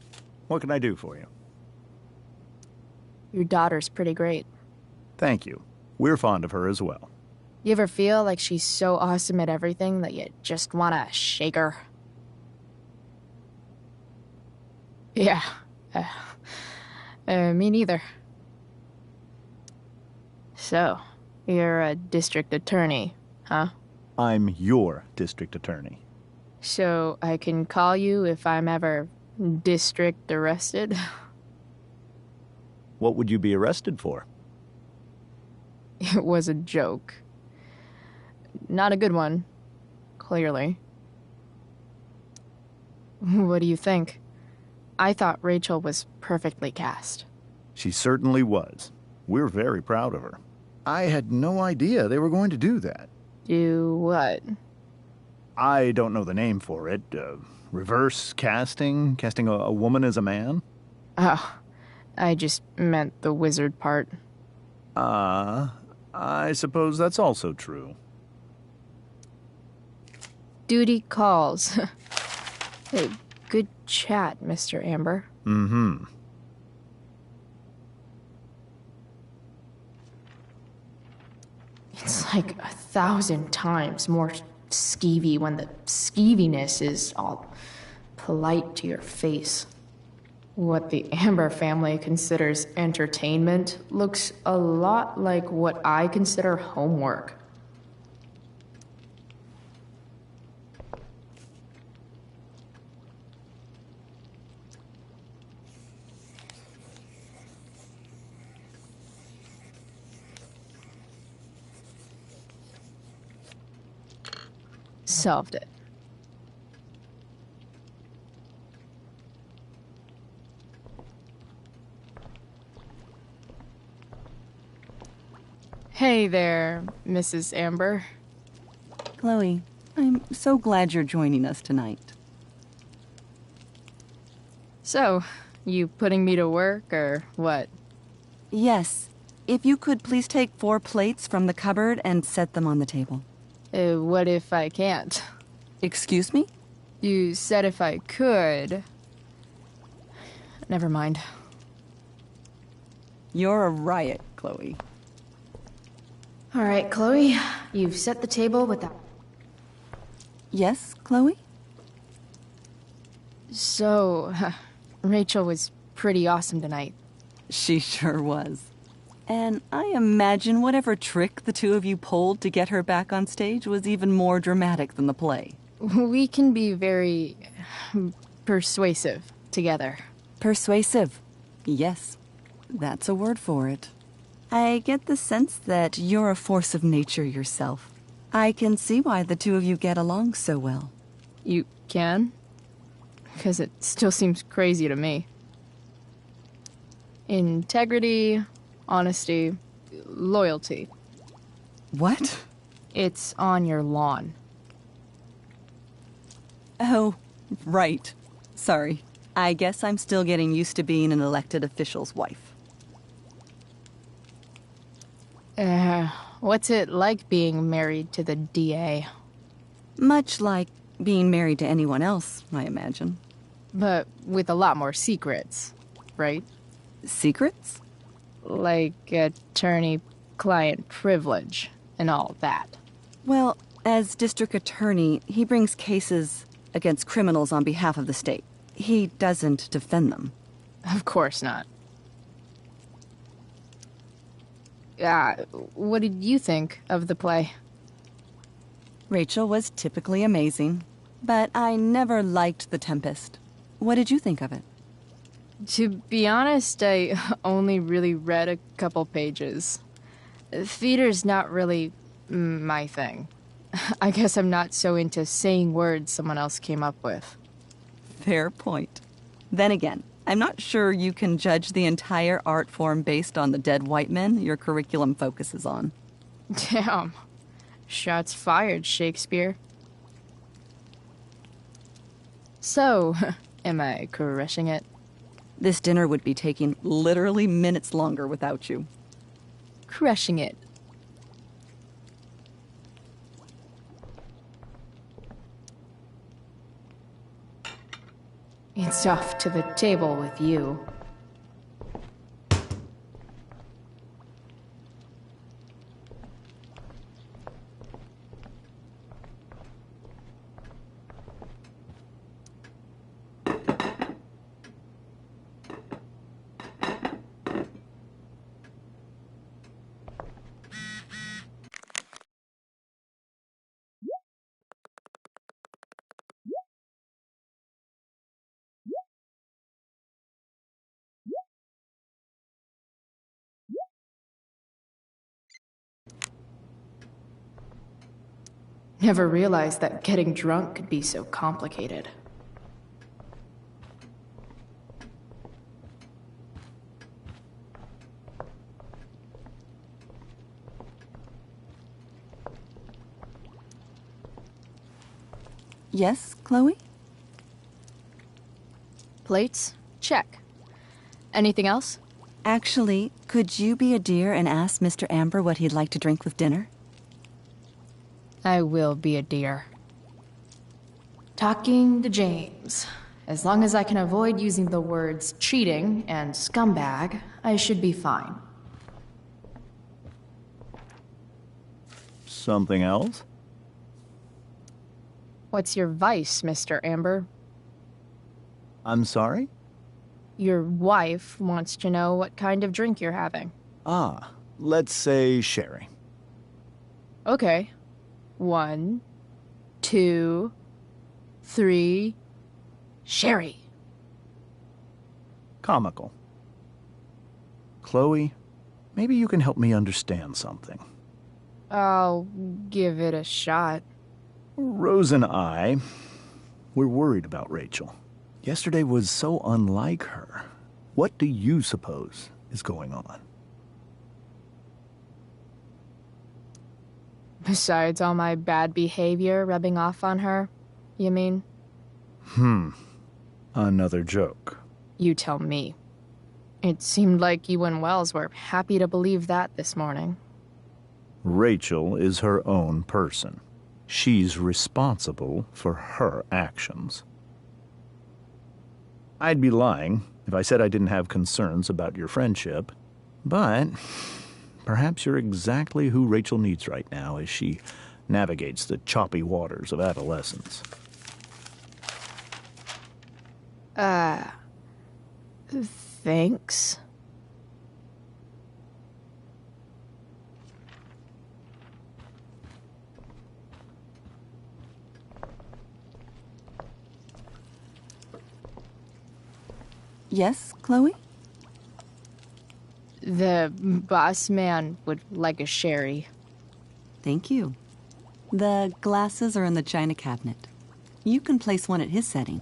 what can I do for you? Your daughter's pretty great. Thank you. We're fond of her as well. You ever feel like she's so awesome at everything that you just want to shake her? Yeah. Me neither. So, you're a district attorney, huh? I'm your district attorney. So I can call you if I'm ever district arrested? What would you be arrested for? It was a joke. Not a good one, clearly. What do you think? I thought Rachel was perfectly cast. She certainly was. We're very proud of her. I had no idea they were going to do that. Do what? I don't know the name for it. Reverse casting? Casting a woman as a man? Oh, I just meant the wizard part. I suppose that's also true. Duty calls. Hey, good chat, Mr. Amber. Mm-hmm. It's like 1,000 times more skeevy when the skeeviness is all polite to your face. What the Amber family considers entertainment looks a lot like what I consider homework. Solved it. Hey there, Mrs. Amber. Chloe, I'm so glad you're joining us tonight. So, you putting me to work, or what? Yes. If you could please take 4 plates from the cupboard and set them on the table. What if I can't? Excuse me? You said if I could. Never mind. You're a riot, Chloe. All right, Chloe, you've set the table with that. Yes, Chloe? So, Rachel was pretty awesome tonight. She sure was. And I imagine whatever trick the two of you pulled to get her back on stage was even more dramatic than the play. We can be very persuasive together. Persuasive. Yes, that's a word for it. I get the sense that you're a force of nature yourself. I can see why the two of you get along so well. You can? Because it still seems crazy to me. Integrity, honesty, loyalty. What? It's on your lawn. Oh, right. Sorry. I guess I'm still getting used to being an elected official's wife. What's it like being married to the DA? Much like being married to anyone else, I imagine. But with a lot more secrets, right? Secrets? Like attorney-client privilege and all that. Well, as district attorney, he brings cases against criminals on behalf of the state. He doesn't defend them. Of course not. What did you think of the play? Rachel was typically amazing, but I never liked The Tempest. What did you think of it? To be honest, I only really read a couple pages. Theater's not really my thing. I guess I'm not so into saying words someone else came up with. Fair point. Then again, I'm not sure you can judge the entire art form based on the dead white men your curriculum focuses on. Damn. Shots fired, Shakespeare. So, am I crushing it? This dinner would be taking literally minutes longer without you. Crushing it. It's off to the table with you. Never realized that getting drunk could be so complicated. Yes, Chloe? Plates? Check. Anything else? Actually, could you be a dear and ask Mr. Amber what he'd like to drink with dinner? I will be a dear. Talking to James. As long as I can avoid using the words cheating and scumbag, I should be fine. Something else? What's your vice, Mr. Amber? I'm sorry? Your wife wants to know what kind of drink you're having. Ah, let's say sherry. Okay. 1, 2, 3... Sherry. Comical. Chloe, maybe you can help me understand something. I'll give it a shot. Rose and I, we're worried about Rachel. Yesterday was so unlike her. What do you suppose is going on? Besides all my bad behavior rubbing off on her, you mean? Another joke. You tell me. It seemed like you and Wells were happy to believe that this morning. Rachel is her own person. She's responsible for her actions. I'd be lying if I said I didn't have concerns about your friendship, but perhaps you're exactly who Rachel needs right now as she navigates the choppy waters of adolescence. Thanks. Yes, Chloe? The boss man would like a sherry. Thank you. The glasses are in the china cabinet. You can place one at his setting.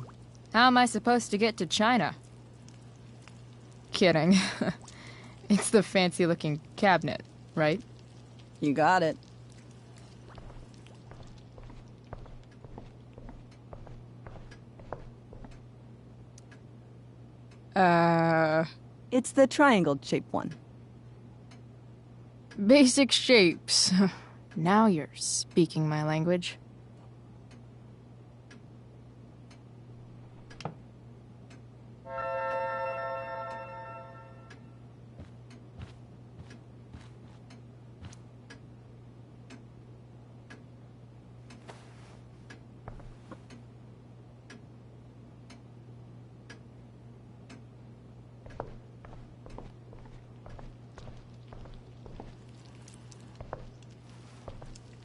How am I supposed to get to China? Kidding. It's the fancy-looking cabinet, right? You got it. It's the triangle-shaped one. Basic shapes. Now you're speaking my language.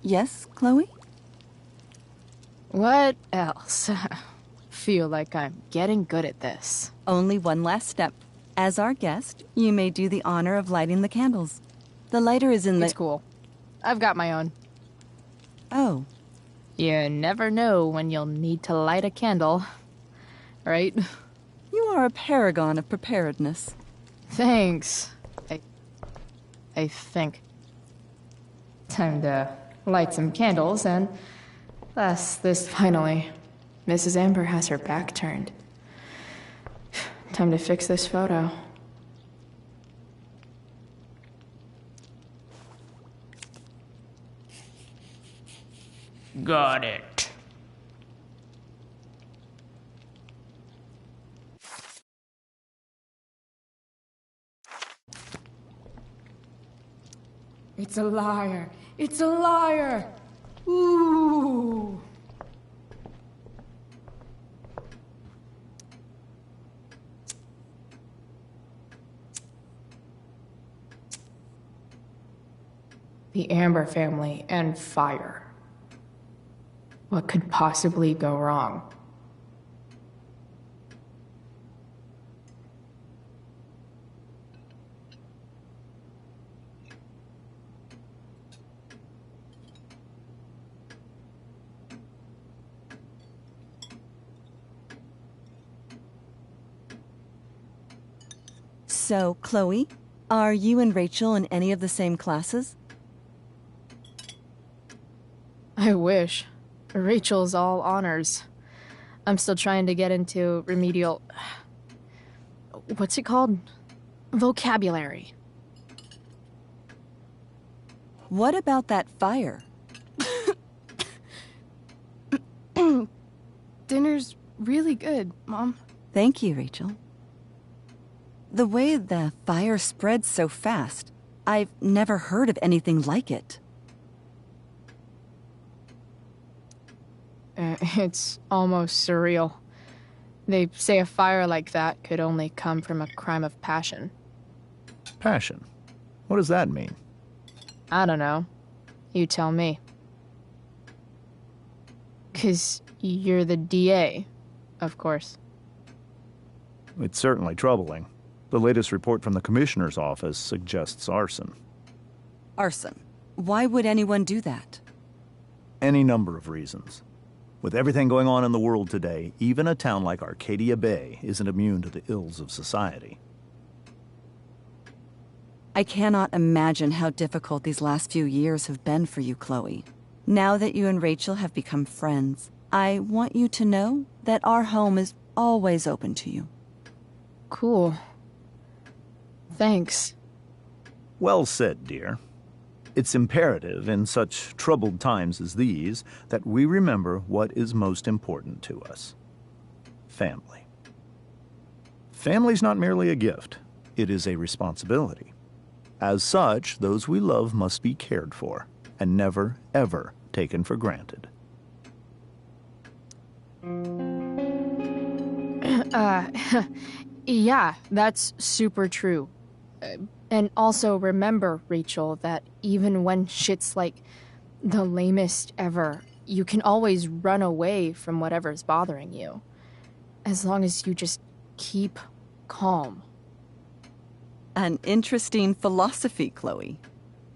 Yes, Chloe? What else? Feel like I'm getting good at this. Only one last step. As our guest, you may do the honor of lighting the candles. The lighter is in the... It's cool. I've got my own. Oh. You never know when you'll need to light a candle, right? You are a paragon of preparedness. Thanks. I think. Time to light some candles, and thus this finally. Mrs. Amber has her back turned. Time to fix this photo. Got it. It's a liar. It's a liar. Ooh. The Amber family and fire. What could possibly go wrong? So, Chloe, are you and Rachel in any of the same classes? I wish. Rachel's all honors. I'm still trying to get into remedial... What's it called? Vocabulary. What about that fire? Dinner's really good, Mom. Thank you, Rachel. The way the fire spreads so fast, I've never heard of anything like it. It's almost surreal. They say a fire like that could only come from a crime of passion. Passion? What does that mean? I don't know. You tell me. 'Cause you're the DA, of course. It's certainly troubling. The latest report from the Commissioner's office suggests arson. Arson? Why would anyone do that? Any number of reasons. With everything going on in the world today, even a town like Arcadia Bay isn't immune to the ills of society. I cannot imagine how difficult these last few years have been for you, Chloe. Now that you and Rachel have become friends, I want you to know that our home is always open to you. Cool. Thanks. Well said, dear. It's imperative in such troubled times as these that we remember what is most important to us. Family. Family's not merely a gift. It is a responsibility. As such, those we love must be cared for and never, ever taken for granted. Yeah, that's super true. And also remember, Rachel, that even when shit's like the lamest ever, you can always run away from whatever's bothering you. As long as you just keep calm. An interesting philosophy, Chloe.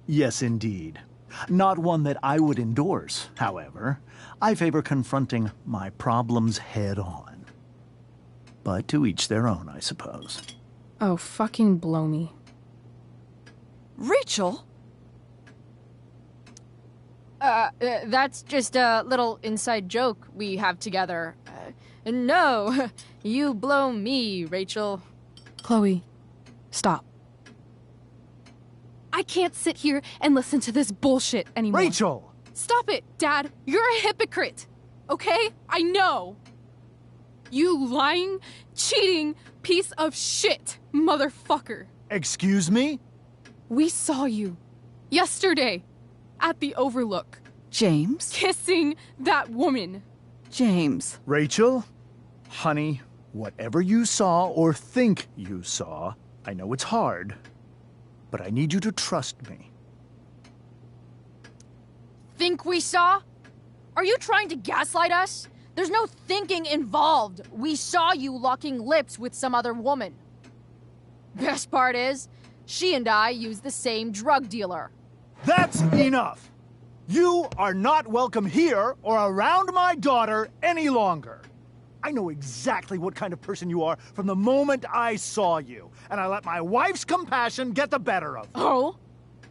Yes, indeed. Not one that I would endorse, however. I favor confronting my problems head on. But to each their own, I suppose. Oh, fucking blow me. Rachel? That's just a little inside joke we have together. No, you blow me, Rachel. Chloe, stop. I can't sit here and listen to this bullshit anymore. Rachel! Stop it, Dad. You're a hypocrite. Okay? I know. You lying, cheating piece of shit, motherfucker. Excuse me? We saw you yesterday at the Overlook. James? Kissing that woman. James. Rachel? Honey, whatever you saw or think you saw, I know it's hard, but I need you to trust me. Think we saw? Are you trying to gaslight us? There's no thinking involved. We saw you locking lips with some other woman. Best part is, she and I use the same drug dealer. That's enough! You are not welcome here or around my daughter any longer. I know exactly what kind of person you are from the moment I saw you, and I let my wife's compassion get the better of me. Oh?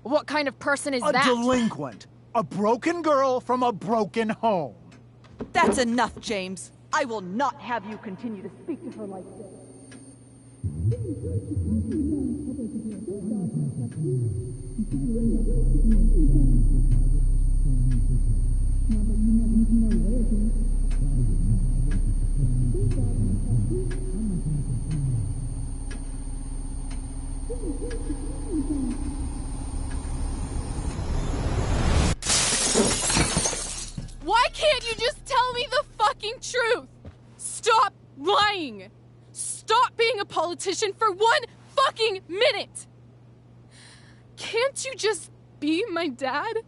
What kind of person is that? A delinquent. A broken girl from a broken home. That's enough, James. I will not have you continue to speak to her like this. Why can't you just tell me the fucking truth? Stop lying. Stop being a politician for one fucking minute. Can't you just be my dad?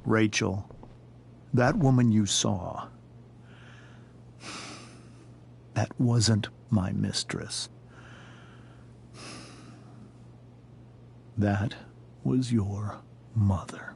Rachel, that woman you saw, that wasn't my mistress. That was your mother.